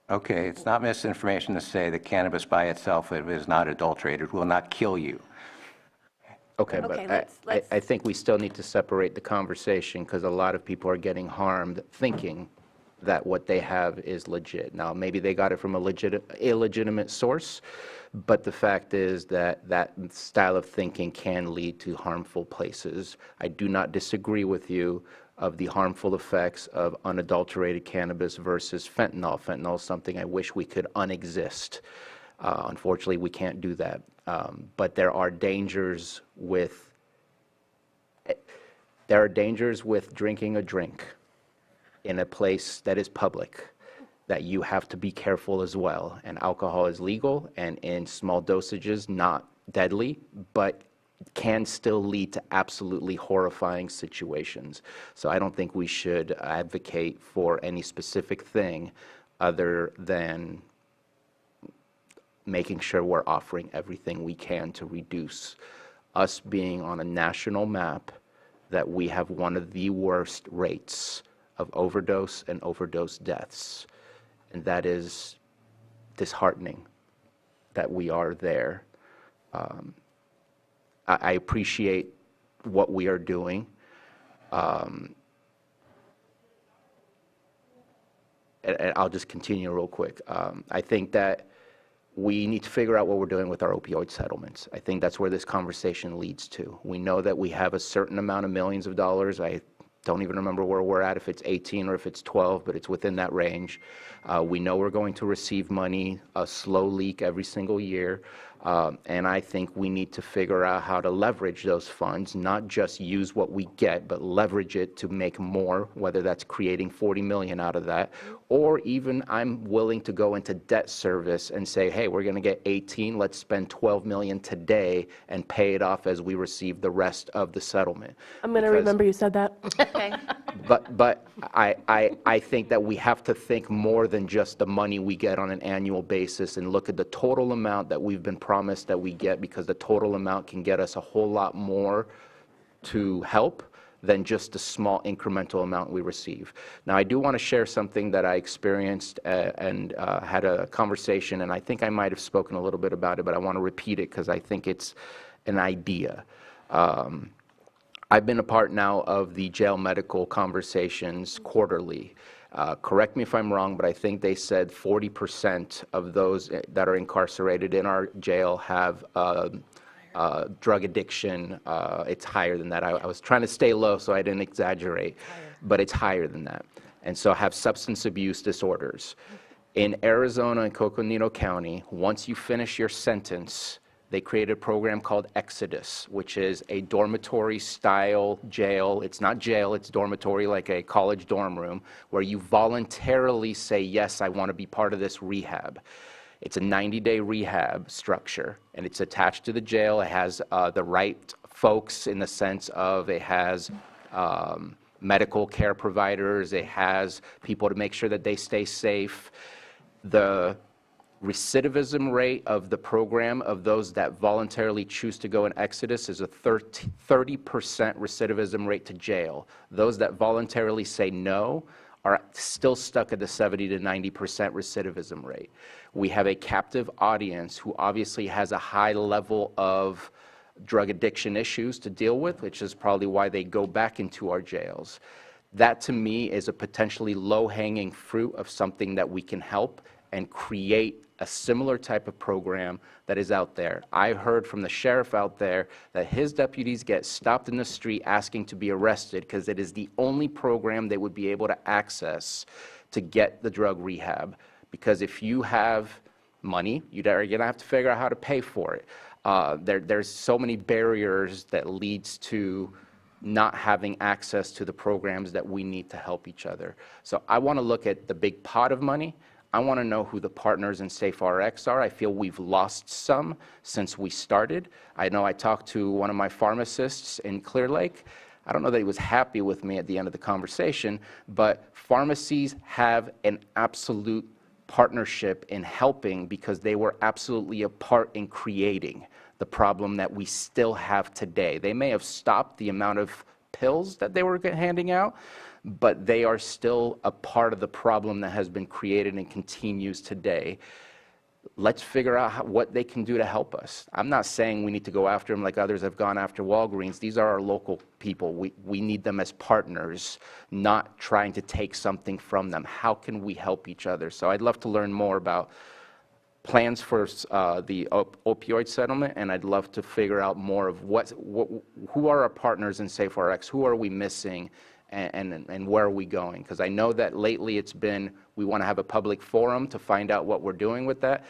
Okay, it's not misinformation to say that cannabis by itself, if it is not adulterated, will not kill you. Okay, Okay, but let's- I think we still need to separate the conversation because a lot of people are getting harmed thinking that what they have is legit. Now, maybe they got it from a illegitimate source, but the fact is that that style of thinking can lead to harmful places. I do not disagree with you of the harmful effects of unadulterated cannabis versus fentanyl. Fentanyl is something I wish we could unexist. Unfortunately, we can't do that. But there are dangers with drinking a drink in a place that is public that you have to be careful as well. And alcohol is legal and in small dosages, not deadly, but can still lead to absolutely horrifying situations. So I don't think we should advocate for any specific thing other than making sure we're offering everything we can to reduce us being on a national map that we have one of the worst rates of overdose and overdose deaths. And that is disheartening that we are there. I appreciate what we are doing. And I'll just continue real quick. I think that we need to figure out what we're doing with our opioid settlements. I think that's where this conversation leads to. We know that we have a certain amount of millions of dollars. I don't even remember where we're at, if it's 18 or if it's 12, but it's within that range. We know we're going to receive money, a slow leak every single year. And I think we need to figure out how to leverage those funds, not just use what we get, but leverage it to make more, whether that's creating 40 million out of that, or even I'm willing to go into debt service and say, hey, we're going to get 18, let's spend 12 million today and pay it off as we receive the rest of the settlement. I'm going to remember you said that. Okay. But I think that we have to think more than just the money we get on an annual basis and look at the total amount that we've been promised that we get, because the total amount can get us a whole lot more to help than just the small incremental amount we receive. Now, I do want to share something that I experienced and had a conversation, and I think I might have spoken a little bit about it, but I want to repeat it because I think it's an idea. I've been a part now of the jail medical conversations quarterly. Correct me if I'm wrong, but I think they said 40% of those that are incarcerated in our jail have drug addiction. It's higher than that. I was trying to stay low so I didn't exaggerate, but it's higher than that. And so have substance abuse disorders. In Arizona and Coconino County, once you finish your sentence, they created a program called Exodus, which is a dormitory-style jail. It's not jail, it's dormitory, like a college dorm room, where you voluntarily say, yes, I want to be part of this rehab. It's a 90-day rehab structure, and it's attached to the jail. It has the right folks in the sense of it has medical care providers. It has people to make sure that they stay safe. The recidivism rate of the program of those that voluntarily choose to go in Exodus is a 30% recidivism rate to jail. Those that voluntarily say no are still stuck at the 70 to 90% recidivism rate. We have a captive audience who obviously has a high level of drug addiction issues to deal with, which is probably why they go back into our jails. That to me is a potentially low-hanging fruit of something that we can help and create a similar type of program that is out there. I heard from the sheriff out there that his deputies get stopped in the street asking to be arrested because it is the only program they would be able to access to get the drug rehab. Because if you have money, you're going to have to figure out how to pay for it. There's so many barriers that leads to not having access to the programs that we need to help each other. So I want to look at the big pot of money. I want to know who the partners in SafeRx are. I feel we've lost some since we started. I know I talked to one of my pharmacists in Clear Lake. I don't know that he was happy with me at the end of the conversation, but pharmacies have an absolute partnership in helping because they were absolutely a part in creating the problem that we still have today. They may have stopped the amount of pills that they were handing out, but they are still a part of the problem that has been created and continues today. let's figure out what they can do to help us. I'm not saying we need to go after them like others have gone after Walgreens. These are our local people. We need them as partners, not trying to take something from them. How can we help each other? So I'd love to learn more about plans for the opioid settlement, and I'd love to figure out more of who are our partners in SafeRx, who are we missing, and where are we going? Because I know that lately it's been, we want to have a public forum to find out what we're doing with that.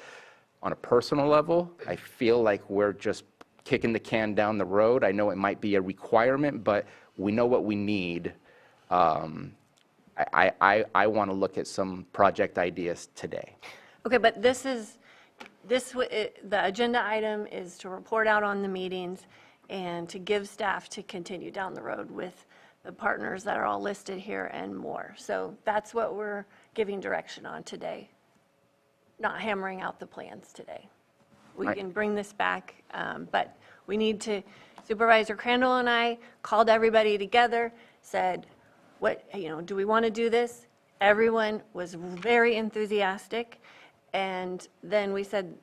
On a personal level, I feel like we're just kicking the can down the road. I know it might be a requirement, but we know what we need. I want to look at some project ideas today. Okay, but the agenda item is to report out on the meetings and to give staff to continue down the road with the partners that are all listed here and more. So that's what we're giving direction on today, not hammering out the plans today. We can bring this back, but we need to, Supervisor Crandall and I called everybody together, said, do we want to do this? Everyone was very enthusiastic. And then we said,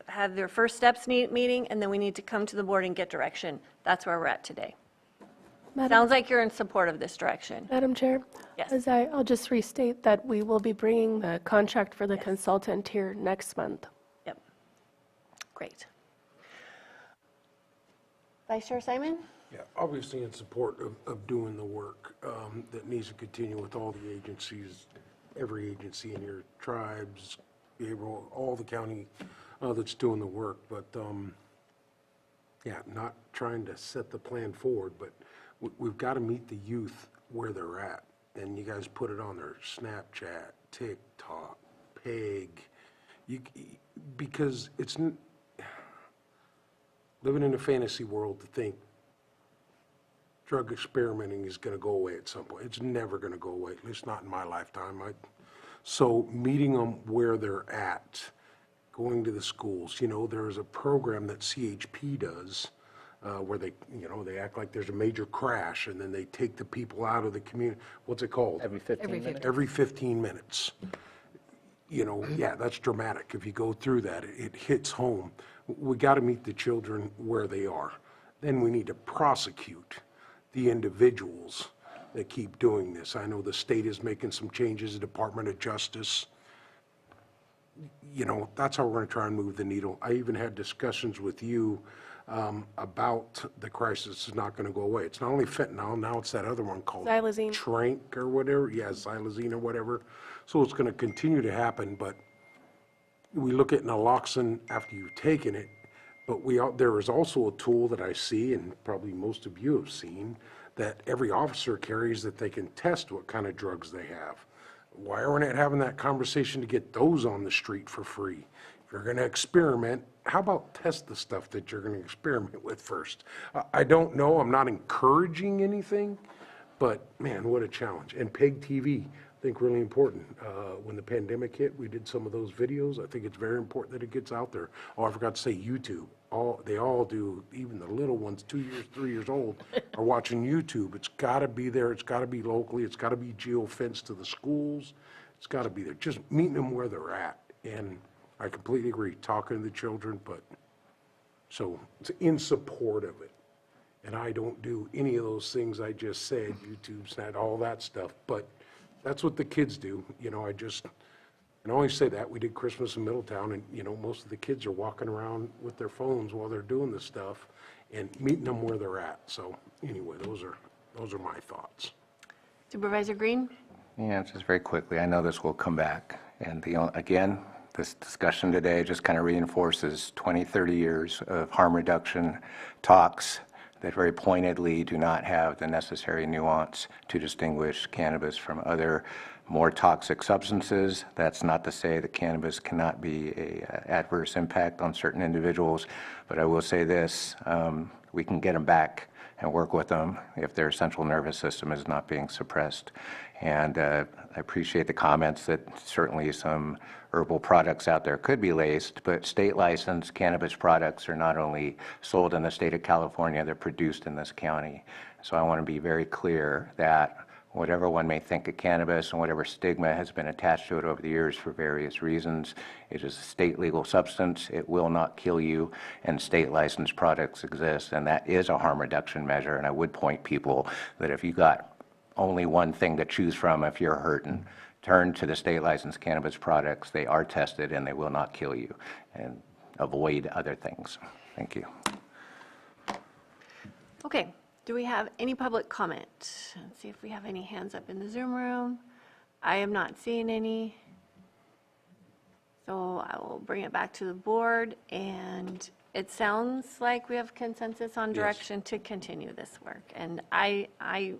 have their first steps meeting, and then we need to come to the board and get direction. That's where we're at today. Sounds like you're in support of this direction. Madam Chair? Yes. I'll just restate that we will be bringing the contract for the consultant here next month. Yep. Great. Vice Chair Simon? Yeah, obviously in support of doing the work that needs to continue with all the agencies, every agency in your tribes, all the county that's doing the work, but yeah, not trying to set the plan forward, but we've got to meet the youth where they're at, and you guys put it on their Snapchat, TikTok, PEG, because it's living in a fantasy world to think drug experimenting is going to go away at some point. It's never going to go away, at least not in my lifetime. So meeting them where they're at, going to the schools. There's a program that CHP does where they act like there's a major crash, and then they take the people out of the community. What's it called? Every 15 minutes. Every 15 minutes. Yeah, that's dramatic. If you go through that, it hits home. We got to meet the children where they are. Then we need to prosecute the individuals that keep doing this. I know the state is making some changes, the Department of Justice. That's how we're going to try and move the needle. I even had discussions with you about the crisis is not going to go away. It's not only fentanyl, now it's that other one called Xylazine. Trank or whatever. Yeah, xylazine or whatever. So it's going to continue to happen, but we look at naloxone after you've taken it, but there is also a tool that I see, and probably most of you have seen, that every officer carries that they can test what kind of drugs they have. Why aren't we having that conversation to get those on the street for free? If you're going to experiment, how about test the stuff that you're going to experiment with first? I don't know. I'm not encouraging anything, but man, what a challenge. And PEG TV, I think really important. When the pandemic hit, we did some of those videos. I think it's very important that it gets out there. Oh, I forgot to say YouTube. They all do, even the little ones, 2 years, 3 years old, are watching YouTube. It's got to be there. It's got to be locally. It's got to be geo-fenced to the schools. It's got to be there. Just meeting them where they're at. And I completely agree, talking to the children, but so it's in support of it. And I don't do any of those things I just said, YouTube, Snap, all that stuff, but that's what the kids do. I always say that. We did Christmas in Middletown, and, most of the kids are walking around with their phones while they're doing this stuff and meeting them where they're at. So anyway, those are my thoughts. Supervisor Green? Yeah, just very quickly, I know this will come back. And again, this discussion today just kind of reinforces 20, 30 years of harm reduction talks that very pointedly do not have the necessary nuance to distinguish cannabis from other more toxic substances. That's not to say that cannabis cannot be an adverse impact on certain individuals, but I will say this, we can get them back and work with them if their central nervous system is not being suppressed. And I appreciate the comments that certainly some herbal products out there could be laced, but state licensed cannabis products are not only sold in the state of California, they're produced in this county. So I want to be very clear that whatever one may think of cannabis and whatever stigma has been attached to it over the years for various reasons, it is a state legal substance. It will not kill you, and state licensed products exist, and that is a harm reduction measure. And I would point people that if you got only one thing to choose from if you're hurting, turn to the state licensed cannabis products. They are tested and they will not kill you, and avoid other things. Thank you. Okay, do we have any public comment? Let's see if we have any hands up in the Zoom room. I am not seeing any. So I will bring it back to the board, and it sounds like we have consensus on direction to continue this work. And I'm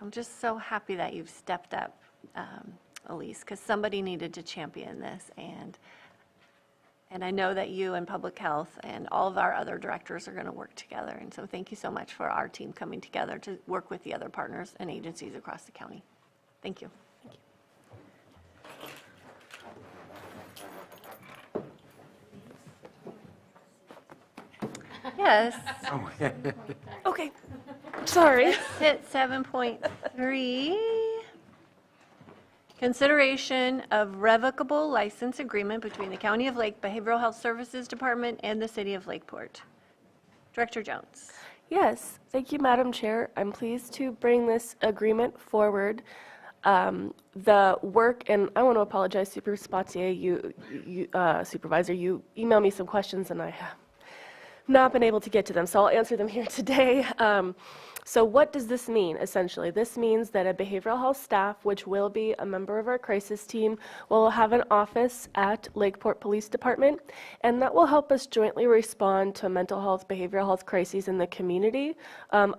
just so happy that you've stepped up, Elise, because somebody needed to champion this, and I know that you and Public Health and all of our other directors are going to work together. And so thank you so much for our team coming together to work with the other partners and agencies across the county. Thank you. Yes. Okay, sorry. Let's hit 7.3. Consideration of revocable license agreement between the County of Lake Behavioral Health Services Department and the City of Lakeport. Director Jones. Yes, thank you, Madam Chair. I'm pleased to bring this agreement forward. The work, and I want to apologize, Super Spatier, Supervisor, you emailed me some questions and I have not been able to get to them, so I'll answer them here today. So what does this mean, essentially? This means that a behavioral health staff, which will be a member of our crisis team, will have an office at Lakeport Police Department, and that will help us jointly respond to mental health, behavioral health crises in the community,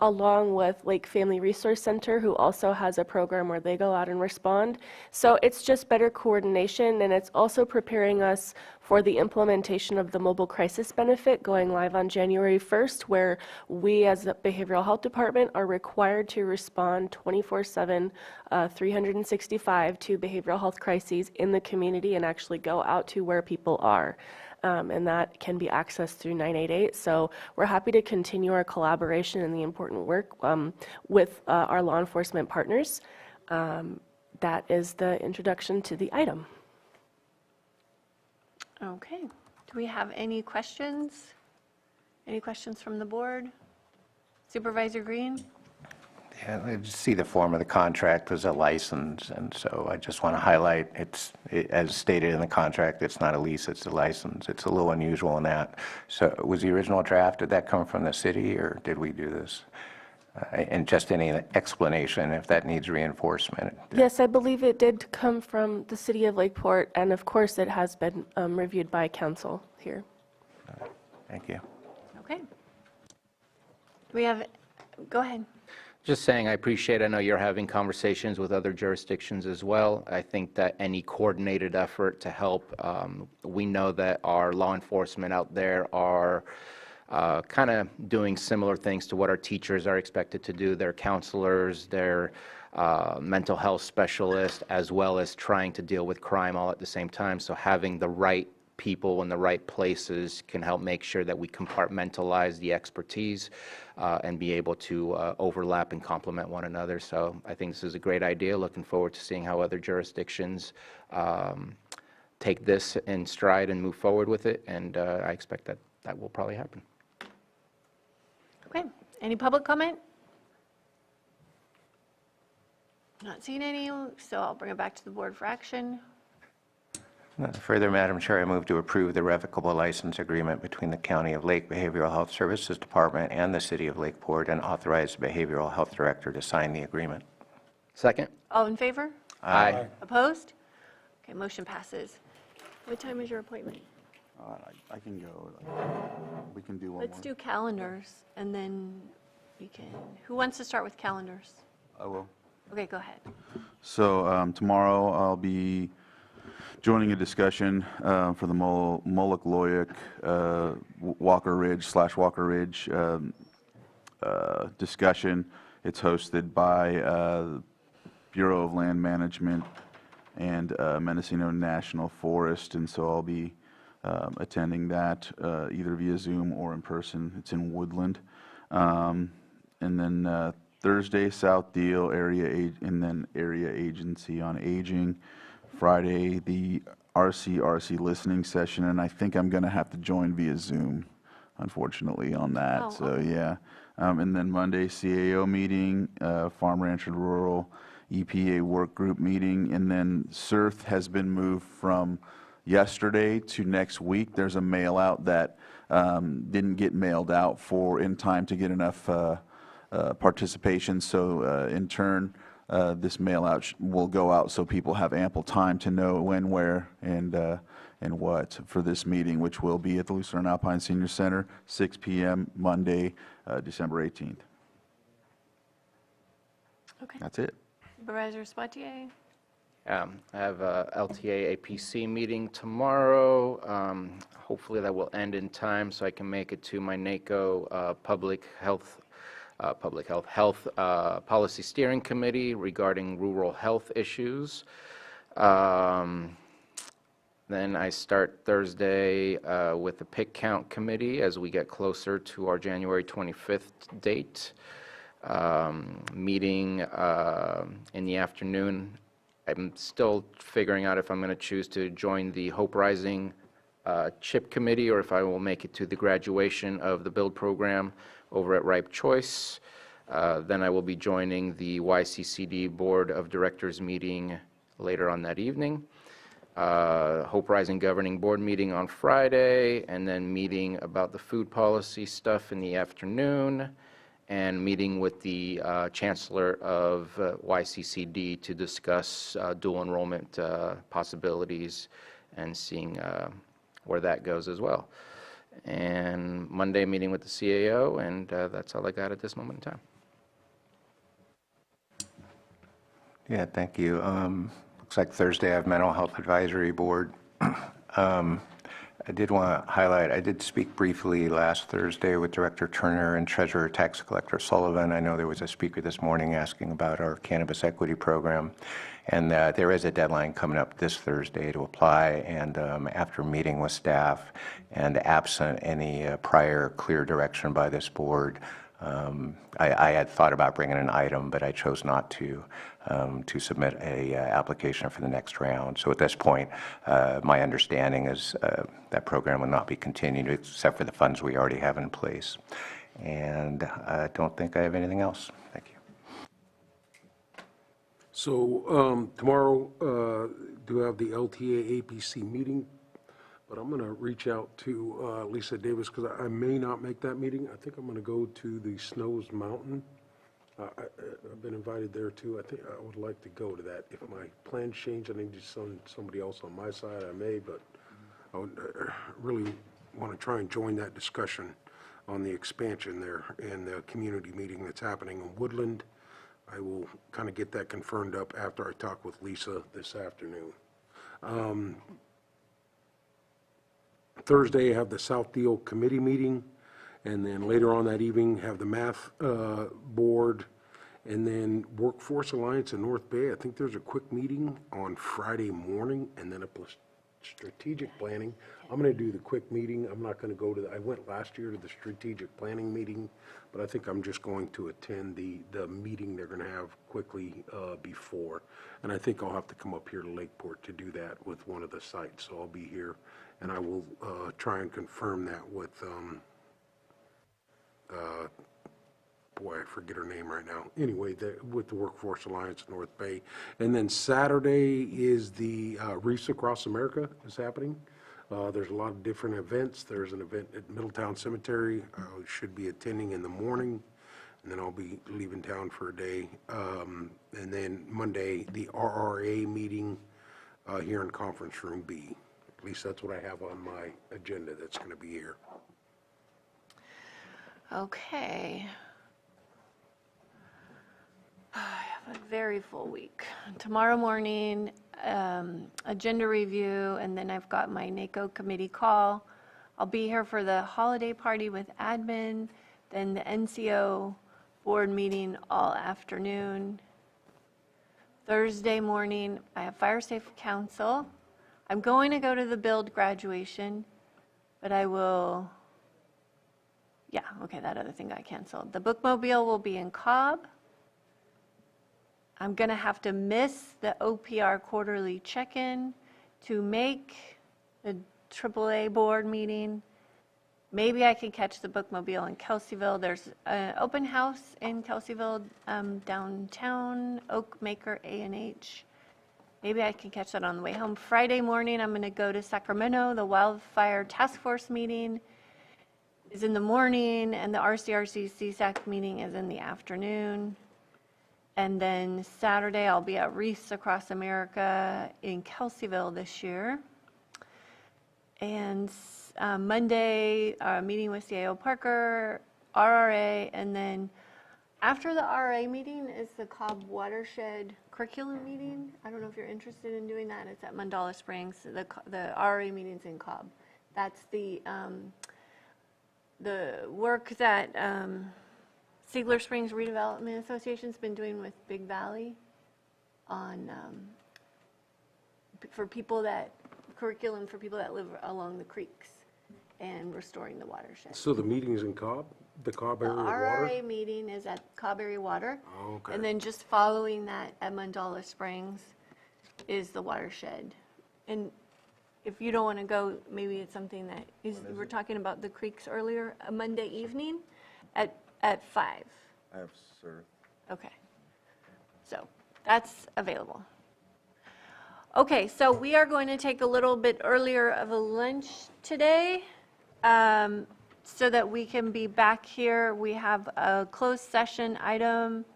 along with Lake Family Resource Center, who also has a program where they go out and respond. So it's just better coordination, and it's also preparing us for the implementation of the mobile crisis benefit going live on January 1st, where we as the behavioral health department are required to respond 24/7, 365 to behavioral health crises in the community and actually go out to where people are. And that can be accessed through 988. So we're happy to continue our collaboration and the important work with our law enforcement partners. That is the introduction to the item. Okay. Do we have any questions? Any questions from the board? Supervisor Green? Yeah, I just see the form of the contract as a license, and so I just want to highlight as stated in the contract, it's not a lease, it's a license. It's a little unusual in that. So was the original draft, did that come from the city, or did we do this? And just any explanation if that needs reinforcement. Yes, I believe it did come from the City of Lakeport, and of course it has been reviewed by council here. Thank you. Okay. Do we have, go ahead. Just saying, I appreciate, I know you're having conversations with other jurisdictions as well. I think that any coordinated effort to help, we know that our law enforcement out there are kind of doing similar things to what our teachers are expected to do. They're counselors, they're mental health specialists, as well as trying to deal with crime all at the same time. So having the right people in the right places can help make sure that we compartmentalize the expertise and be able to overlap and complement one another. So I think this is a great idea. Looking forward to seeing how other jurisdictions take this in stride and move forward with it. And I expect that that will probably happen. Okay. Any public comment? Not seeing any, so I'll bring it back to the board for action. Further, Madam Chair, I move to approve the revocable license agreement between the County of Lake Behavioral Health Services Department and the City of Lakeport, and authorize the Behavioral Health Director to sign the agreement. Second. All in favor? Aye. Opposed? Okay, motion passes. What time is your appointment? I can go. We can do one Let's more. do calendars, and then we can, who wants to start with calendars? I will. Okay, go ahead. So tomorrow I'll be joining a discussion for the Moloch-Loyick Walker Ridge/Walker Ridge discussion. It's hosted by Bureau of Land Management and Mendocino National Forest, and so I'll be attending that either via Zoom or in person. It's in Woodland. And then Thursday, South Deal and then Area Agency on Aging. Friday, the RCRC listening session, and I think I'm going to have to join via Zoom, unfortunately, on that. Oh, So, okay. yeah. And then Monday, CAO meeting, Farm, Ranch, and Rural, EPA work group meeting, and then CERF has been moved from yesterday to next week. There's a mail out that didn't get mailed out in time to get enough participation. So in turn, this mail out will go out so people have ample time to know when, where, and what for this meeting, which will be at the Lucerne Alpine Senior Center, 6 p.m. Monday, December 18th. Okay. That's it. Supervisor Spatier. I have a LTA APC meeting tomorrow. Hopefully that will end in time so I can make it to my NACO Public Health Policy Steering Committee regarding rural health issues. Then I start Thursday with the pick count committee as we get closer to our January 25th date. Meeting in the afternoon. I'm still figuring out if I'm going to choose to join the Hope Rising CHIP committee or if I will make it to the graduation of the build program over at Ripe Choice. Then I will be joining the YCCD Board of Directors meeting later on that evening. Hope Rising Governing Board meeting on Friday, and then meeting about the food policy stuff in the afternoon, and meeting with the Chancellor of YCCD to discuss dual enrollment possibilities and seeing where that goes as well. And Monday, meeting with the CAO, and that's all I got at this moment in time. Yeah, thank you. Looks like Thursday I have Mental Health Advisory Board. I did want to highlight, I did speak briefly last Thursday with Director Turner and Treasurer Tax Collector Sullivan. I know there was a speaker this morning asking about our cannabis equity program. And there is a deadline coming up this Thursday to apply. And after meeting with staff and absent any prior clear direction by this board, I had thought about bringing an item, but I chose not to submit a application for the next round. So at this point, my understanding is that program will not be continued except for the funds we already have in place. And I don't think I have anything else. Thank you. So tomorrow, do have the LTA APC meeting, but I'm going to reach out to Lisa Davis because I may not make that meeting. I think I'm going to go to the Snows Mountain. I've been invited there too. I think I would like to go to that. If my plans change, I need to send somebody else on my side. I may, but I would really want to try and join that discussion on the expansion there and the community meeting that's happening in Woodland. I will kind of get that confirmed up after I talk with Lisa this afternoon. Thursday, I have the South Deal Committee meeting, and then later on that evening, have the Math Board, and then Workforce Alliance in North Bay. I think there's a quick meeting on Friday morning, and then a strategic planning. I'm going to do the quick meeting. I'm not going to go to I went last year to the strategic planning meeting, but I think I'm just going to attend the meeting they're going to have quickly before. And I think I'll have to come up here to Lakeport to do that with one of the sites. So I'll be here, and I will try and confirm that with, boy, I forget her name right now. Anyway, with the Workforce Alliance North Bay. And then Saturday is the Reefs Across America is happening. There's a lot of different events. There's an event at Middletown Cemetery. I should be attending in the morning, and then I'll be leaving town for a day. And then Monday, the RRA meeting here in Conference Room B. At least that's what I have on my agenda that's going to be here. Okay. I have a very full week. Tomorrow morning, agenda review, and then I've got my NACO committee call. I'll be here for the holiday party with admin, then the NCO board meeting all afternoon. Thursday morning, I have Fire Safe Council. I'm going to go to the build graduation, but I will, yeah, okay, that other thing got canceled. The bookmobile will be in Cobb. I'm going to have to miss the OPR quarterly check-in to make the AAA board meeting. Maybe I can catch the bookmobile in Kelseyville. There's an open house in Kelseyville downtown, Oakmaker A&H. Maybe I can catch that on the way home. Friday morning, I'm going to go to Sacramento. The Wildfire Task Force meeting is in the morning, and the RCRC CSAC meeting is in the afternoon. And then Saturday, I'll be at Reefs Across America in Kelseyville this year. And Monday, meeting with CAO Parker, RRA, and then after the RRA meeting is the Cobb Watershed curriculum meeting. I don't know if you're interested in doing that. It's at Mandala Springs. The RRA meeting's in Cobb. That's the work that Siegler Springs Redevelopment Association's been doing with Big Valley on curriculum for people that live along the creeks and restoring the watershed. So the meeting's in Cobb, the Cobb area The water? RRA meeting is at Cobb Area Water. Oh, okay. And then just following that at Mandala Springs is the watershed. And if you don't want to go, maybe it's something that is, we're talking about the creeks earlier, a Monday evening at 5. I have served. Okay. So that's available. Okay, so we are going to take a little bit earlier of a lunch today so that we can be back here. We have a closed session item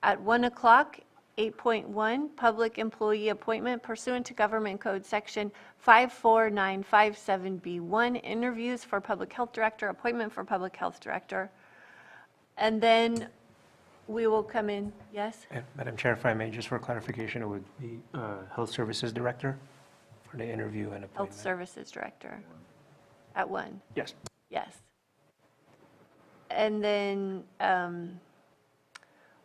at 1 o'clock, 8.1, public employee appointment pursuant to Government Code Section 54957B1, interviews for public health director, appointment for public health director. And then we will come in, yes? Madam Chair, if I may, just for clarification, it would be Health Services Director for the interview and appointment. Health Services Director at 1. Yes. Yes. And then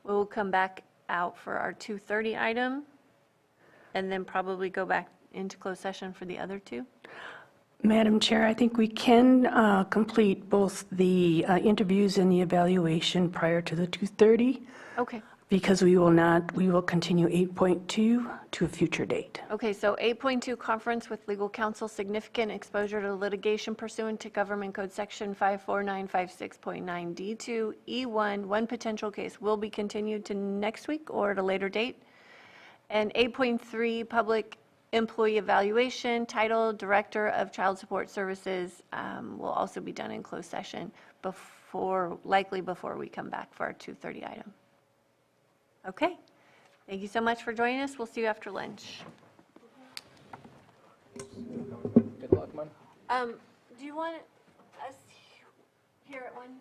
we will come back out for our 2:30 item and then probably go back into closed session for the other two. Madam Chair, I think we can complete both the interviews and the evaluation prior to the 2:30 Okay. because we will continue 8.2 to a future date. Okay, so 8.2, conference with legal counsel, significant exposure to litigation pursuant to Government Code Section 54956.9D2, E1, one potential case will be continued to next week or at a later date. And 8.3, public employee evaluation, title Director of Child Support Services, will also be done in closed session likely before we come back for our 2:30 item. Okay, thank you so much for joining us. We'll see you after lunch. Good luck, man. Do you want us here at 1?